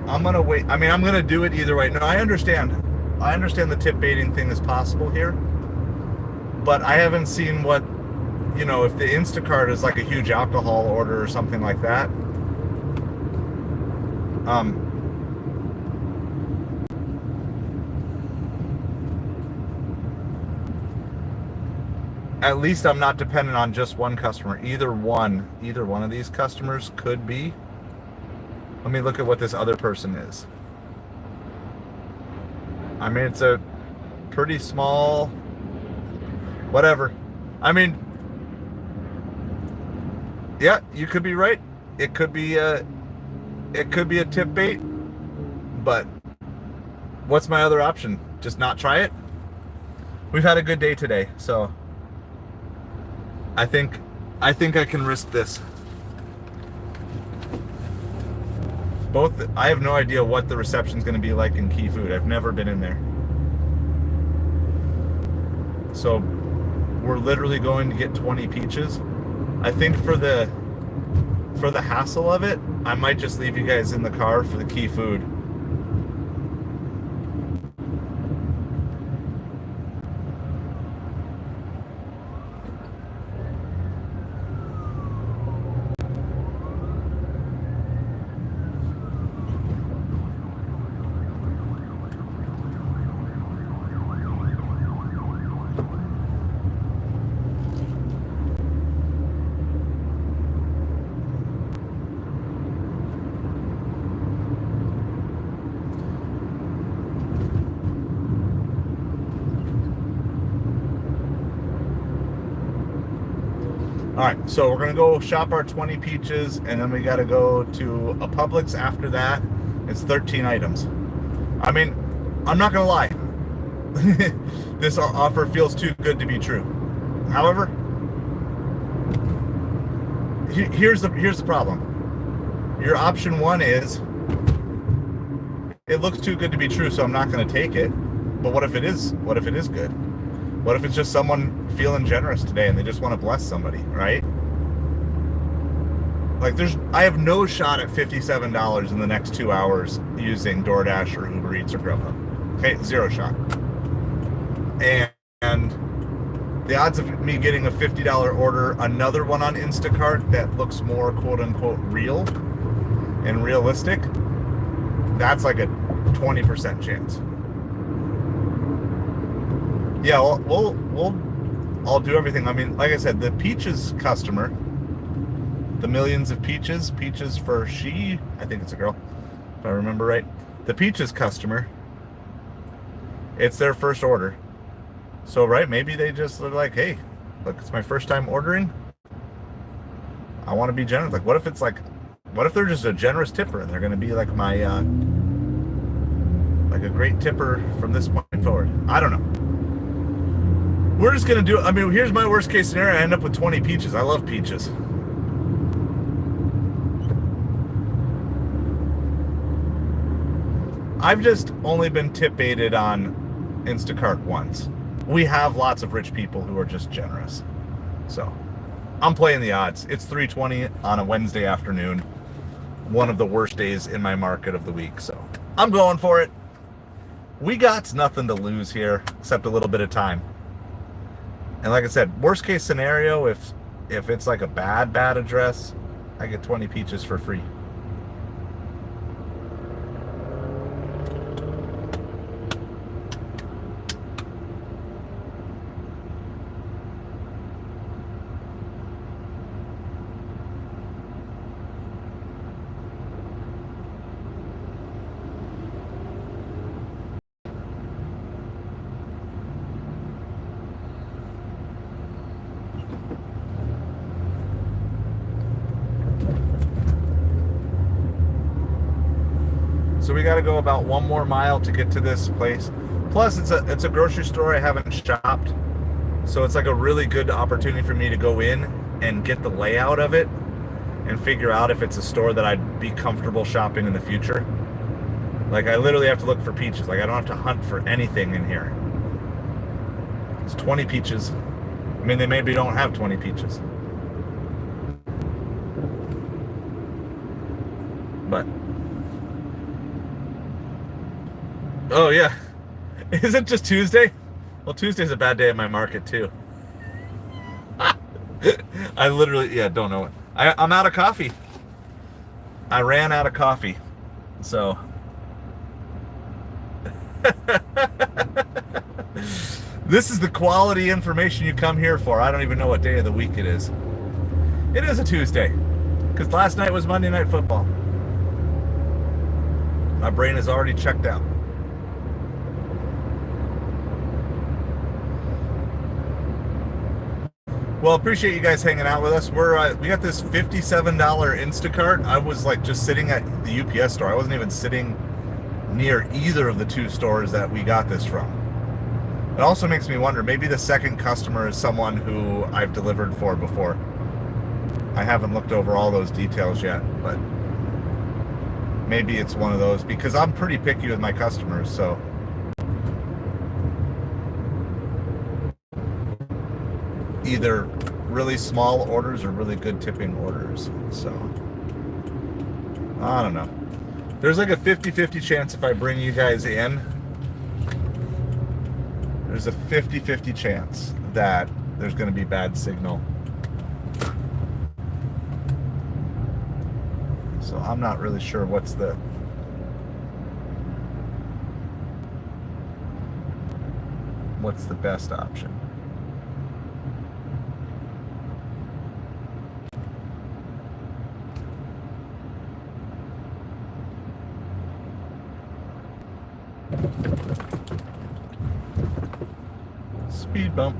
[SPEAKER 1] I'm gonna wait. I mean, I'm gonna do it either way. No, I understand the tip baiting thing is possible here, but I haven't seen what, if the Instacart is like a huge alcohol order or something like that. At least I'm not dependent on just one customer. Either one of these customers could be. Let me look at what this other person is. I mean, it's a pretty small, whatever. I mean, yeah, you could be right. It could be a tip bait, but what's my other option? Just not try it? We've had a good day today, so I think I can risk this. I have no idea what the reception's going to be like in Key Food. I've never been in there. So we're literally going to get 20 peaches. I think for the hassle of it, I might just leave you guys in the car for the Key Food. All right, so we're gonna go shop our 20 peaches, and then we gotta go to a Publix after that. It's 13 items. I mean, I'm not gonna lie. This offer feels too good to be true. However, here's the problem. Your option 1 is it looks too good to be true, so I'm not going to take it. But what if it is? What if it is good? What if it's just someone feeling generous today and they just want to bless somebody, right? Like I have no shot at $57 in the next 2 hours using DoorDash or Uber Eats or Grubhub. Okay, 0 shot. And the odds of me getting a $50 order, another one on Instacart that looks more quote unquote real and realistic, that's like a 20% chance. Yeah, I'll do everything. I mean, like I said, the Peaches customer, the millions of Peaches for she, I think it's a girl, if I remember right. The Peaches customer, it's their first order. So, right, maybe they just are like, hey, look, it's my first time ordering. I want to be generous. Like, what if they're just a generous tipper and they're going to be like my, like a great tipper from this point forward? I don't know. We're just going to do it. I mean, here's my worst case scenario. I end up with 20 Peaches. I love Peaches. I've just only been tip baited on Instacart once. We have lots of rich people who are just generous. So I'm playing the odds. It's 3:20 on a Wednesday afternoon. One of the worst days in my market of the week. So I'm going for it. We got nothing to lose here except a little bit of time. And like I said, worst case scenario, if it's like a bad address, I get 20 Peaches for free. So we got to go about 1 more mile to get to this place. Plus, it's a grocery store I haven't shopped, so it's like a really good opportunity for me to go in and get the layout of it and figure out if it's a store that I'd be comfortable shopping in the future. Like, I literally have to look for Peaches. Like, I don't have to hunt for anything in here. It's 20 Peaches. I mean, they maybe don't have 20 Peaches. But oh, yeah. Is it just Tuesday? Well, Tuesday's a bad day at my market, too. I literally, don't know it. I'm out of coffee. I ran out of coffee. So. This is the quality information you come here for. I don't even know what day of the week it is. It is a Tuesday. Because last night was Monday Night Football. My brain is already checked out. Well, appreciate you guys hanging out with us. We got this $57 Instacart. I was like just sitting at the UPS store. I wasn't even sitting near either of the 2 stores that we got this from. It also makes me wonder, maybe the second customer is someone who I've delivered for before. I haven't looked over all those details yet, but maybe it's one of those, because I'm pretty picky with my customers, so. Either really small orders or really good tipping orders. So, I don't know. There's like a 50-50 chance if I bring you guys in. There's a 50-50 chance that there's going to be bad signal. So I'm not really sure what's the best option. Speed bump.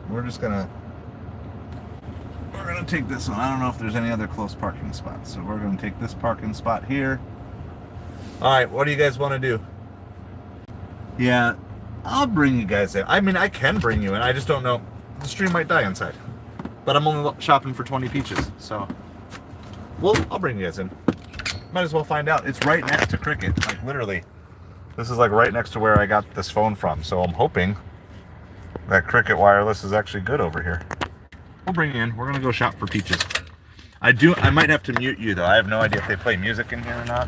[SPEAKER 1] We're gonna take this one. I don't know if there's any other close parking spots, so we're gonna take this parking spot here. All right, what do you guys want to do? Yeah, I'll bring you guys in. I mean, I can bring you in. I just don't know. The stream might die inside. but I'm only shopping for 20 peaches, so I'll bring you guys in. Might as well find out. It's right next to Cricket, like literally. This is like right next to where I got this phone from, so I'm hoping that Cricket Wireless is actually good over here. We'll bring you in. We're gonna go shop for peaches. I might have to mute you though. I have no idea if they play music in here or not.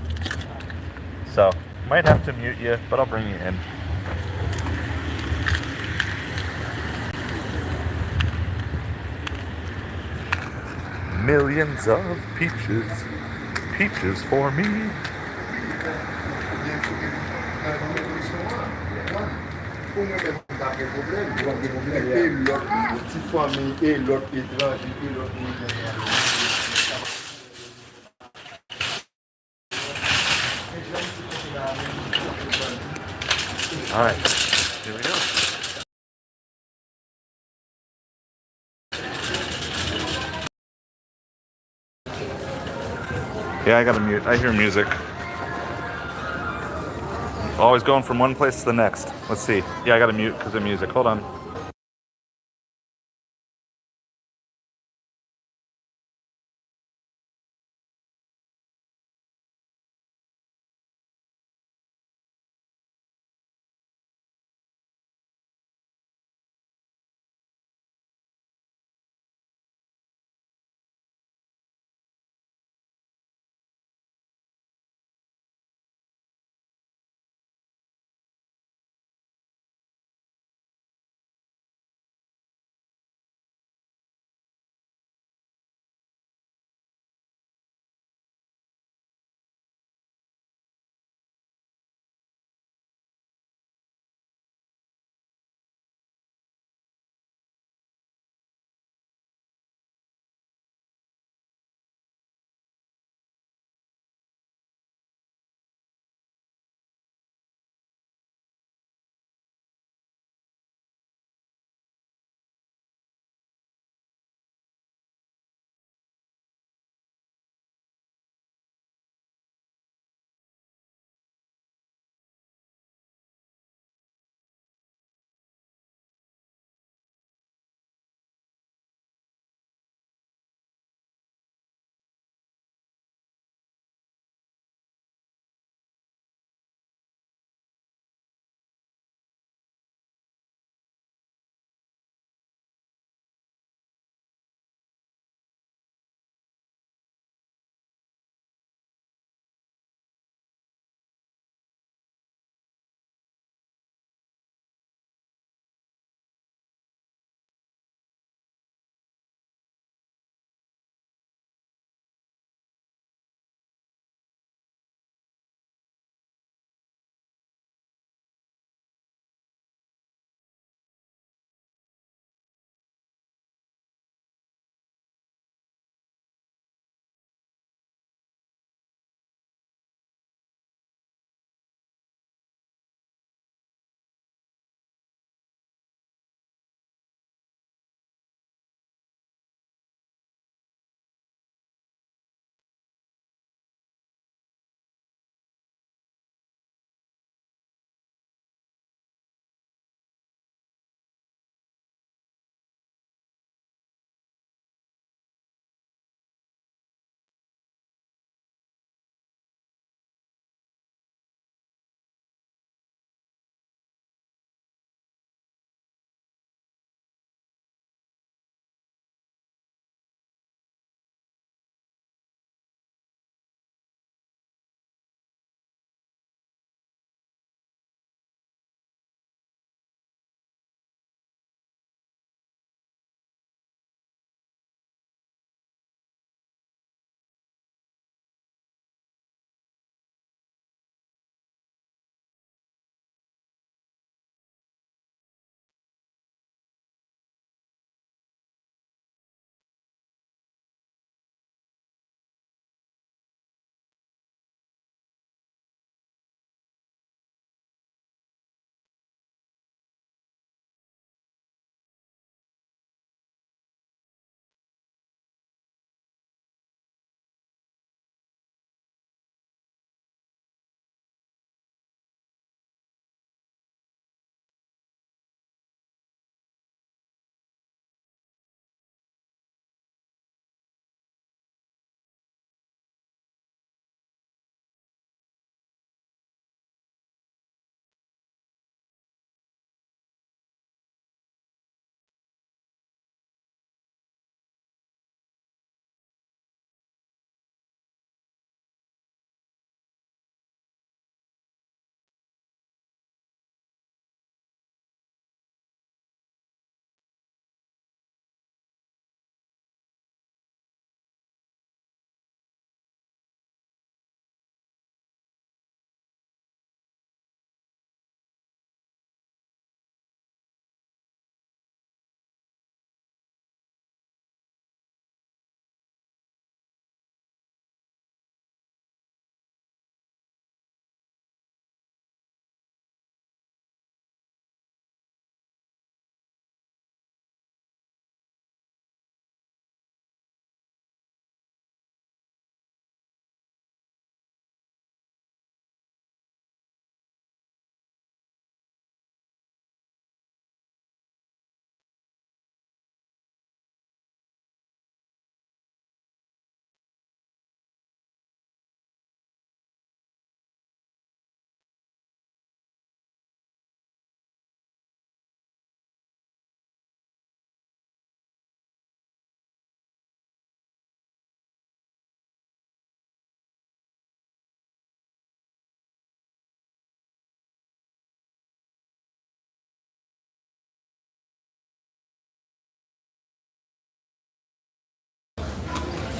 [SPEAKER 1] So, might have to mute you, but I'll bring you in. Millions of peaches, peaches for me. All right, here we go. Yeah, I gotta mute. I hear music. Always going from one place to the next. Let's see. Yeah, I gotta mute because of music. Hold on.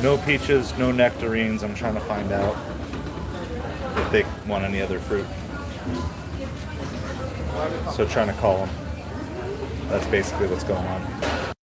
[SPEAKER 1] No peaches, no nectarines. I'm trying to find out if they want any other fruit. So trying to call them. That's basically what's going on.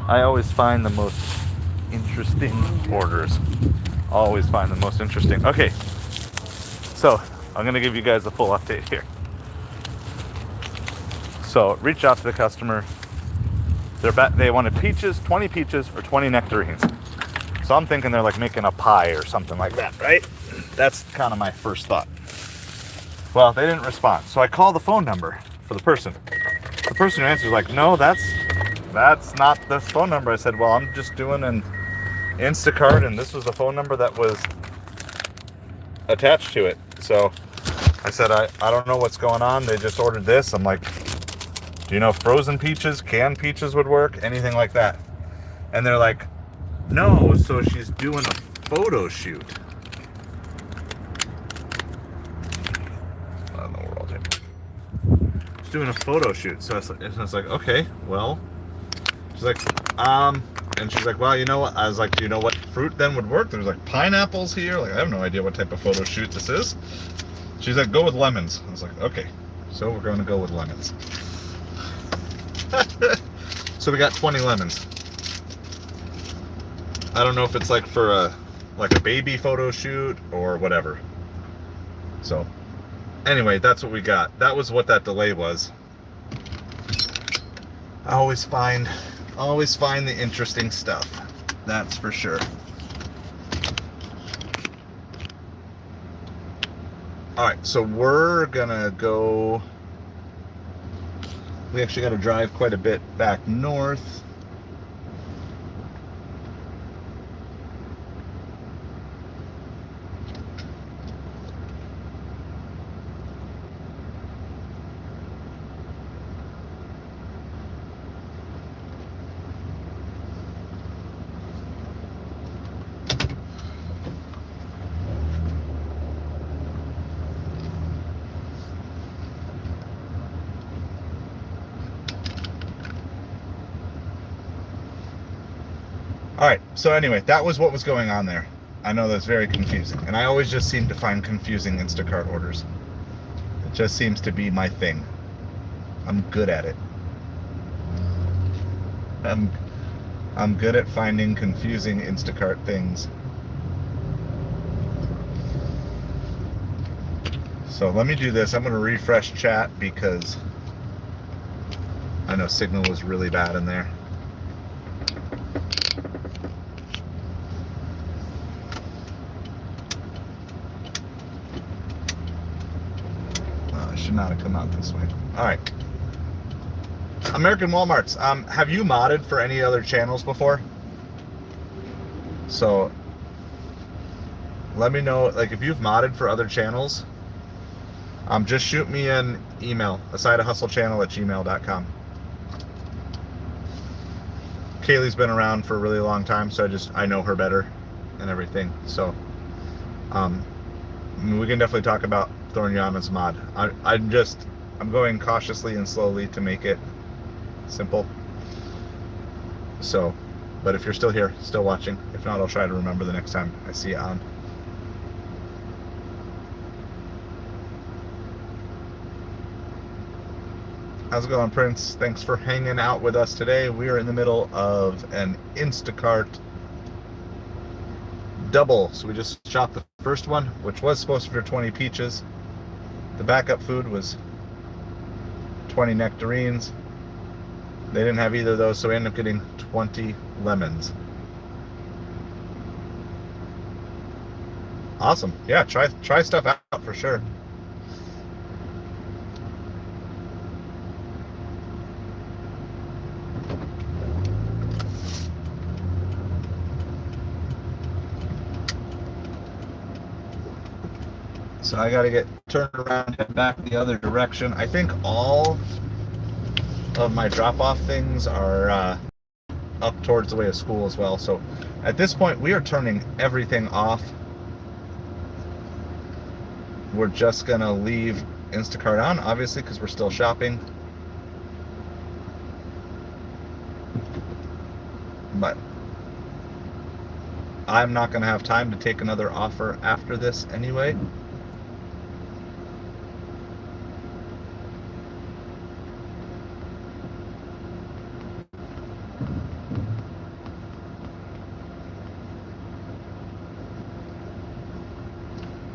[SPEAKER 1] I always find the most interesting orders. Always find the most interesting. Okay, so I'm gonna give you guys the full update here. So reach out to the customer. They wanted peaches, 20 peaches or 20 nectarines. So I'm thinking they're like making a pie or something like that, right? That's kind of my first thought. Well, they didn't respond. So I call the phone number for the person. The person who answers like, no, that's not the phone number. I said, well, I'm just doing an Instacart, and this was the phone number that was attached to it. So I said, I don't know what's going on. They just ordered this. I'm like, do you know if frozen peaches, canned peaches would work? Anything like that? And they're like, no, so she's doing a photo shoot. What in the world, dude? She's doing a photo shoot. So I was like, okay, well. She's like, and she's like, well, you know what? I was like, do you know what fruit then would work? There's like pineapples here. Like, I have no idea what type of photo shoot this is. She's like, go with lemons. I was like, okay, so we're going to go with lemons. So we got 20 lemons. I don't know if it's like for a baby photo shoot or whatever. So anyway, that's what we got. That was what that delay was. I always find the interesting stuff. That's for sure. All right, so we're gonna go. We actually got to drive quite a bit back north. All right, so anyway, that was what was going on there. I know that's very confusing, and I always just seem to find confusing Instacart orders. It just seems to be my thing. I'm good at it. I'm good at finding confusing Instacart things. So let me do this. I'm going to refresh chat because I know signal was really bad in there. Should not have come out this way. All right. American Walmarts. Have you modded for any other channels before? So let me know, like, if you've modded for other channels. Just shoot me an email, asidehustlechannel@gmail.com. Kaylee's been around for a really long time, so I know her better and everything. So we can definitely talk about throwing you on this mod. I'm going cautiously and slowly to make it simple. So, but if you're still here, still watching, if not, I'll try to remember the next time I see you on. How's it going, Prince? Thanks for hanging out with us today. We are in the middle of an Instacart double. So we just shopped the first one, which was supposed to be for 20 peaches. The backup food was 20 nectarines. They didn't have either of those, so we ended up getting 20 lemons. Awesome. Yeah, try stuff out for sure. So I got to get turned around and back the other direction. I think all of my drop-off things are up towards the way of school as well. So at this point, we are turning everything off. We're just going to leave Instacart on, obviously, because we're still shopping. But I'm not going to have time to take another offer after this anyway.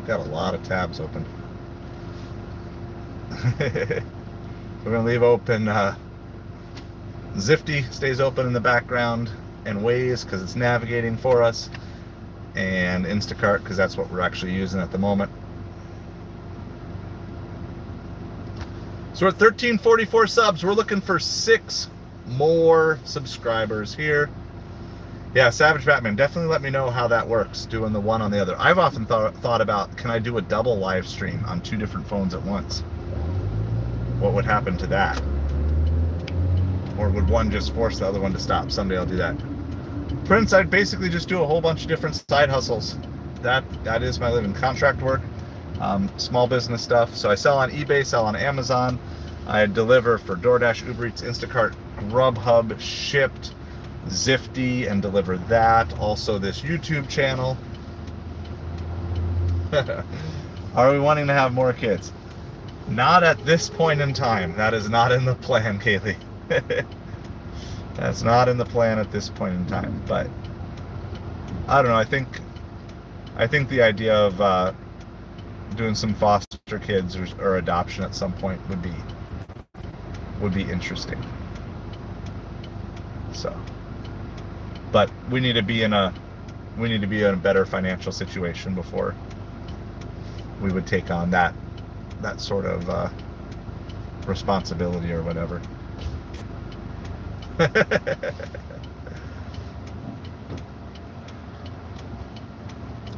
[SPEAKER 1] Got a lot of tabs open. We're gonna leave open Zifty stays open in the background, and Waze because it's navigating for us, and Instacart because that's what we're actually using at the moment. So we're at 1344 subs. We're looking for 6 more subscribers here. Yeah, Savage Batman, definitely let me know how that works, doing the one on the other. I've often thought about, can I do a double live stream on 2 different phones at once? What would happen to that? Or would one just force the other one to stop? Someday I'll do that. Prince, I'd basically just do a whole bunch of different side hustles. That is my living. Contract work, small business stuff. So I sell on eBay, sell on Amazon. I deliver for DoorDash, Uber Eats, Instacart, Grubhub, Shipped, Zifty, and Deliverthat. Also this YouTube channel. Are we wanting to have more kids? Not at this point in time. That is not in the plan, Kaylee. That's not in the plan at this point in time. But I don't know. I think the idea of doing some foster kids or adoption at some point would be interesting. So, but we need to be in a better financial situation before we would take on that sort of responsibility or whatever.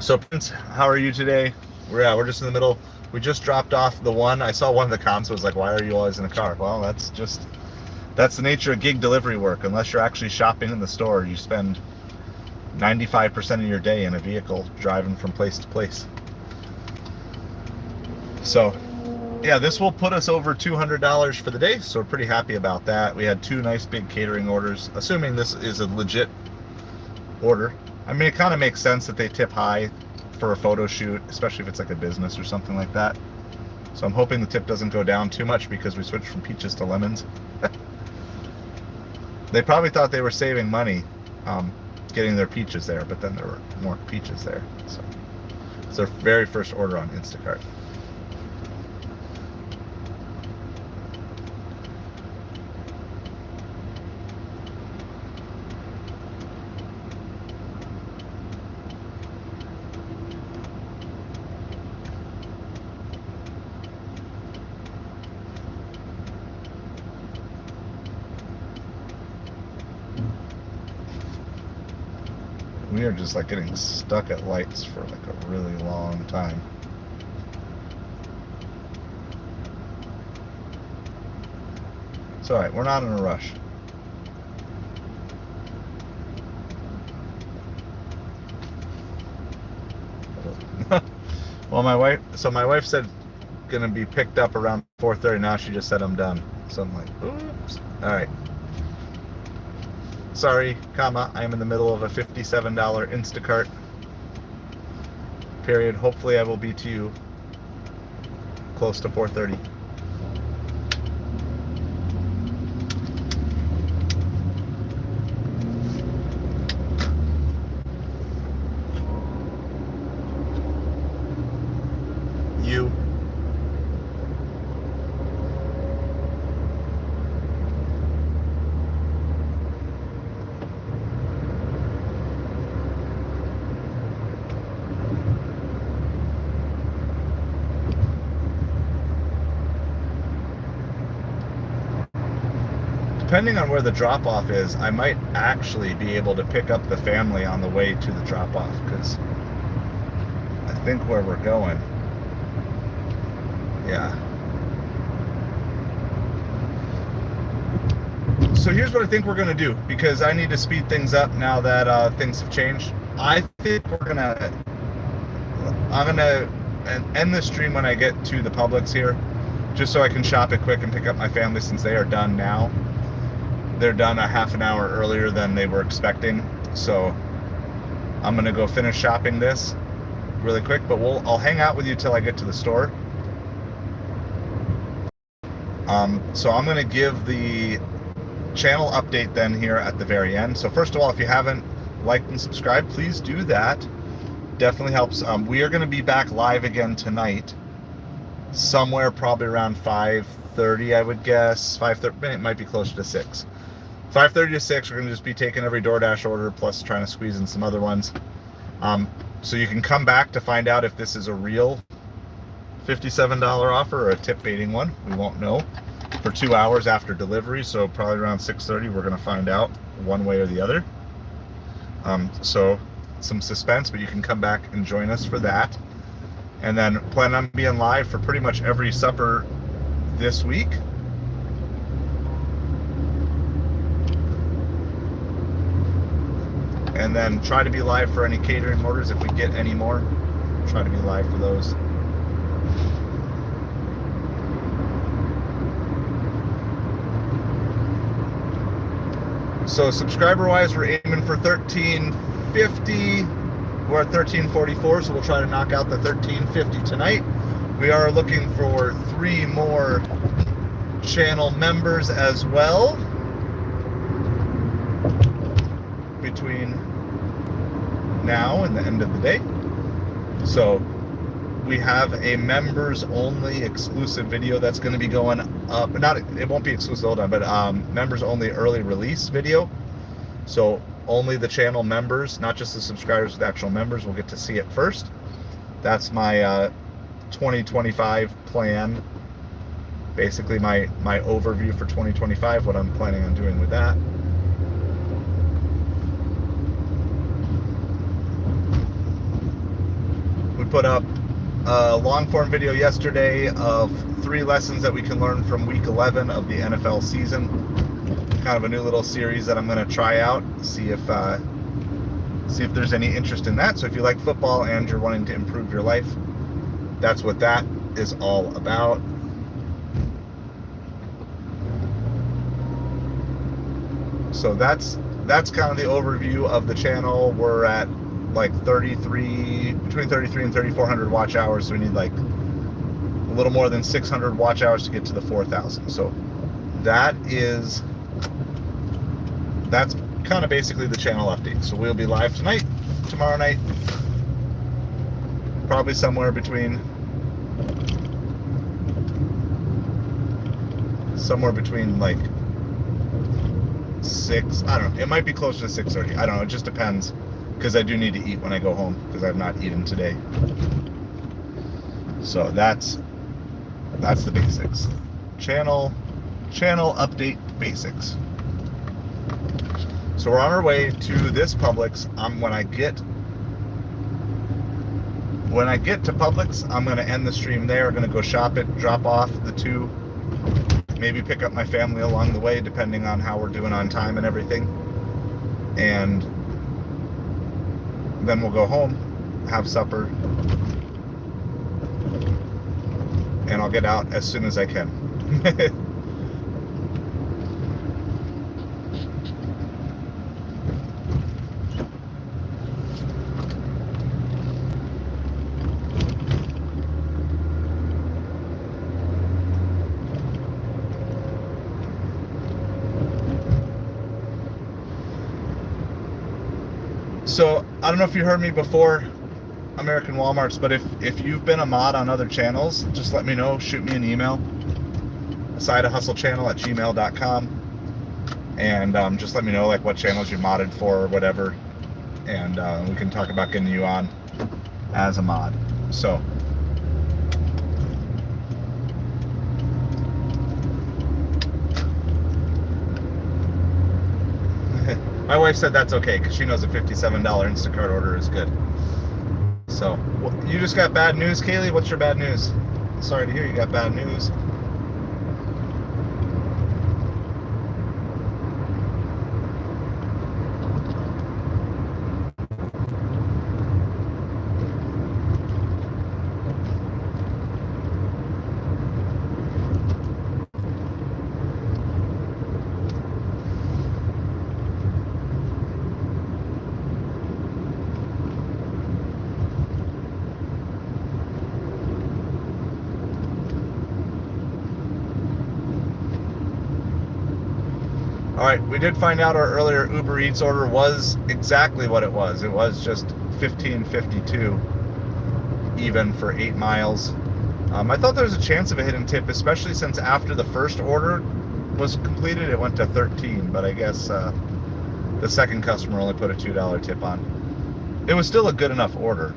[SPEAKER 1] So Prince, how are you today? We're just in the middle. We just dropped off the one. I saw one of the comments was like, why are you always in a car? Well, that's the nature of gig delivery work. Unless you're actually shopping in the store, you spend 95% of your day in a vehicle driving from place to place. So yeah, this will put us over $200 for the day, so we're pretty happy about that. We had 2 nice big catering orders, assuming this is a legit order. I mean, it kind of makes sense that they tip high for a photo shoot, especially if it's like a business or something like that. So I'm hoping the tip doesn't go down too much because we switched from peaches to lemons. They probably thought they were saving money getting their peaches there, but then there were more peaches there. So it's their very first order on Instacart. We are just like getting stuck at lights for like a really long time. It's alright, we're not in a rush. Well, my wife said gonna be picked up around 4:30. Now she just said I'm done. So I'm like, oops. Alright. Sorry, comma, I am in the middle of a $57 Instacart period. Hopefully I will be to you close to 4:30. You. Depending on where the drop-off is, I might actually be able to pick up the family on the way to the drop-off, because I think where we're going, yeah. So here's what I think we're going to do, because I need to speed things up now that things have changed. I think I'm going to end the stream when I get to the Publix here, just so I can shop it quick and pick up my family since they are done now. They're done a half an hour earlier than they were expecting, so I'm gonna go finish shopping this really quick, but I'll hang out with you till I get to the store. So I'm gonna give the channel update then here at the very end. So first of all, if you haven't liked and subscribed, please do that. definitely helps. We are going to be back live again tonight, somewhere probably around 5:30, I would guess. 5:30, it might be closer to 6. 5:30 to 6, we're going to just be taking every DoorDash order, plus trying to squeeze in some other ones. So you can come back to find out if this is a real $57 offer or a tip baiting one. We won't know for 2 hours after delivery, so probably around 6:30 we're going to find out one way or the other. So some suspense, but you can come back and join us for that. And then plan on being live for pretty much every supper this week. And then try to be live for any catering orders if we get any more. Try to be live for those. So subscriber wise, we're aiming for 1350. We're at 1344, so we'll try to knock out the 1350 tonight. We are looking for 3 more channel members as well between now and the end of the day. So we have a members only exclusive video that's going to be going up. It won't be exclusive all the time, but members only early release video. So only the channel members, not just the subscribers, the actual members will get to see it first. That's my 2025 plan. Basically my overview for 2025, what I'm planning on doing with that. We put up a long form video yesterday of 3 lessons that we can learn from week 11 of the NFL season. Kind of a new little series that I'm going to try out, see if there's any interest in that. So if you like football and you're wanting to improve your life, that's what that is all about. So that's kind of the overview of the channel. We're at like between 33 and 3,400 watch hours. So we need like a little more than 600 watch hours to get to the 4,000. So that's kind of basically the channel update. So we'll be live tonight, tomorrow night, probably somewhere between like 6, I don't know, it might be closer to 6:30, I don't know, it just depends, because I do need to eat when I go home, because I've not eaten today. So that's the basics. Channel update basics. So we're on our way to this Publix. When I get to Publix, I'm going to end the stream there. I'm going to go shop it, drop off the 2, maybe pick up my family along the way, depending on how we're doing on time and everything. And then we'll go home, have supper, and I'll get out as soon as I can. So I don't know if you heard me before, American Walmarts, but if you've been a mod on other channels, just let me know. Shoot me an email, sideofhustlechannel@gmail.com, and just let me know like what channels you modded for or whatever, and we can talk about getting you on as a mod. So my wife said that's okay because she knows a $57 Instacart order is good. So, you just got bad news, Kaylee? What's your bad news? Sorry to hear you got bad news. All right, we did find out our earlier Uber Eats order was exactly what it was. It was just $15.52 even for 8 miles. I thought there was a chance of a hidden tip, especially since after the first order was completed, it went to 13, but I guess the second customer only put a $2 tip on. It was still a good enough order,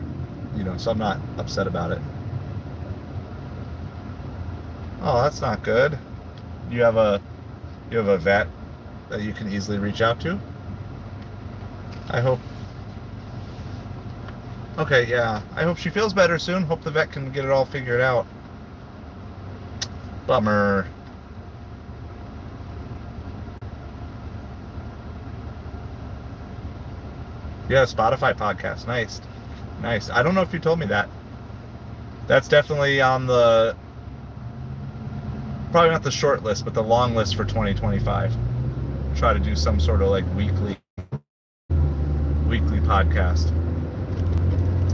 [SPEAKER 1] so I'm not upset about it. Oh, that's not good. You have a vet that you can easily reach out to? I hope. Okay, yeah. I hope she feels better soon. Hope the vet can get it all figured out. Bummer. Yeah, Spotify podcast. Nice. Nice. I don't know if you told me that. That's definitely on the, probably not the short list, but the long list for 2025. Try to do some sort of like weekly podcast.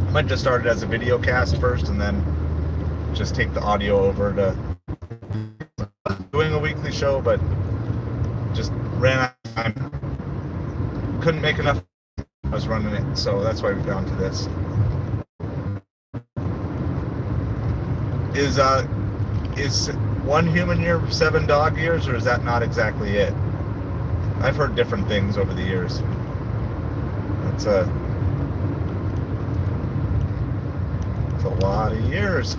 [SPEAKER 1] I might just start it as a video cast first and then just take the audio over to doing a weekly show, but just ran out of time. Couldn't make enough. I was running it, so that's why we've gone to this. Is 1 human year 7 dog years, or is that not exactly it? I've heard different things over the years. It's a lot of years.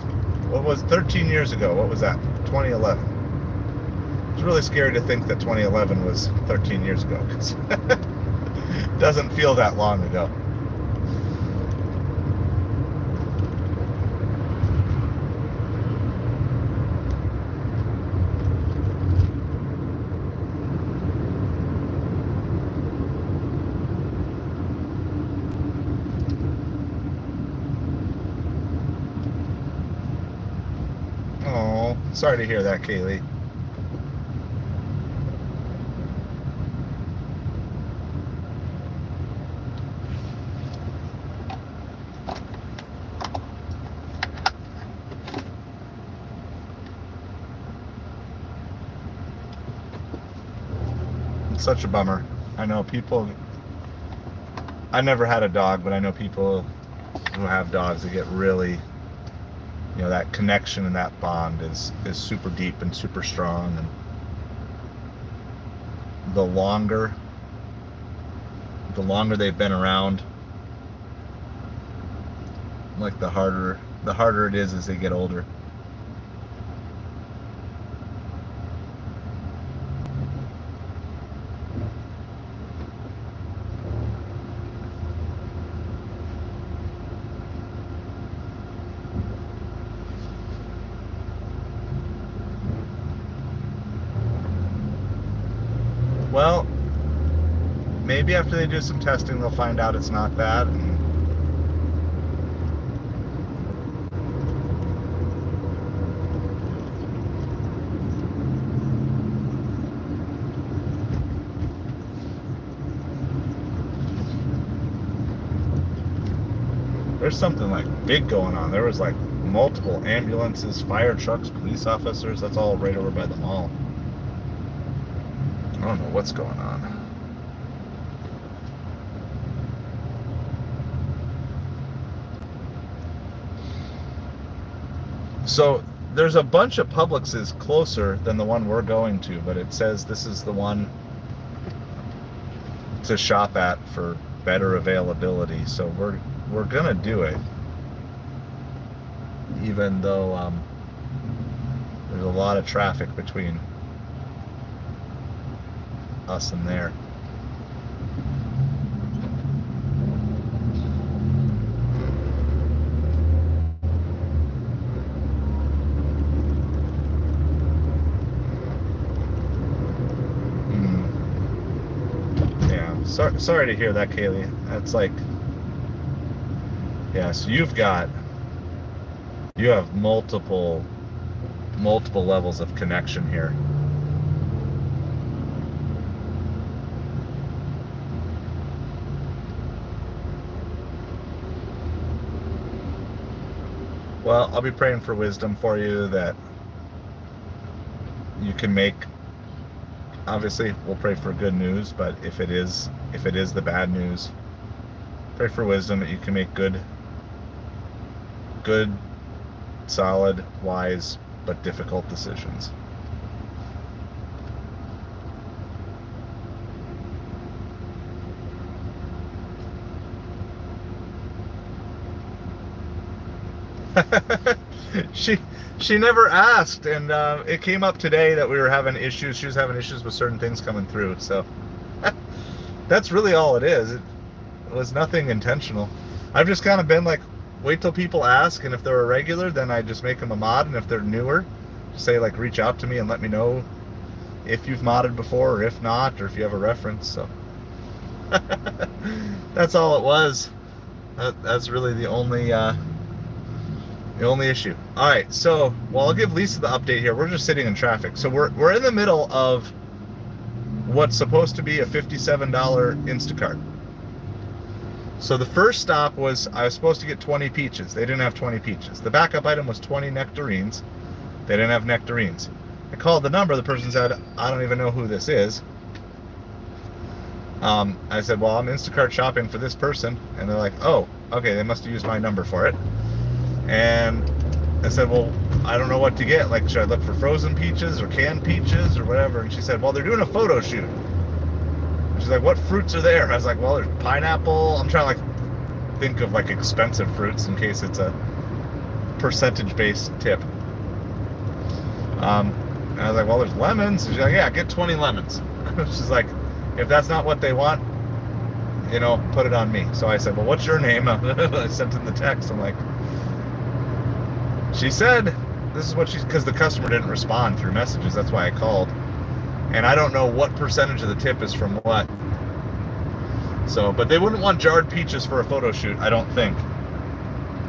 [SPEAKER 1] What was 13 years ago? What was that? 2011. It's really scary to think that 2011 was 13 years ago, because it doesn't feel that long ago. Oh, sorry to hear that, Kaylee. It's such a bummer. I know people, I never had a dog, but I know people who have dogs that get really, that connection and that bond is super deep and super strong, and the longer they've been around, like the harder it is as they get older. Well, maybe after they do some testing, they'll find out it's not bad. There's something like big going on. There was like multiple ambulances, fire trucks, police officers. That's all right over by the mall. I don't know what's going on. So there's a bunch of Publixes closer than the one we're going to, but it says this is the one to shop at for better availability. So we're gonna do it, even though there's a lot of traffic between us and there. Yeah, sorry to hear that, Kaylee. That's like, yeah, so you have multiple levels of connection here. Well, I'll be praying for wisdom for you, that you can make Obviously, we'll pray for good news, but if it is the bad news, pray for wisdom that you can make good, solid, wise, but difficult decisions. she never asked, and it came up today that we were having issues. She was having issues with certain things coming through, so that's really all it is. It was nothing intentional. I've just kind of been like, wait till people ask, and if they're a regular, then I just make them a mod, and if they're newer, say like reach out to me and let me know if you've modded before, or if not, or if you have a reference. So that's all it was. That's really the only issue. All right, so well, I'll give Lisa the update here. We're just sitting in traffic, so we're in the middle of what's supposed to be a $57 Instacart. So the first stop was I was supposed to get 20 peaches. They didn't have 20 peaches. The backup item was 20 nectarines. They didn't have nectarines. I called the number. The person said, I don't even know who this is. I said, well, I'm Instacart shopping for this person. And they're like, oh, okay, they must have used my number for it. And I said, well, I don't know what to get. Like, should I look for frozen peaches or canned peaches or whatever? And she said, well, they're doing a photo shoot. She's like, what fruits are there? I was like, well, there's pineapple. I'm trying to like think of like expensive fruits in case it's a percentage-based tip. And I was like, well, there's lemons. She's like, yeah, get 20 lemons. She's like, if that's not what they want, you know, put it on me. So I said, well, what's your name? I sent in the text. I'm like, she said, this is what she's, because the customer didn't respond through messages. That's why I called. And I don't know what percentage of the tip is from what. So, but they wouldn't want jarred peaches for a photo shoot, I don't think.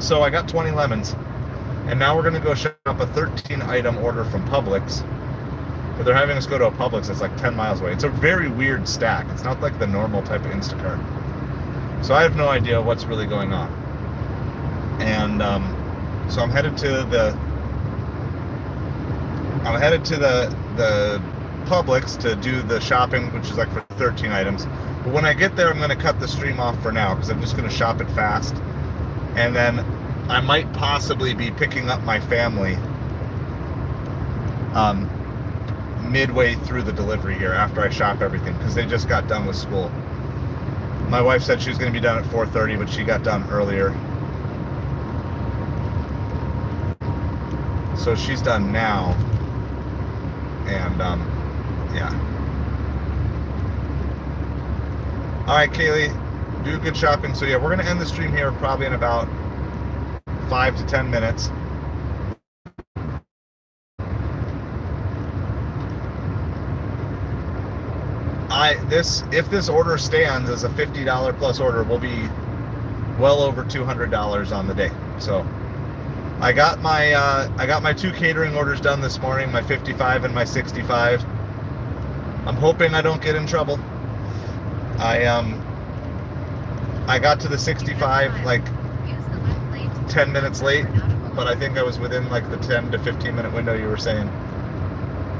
[SPEAKER 1] So I got 20 lemons. And now we're going to go shop a 13-item order from Publix. But they're having us go to a Publix that's like 10 miles away. It's a very weird stack. It's not like the normal type of Instacart. So I have no idea what's really going on. And so I'm headed to the Publix to do the shopping, which is like for 13 items. But when I get there, I'm going to cut the stream off for now because I'm just going to shop it fast. And then I might possibly be picking up my family midway through the delivery here after I shop everything because they just got done with school. My wife said she was going to be done at 4:30, but she got done earlier. So she's done now. And yeah. All right, Kaylee, do good shopping. So yeah, we're gonna end the stream here probably in about 5 to 10 minutes. If this order stands as a $50 plus order, we'll be well over $200 on the day. So I got my 2 catering orders done this morning, my 55 and my 65. I'm hoping I don't get in trouble. I got to the 65 like 10 minutes late, but I think I was within like the 10 to 15 minute window you were saying.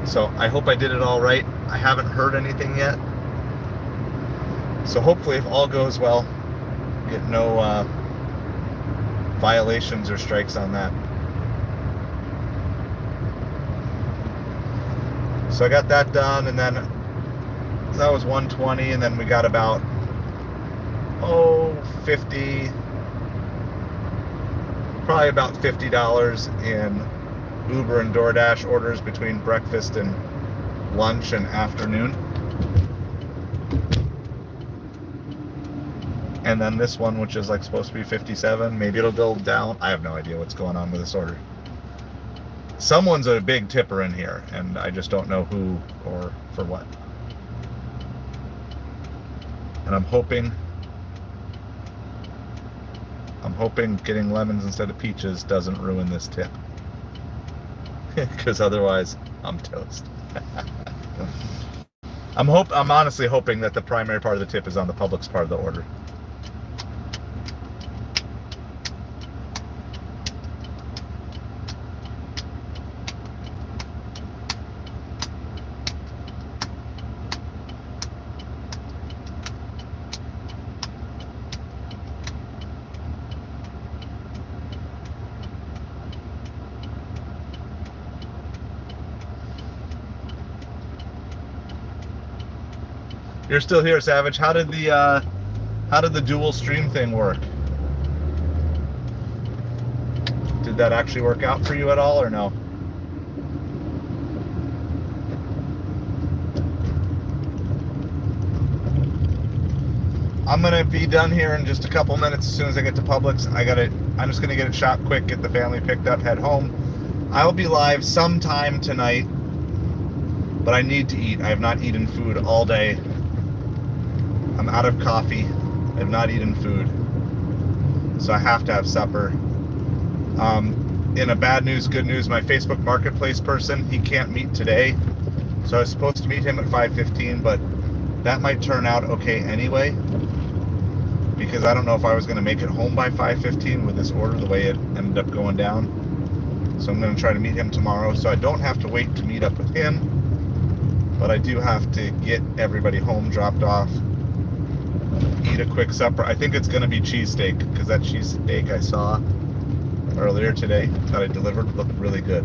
[SPEAKER 1] So I hope I did it all right. I haven't heard anything yet. So hopefully if all goes well, get no violations or strikes on that. So I got that done, and then so that was 120, and then we got about 50, probably about $50 in Uber and DoorDash orders between breakfast and lunch and afternoon. And then this one, which is like supposed to be 57, maybe it'll go down. I have no idea what's going on with this order. Someone's a big tipper in here, and I just don't know who or for what. And I'm hoping getting lemons instead of peaches doesn't ruin this tip. Because otherwise, I'm toast. I'm honestly hoping that the primary part of the tip is on the Publix part of the order. You're still here, Savage. How did the dual stream thing work? Did that actually work out for you at all, or no? I'm gonna be done here in just a couple minutes. As soon as I get to Publix, I'm just gonna get it shot quick, get the family picked up, head home. I'll be live sometime tonight, but I need to eat. I have not eaten food all day. I'm out of coffee. I have not eaten food, so I have to have supper. In a bad news, good news, my Facebook Marketplace person, he can't meet today, so I was supposed to meet him at 5:15, but that might turn out okay anyway, because I don't know if I was going to make it home by 5:15 with this order, the way it ended up going down. So I'm going to try to meet him tomorrow, so I don't have to wait to meet up with him, but I do have to get everybody home, dropped off, eat a quick supper. I think it's going to be cheesesteak, because that cheesesteak I saw earlier today that I delivered looked really good.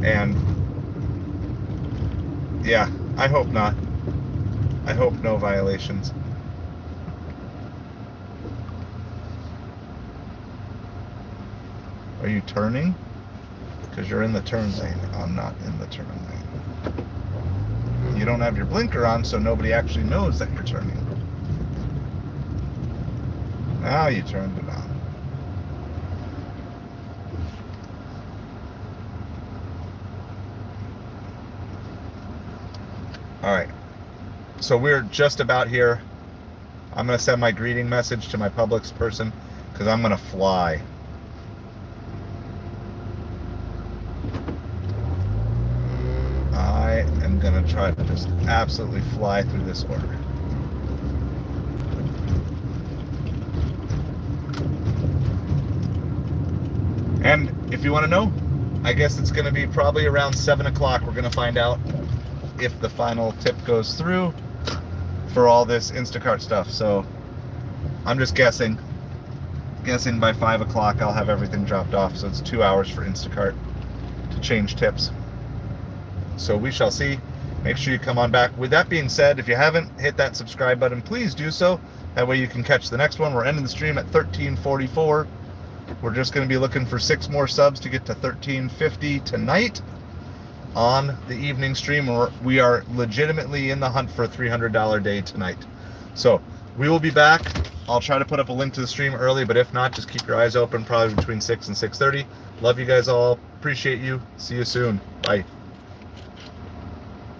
[SPEAKER 1] And yeah, I hope not. I hope no violations. Are you turning? Because you're in the turn lane. I'm not in the turn lane. You don't have your blinker on, so nobody actually knows that you're turning. Now you turned it on. All right. So we're just about here. I'm going to send my greeting message to my Publix person because I'm going to fly. I am going to try to just absolutely fly through this order. And if you want to know, I guess it's going to be probably around 7 o'clock. We're going to find out if the final tip goes through for all this Instacart stuff. So I'm just guessing by 5 o'clock I'll have everything dropped off. So it's 2 hours for Instacart to change tips. So we shall see. Make sure you come on back. With that being said, if you haven't hit that subscribe button, please do so. That way you can catch the next one. We're ending the stream at 13:44. We're just going to be looking for 6 more subs to get to 1350 tonight on the evening stream. We are legitimately in the hunt for a $300 day tonight. So we will be back. I'll try to put up a link to the stream early, but if not, just keep your eyes open, probably between 6 and 6:30. Love you guys all. Appreciate you. See you soon. Bye.